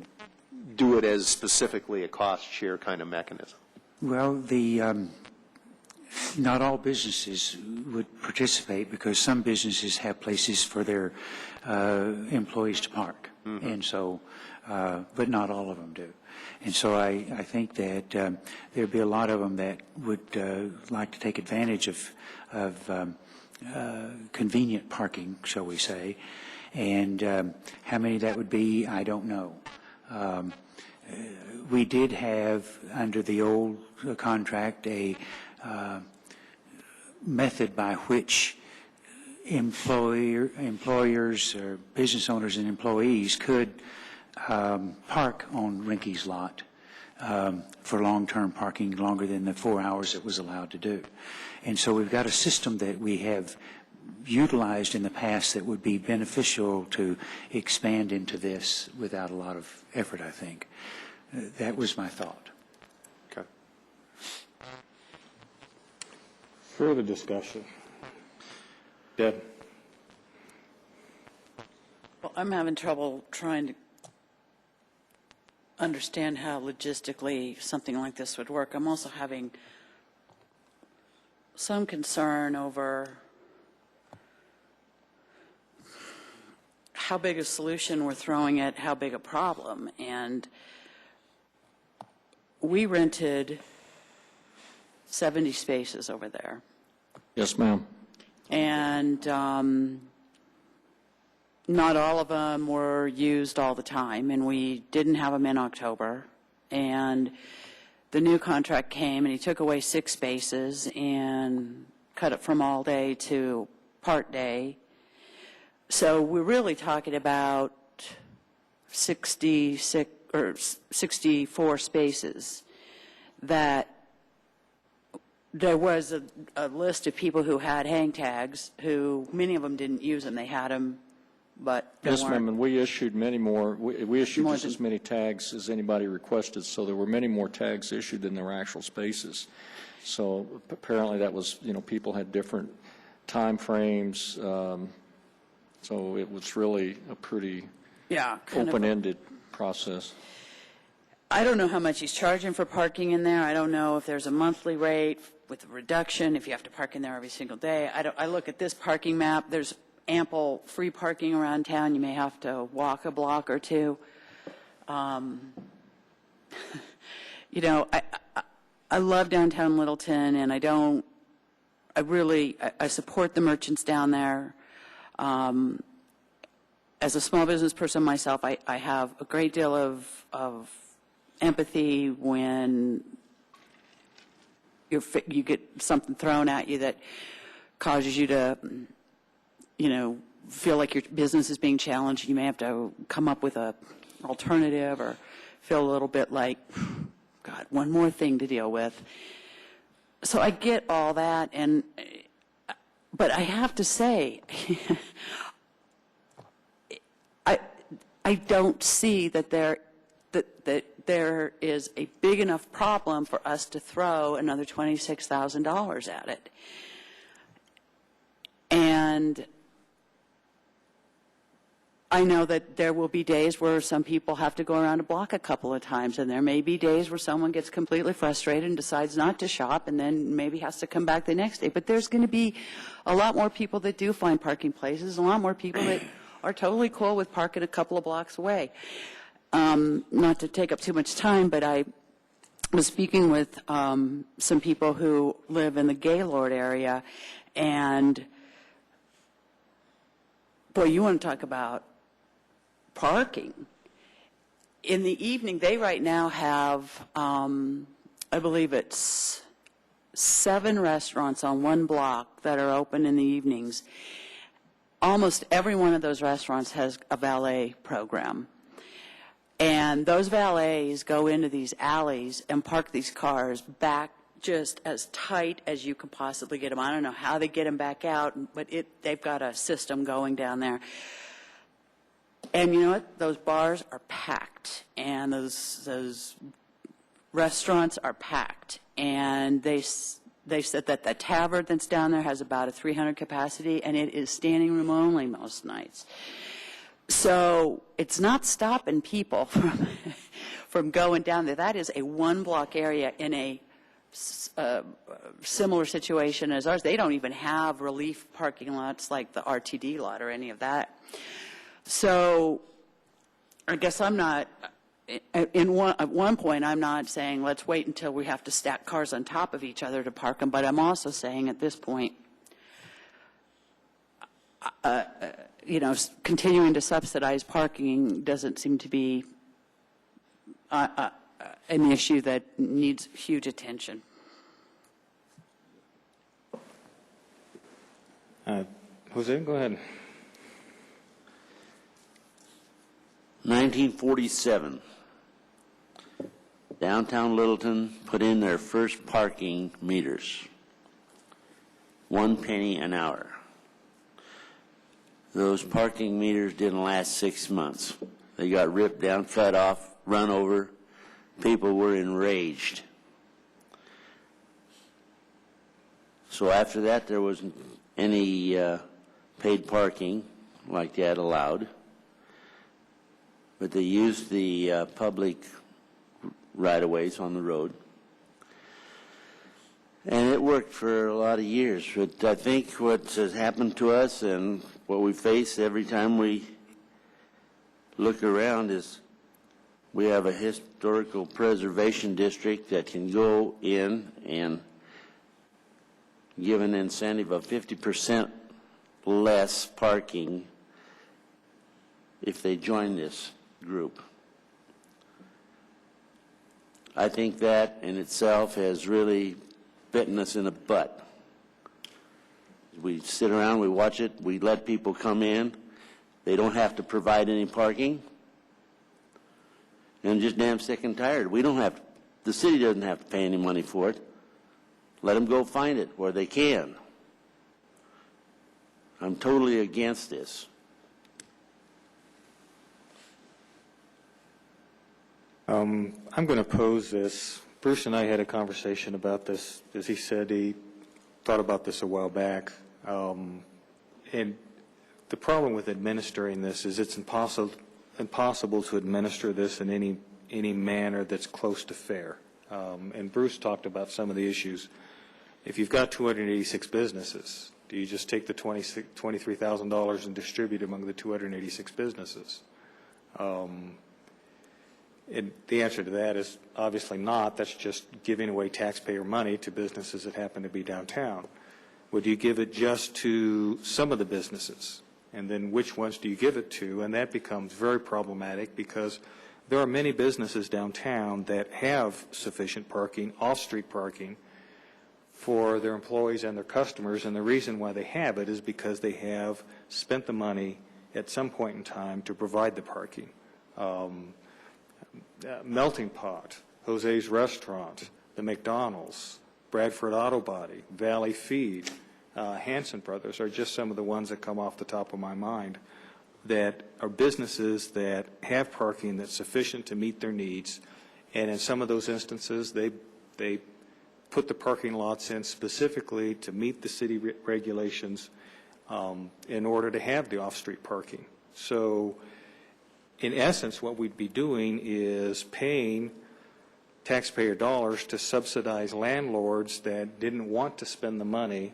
do it as specifically a cost share kind of mechanism? Well, not all businesses would participate because some businesses have places for their employees to park, and so, but not all of them do. And so I think that there'd be a lot of them that would like to take advantage of convenient parking, shall we say, and how many that would be, I don't know. We did have, under the old contract, a method by which employers or business owners and employees could park on Rinky's lot for long-term parking, longer than the 4 hours it was allowed to do. And so we've got a system that we have utilized in the past that would be beneficial to expand into this without a lot of effort, I think. That was my thought. Okay. Further discussion. Deb? Well, I'm having trouble trying to understand how logistically something like this would work. I'm also having some concern over how big a solution we're throwing at how big a problem. And we rented 70 spaces over there. Yes, ma'am. And not all of them were used all the time, and we didn't have them in October. And the new contract came, and he took away 6 spaces and cut it from all day to part day. So we're really talking about 66 or 64 spaces that there was a list of people who had hang tags, who many of them didn't use them. They had them but there Yes, weren't. ma'am, and we issued many more, we issued More just as many tags as anybody requested, so there were many more tags issued than there were actual spaces. So apparently that was, people had different time frames, so it was really a pretty Yeah, kind of. open-ended process. I don't know how much he's charging for parking in there. I don't know if there's a monthly rate with a reduction, if you have to park in there every single day. I look at this parking map. There's ample free parking around town. You may have to walk a block or two. I love downtown Littleton, and I support the merchants down there. As a small business person myself, I have a great deal of empathy when you get something thrown at you that causes you to, feel like your business is being challenged. You may have to come up with an alternative or feel a little bit like, God, one more thing to deal with. So I get all that, but I have to say, I don't see that there is a big enough problem for us to throw another $26,000 at it. And I know that there will be days where some people have to go around a block a couple of times, and there may be days where someone gets completely frustrated and decides not to shop and then maybe has to come back the next day. But there's going to be a lot more people that do find parking places, a lot more people that are totally cool with parking a couple of blocks away. Not to take up too much time, but I was speaking with some people who live in the Gaylord area, and boy, you want to talk about parking. In the evening, they right now have, I believe it's 7 restaurants on one block that are open in the evenings. Almost every one of those restaurants has a valet program. And those valets go into these alleys and park these cars back just as tight as you can possibly get them. I don't know how they get them back out, but they've got a system going down there. And you know what? Those bars are packed, and those restaurants are packed. And they said that the tavern that's down there has about a 300 capacity, and it is standing room only most nights. So it's not stopping people from going down there. That is a one-block area in a similar situation as ours. They don't even have relief parking lots like the RTD lot or any of that. So I guess I'm not, at one point, I'm not saying let's wait until we have to stack cars on top of each other to park them, but I'm also saying at this point, continuing to subsidize parking doesn't seem to be an issue that needs huge attention. Jose, go ahead. 1947, downtown Littleton put in their first parking meters, 1 penny an hour. Those parking meters didn't last 6 months. They got ripped down, cut off, run over. People were enraged. So after that, there wasn't any paid parking like that allowed. But they used the public right-of-ways on the road. And it worked for a lot of years. But I think what has happened to us and what we face every time we look around is we have a historical preservation district that can go in and give an incentive of 50% less parking if they join this group. I think that in itself has really bitten us in the butt. We sit around, we watch it, we let people come in. They don't have to provide any parking. And I'm just damn sick and tired. The city doesn't have to pay any money for it. Let them go find it where they can. I'm totally against this. I'm going to pose this. Bruce and I had a conversation about this. As he said, he thought about this a while back. And the problem with administering this is it's impossible to administer this in any manner that's close to fair. And Bruce talked about some of the issues. If you've got 286 businesses, do you just take the $23,000 and distribute among the 286 businesses? And the answer to that is obviously not. That's just giving away taxpayer money to businesses that happen to be downtown. Would you give it just to some of the businesses? And then which ones do you give it to? And that becomes very problematic because there are many businesses downtown that have sufficient parking, off-street parking, for their employees and their customers. And the reason why they have it is because they have spent the money at some point in time to provide the parking. Melting Pot, Jose's Restaurant, the McDonald's, Bradford Auto Body, Valley Feed, Hanson Brothers are just some of the ones that come off the top of my mind that are businesses that have parking that's sufficient to meet their needs. And in some of those instances, they put the parking lots in specifically to meet the city regulations in order to have the off-street parking. So in essence, what we'd be doing is paying taxpayer dollars to subsidize landlords that didn't want to spend the money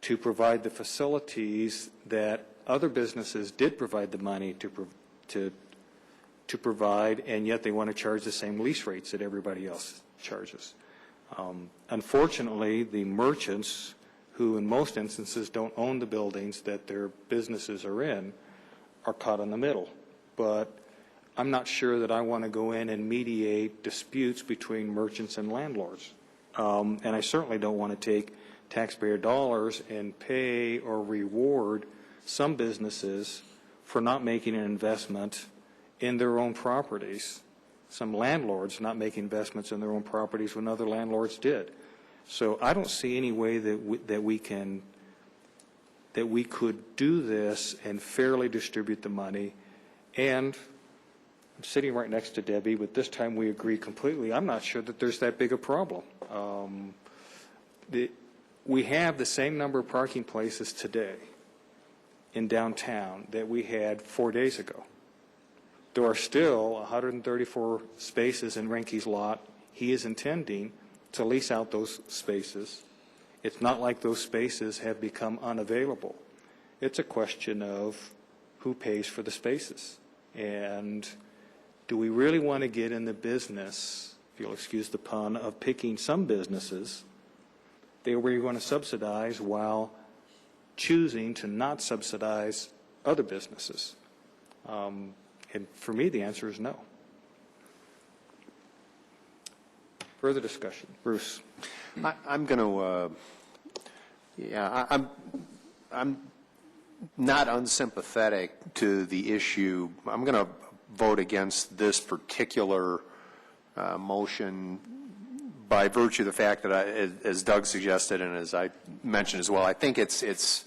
to provide the facilities that other businesses did provide the money to provide, and yet they want to charge the same lease rates that everybody else charges. Unfortunately, the merchants, who in most instances don't own the buildings that their businesses are in, are caught in the middle. But I'm not sure that I want to go in and mediate disputes between merchants and landlords. And I certainly don't want to take taxpayer dollars and pay or reward some businesses for not making an investment in their own properties. Some landlords not making investments in their own properties when other landlords did. So I don't see any way that we could do this and fairly distribute the money. And I'm sitting right next to Debbie, but this time we agree completely. I'm not sure that there's that big a problem. We have the same number of parking places today in downtown that we had 4 days ago. There are still 134 spaces in Renke's lot. He is intending to lease out those spaces. It's not like those spaces have become unavailable. It's a question of who pays for the spaces. And do we really want to get in the business, if you'll excuse the pun, of picking some businesses that we're going to subsidize while choosing to not subsidize other businesses? And for me, the answer is no. Further discussion. Bruce. I'm going to, I'm not unsympathetic to the issue. I'm going to vote against this particular motion by virtue of the fact that, as Doug suggested and as I mentioned as well, I think it's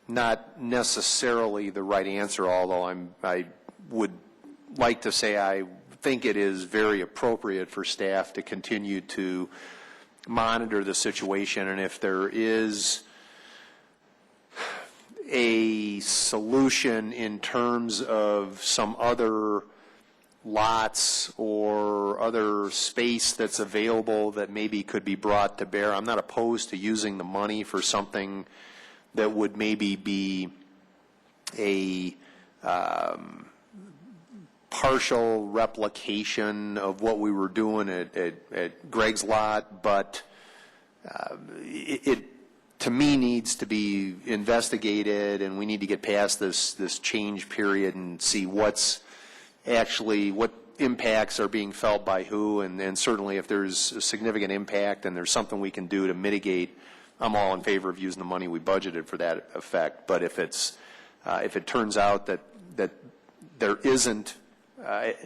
not necessarily the right answer, although I would like to say I think it is very appropriate for staff to continue to monitor the situation, and if there is a solution in terms of some other lots or other space that's available that maybe could be brought to bear, I'm not opposed to using the money for something that would maybe be a partial replication of what we were doing at Greg's lot, but it to me needs to be investigated, and we need to get past this change period and see what impacts are being felt by who, and certainly if there's a significant impact and there's something we can do to mitigate, I'm all in favor of using the money we budgeted for that effect. But if it turns out that there isn't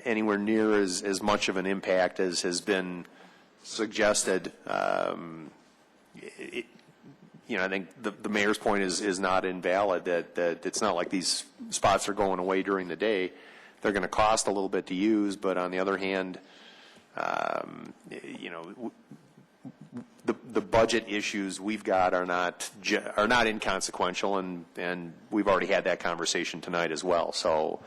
anywhere near as much of an impact as has been suggested, I think the mayor's point is not invalid, that it's not like these spots are going away during the day. they're going to cost a little bit to use, but on the other hand, the budget issues we've got are not inconsequential, and we've already had that conversation tonight as well. So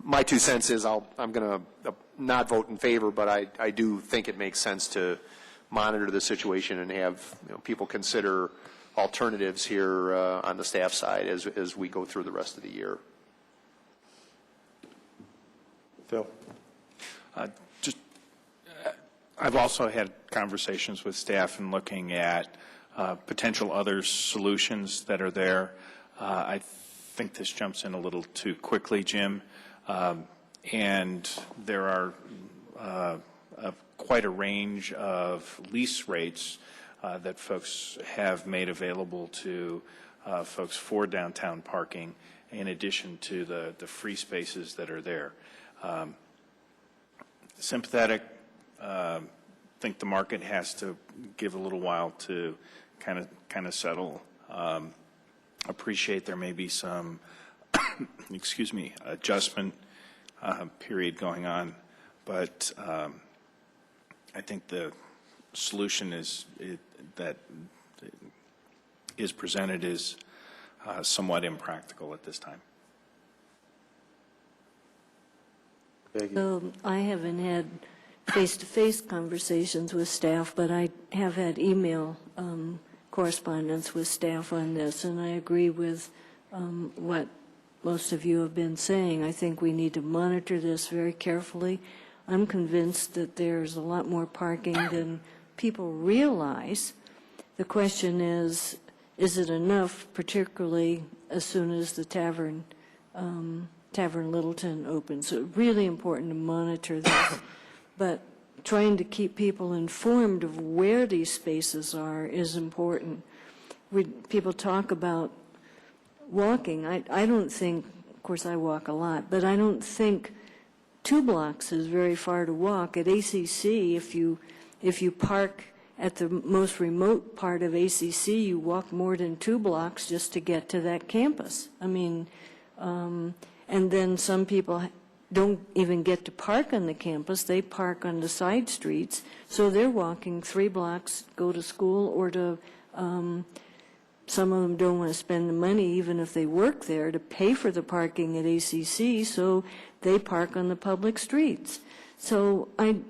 my 2 cents is I'm going to not vote in favor, but I do think it makes sense to monitor the situation and have people consider alternatives here on the staff side as we go through the rest of the year. Phil? I've also had conversations with staff and looking at potential other solutions that are there. I think this jumps in a little too quickly, Jim, and there are quite a range of lease rates that folks have made available to folks for downtown parking, in addition to the free spaces that are there. Sympathetic. Think the market has to give a little while to kind of settle. Appreciate there may be some, excuse me, adjustment period going on, but I think the solution that is presented is somewhat impractical at this time. So I haven't had face-to-face conversations with staff, but I have had email correspondence with staff on this, and I agree with what most of you have been saying. I think we need to monitor this very carefully. I'm convinced that there's a lot more parking than people realize. The question is it enough, particularly as soon as the Tavern Littleton opens? So it's really important to monitor this. But trying to keep people informed of where these spaces are is important. People talk about walking. I don't think, of course I walk a lot, but I don't think 2 blocks is very far to walk. At ACC, if you park at the most remote part of ACC, you walk more than 2 blocks just to get to that campus. I mean, and then some people don't even get to park on the campus. They park on the side streets, so they're walking 3 blocks, go to school, or to some of them don't want to spend the money, even if they work there, to pay for the parking at ACC, so they park on the public streets. So I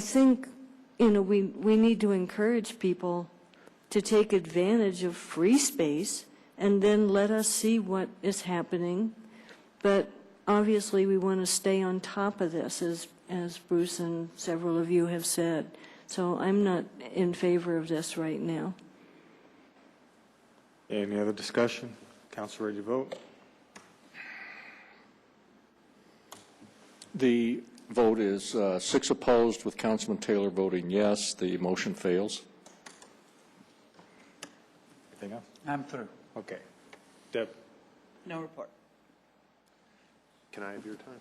think, we need to encourage people to take advantage of free space and then let us see what is happening. But obviously, we want to stay on top of this, as Bruce and several of you have said. So I'm not in favor of this right now. Any other discussion? Council ready to vote? The vote is 6 opposed, with Councilman Taylor voting yes. The motion fails. Anything else? I'm through. Okay. Deb? No report. Can I have your time?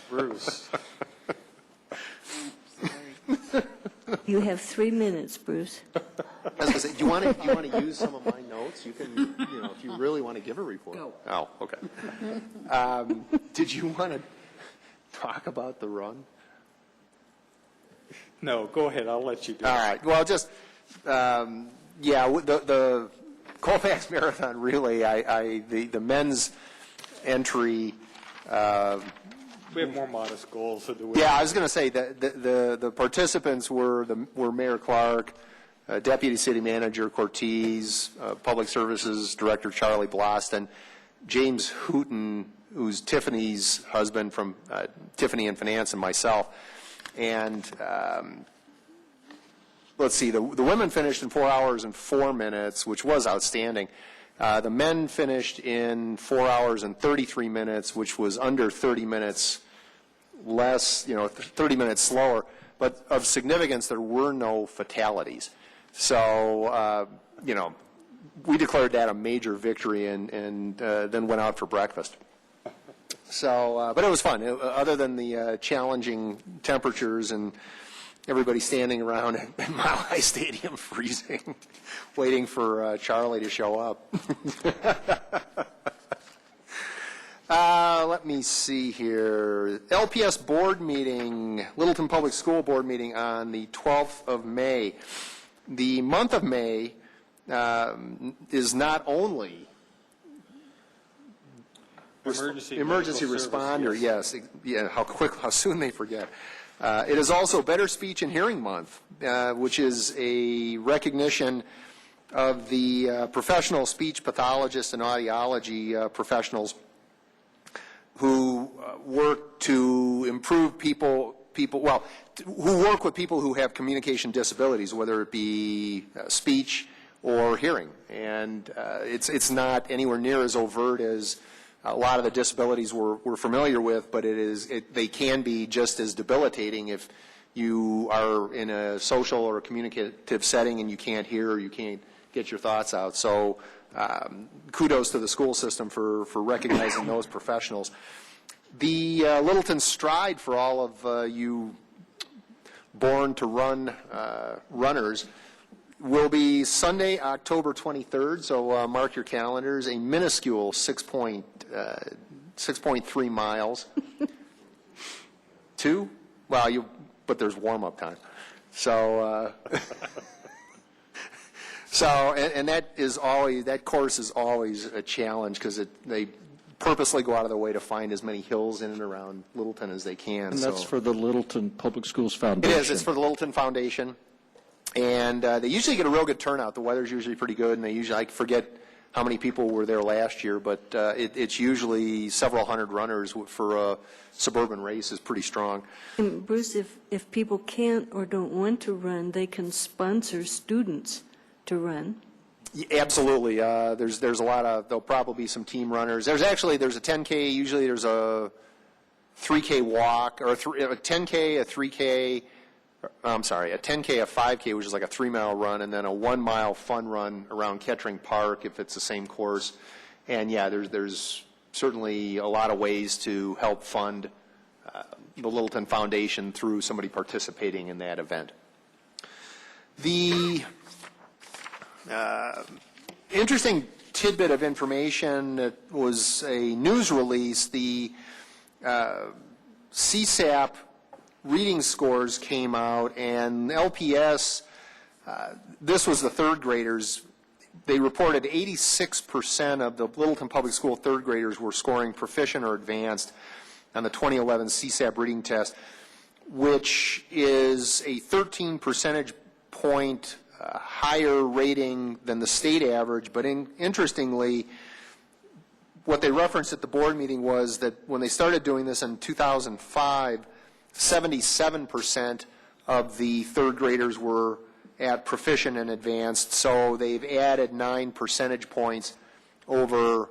Bruce? You have 3 minutes, Bruce. I was going to say, do you want to use some of my notes? You can, if you really want to give a report. Go. Oh, okay. Did you want to talk about the run? No, go ahead. I'll let you do it. All right. Well, just, the Colfax Marathon Relay, the men's entry. We have more modest goals. So Yeah, I was going to say that the participants were Mayor Clark, Deputy City Manager Cortez, Public Services Director Charlie Bloston, James Hooten, who's Tiffany's husband from Tiffany and Finance, and myself. And let's see, the women finished in 4 hours and 4 minutes, which was outstanding. The men finished in 4 hours and 33 minutes, which was under 30 minutes less, 30 minutes slower. But of significance, there were no fatalities. So, we declared that a major victory and then went out for breakfast. So, but it was fun. Other than the challenging temperatures and everybody standing around at Mile High Stadium freezing, waiting for Charlie to show up. Let me see here. LPS board meeting, Littleton Public School board meeting on the 12th of May. The month of May is not only emergency responder, yes, yeah, how soon they forget. It is also Better Speech and Hearing Month, which is a recognition of the professional speech pathologists and audiology professionals who work to improve who work with people who have communication disabilities, whether it be speech or hearing. And it's not anywhere near as overt as a lot of the disabilities we're familiar with, but they can be just as debilitating if you are in a social or a communicative setting and you can't hear or you can't get your thoughts out. So kudos to the school system for recognizing those professionals. The Littleton Stride for all of you born to run runners will be Sunday, October 23rd, so mark your calendars, a minuscule 6.3 miles. But there's warm-up time. So, and that course is always a challenge because they purposely go out of their way to find as many hills in and around Littleton as they can. And that's for the Littleton Public Schools Foundation. It is. It's for the Littleton Foundation. And they usually get a real good turnout. The weather's usually pretty good, and I forget how many people were there last year, but it's usually several hundred runners for a suburban race is pretty strong. And Bruce, if people can't or don't want to run, they can sponsor students to run. Yeah, absolutely. There's a lot of, there'll probably be some team runners. There's a 10K, usually there's a 3K walk, or a 10K, a 3K, a 10K, a 5K, which is like a 3-mile run, and then a 1-mile fun run around Kettering Park if it's the same course. And yeah, there's certainly a lot of ways to help fund the Littleton Foundation through somebody participating in that event. The interesting tidbit of information that was a news release, the CSAP reading scores came out, and LPS, this was the third graders, they reported 86% of the Littleton Public School third graders were scoring proficient or advanced on the 2011 CSAP reading test, which is a 13 percentage point higher rating than the state average. But interestingly, what they referenced at the board meeting was that when they started doing this in 2005, 77% of the third graders were at proficient and advanced, so they've added 9 percentage points over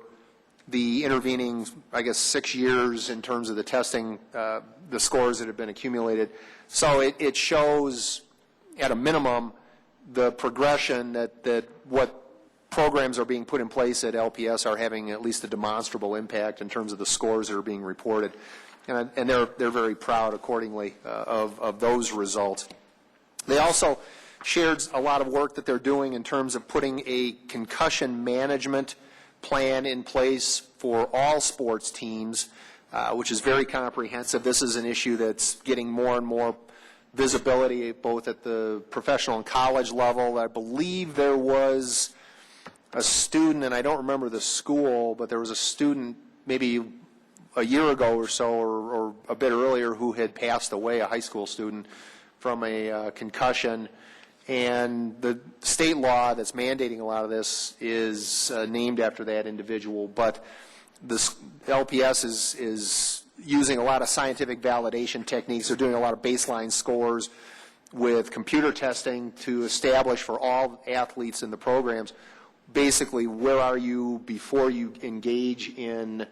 the intervening, 6 years in terms of the testing, the scores that have been accumulated. So it shows, at a minimum, the progression that what programs are being put in place at LPS are having at least a demonstrable impact in terms of the scores that are being reported. And they're very proud, accordingly, of those results. They also shared a lot of work that they're doing in terms of putting a concussion management plan in place for all sports teams, which is very comprehensive. This is an issue that's getting more and more visibility both at the professional and college level. I believe there was a student, and I don't remember the school, but there was a student maybe a year ago or so, or a bit earlier, who had passed away, a high school student, from a concussion. And the state law that's mandating a lot of this is named after that individual. But this LPS is using a lot of scientific validation techniques. They're doing a lot of baseline scores with computer testing to establish for all athletes in the programs, basically, where are you before you engage in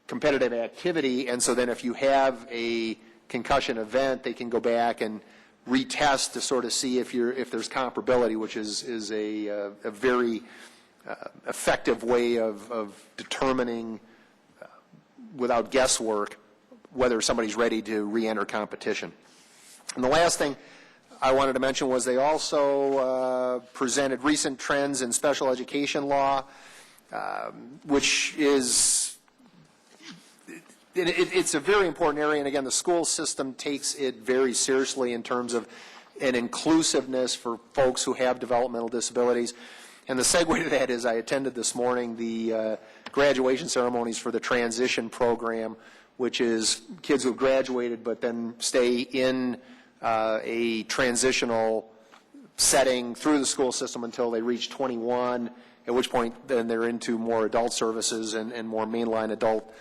competitive activity. And so then if you have a concussion event, they can go back and retest to sort of see if there's comparability, which is a very effective way of determining without guesswork whether somebody's ready to re-enter competition. And the last thing I wanted to mention was they also presented recent trends in special education law, which is it's a very important area, and again, the school system takes it very seriously in terms of an inclusiveness for folks who have developmental disabilities. And the segue to that is I attended this morning the graduation ceremonies for the transition program, which is kids who have graduated but then stay in a transitional setting through the school system until they reach 21, at which point then they're into more adult services and more mainline adult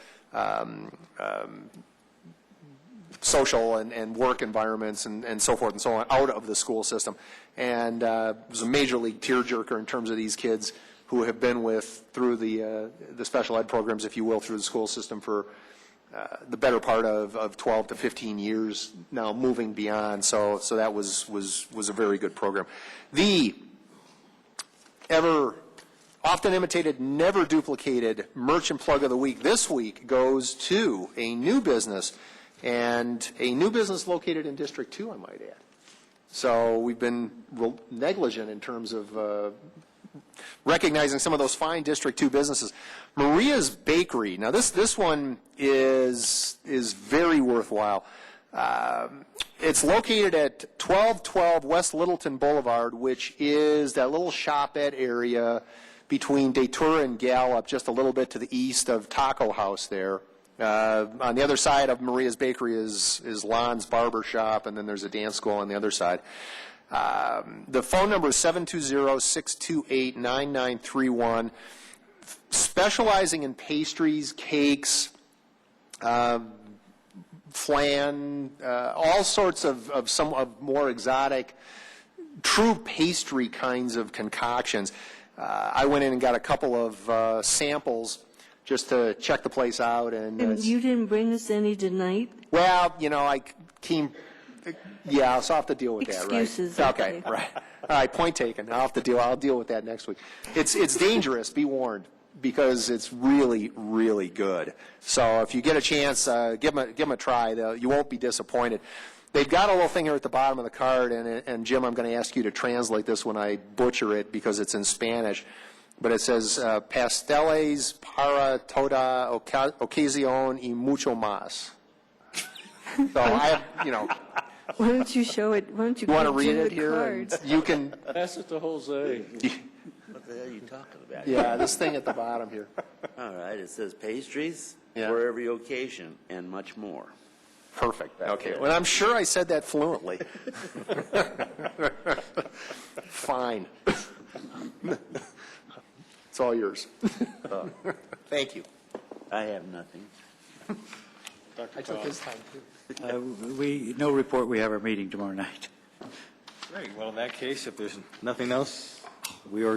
social and work environments and so forth and so on out of the school system. And it was a major league tearjerker in terms of these kids who have been through the special ed programs, if you will, through the school system for the better part of 12 to 15 years now, moving beyond. So that was a very good program. The ever often imitated, never duplicated merchant plug of the week this week goes to a new business, and a new business located in District 2, I might add. So we've been negligent in terms of recognizing some of those fine District 2 businesses. Maria's Bakery. Now this one is very worthwhile. It's located at 1212 West Littleton Boulevard, which is that little shop-ette area between Datura and Gallup, just a little bit to the east of Taco House there. On the other side of Maria's Bakery is Lon's Barber Shop, and then there's a dance school on the other side. The phone number is 720-628-9931. Specializing in pastries, cakes, flan, all sorts of some of more exotic, true pastry kinds of concoctions. I went in and got a couple of samples just to check the place out. And you didn't bring us any tonight? Well, I came, yeah, so I'll have to deal with Excuses, that, right? Okay, right. All right, point taken. I'll deal with that next week. It's dangerous, be warned, because it's really, really good. So if you get a chance, give them a try. You won't be disappointed. They've got a little thing here at the bottom of the card, and Jim, I'm going to ask you to translate this when I butcher it because it's in Spanish. But it says, pasteles para toda ocasión y mucho más. So I have, Why don't you show it? Why don't you want to go read to it the here? cards? You can. Pass it to Jose. What the hell are you talking about? Yeah, this thing at the bottom here. All right, it says pastries Yeah. for every occasion and much more. Perfect. Okay. Well, I'm sure I said that fluently. Fine. It's all yours. Thank you. I have nothing. I took his time, too. No report. We have our meeting tomorrow night. Great. Well, in that case, if there's nothing else, we are adjourned.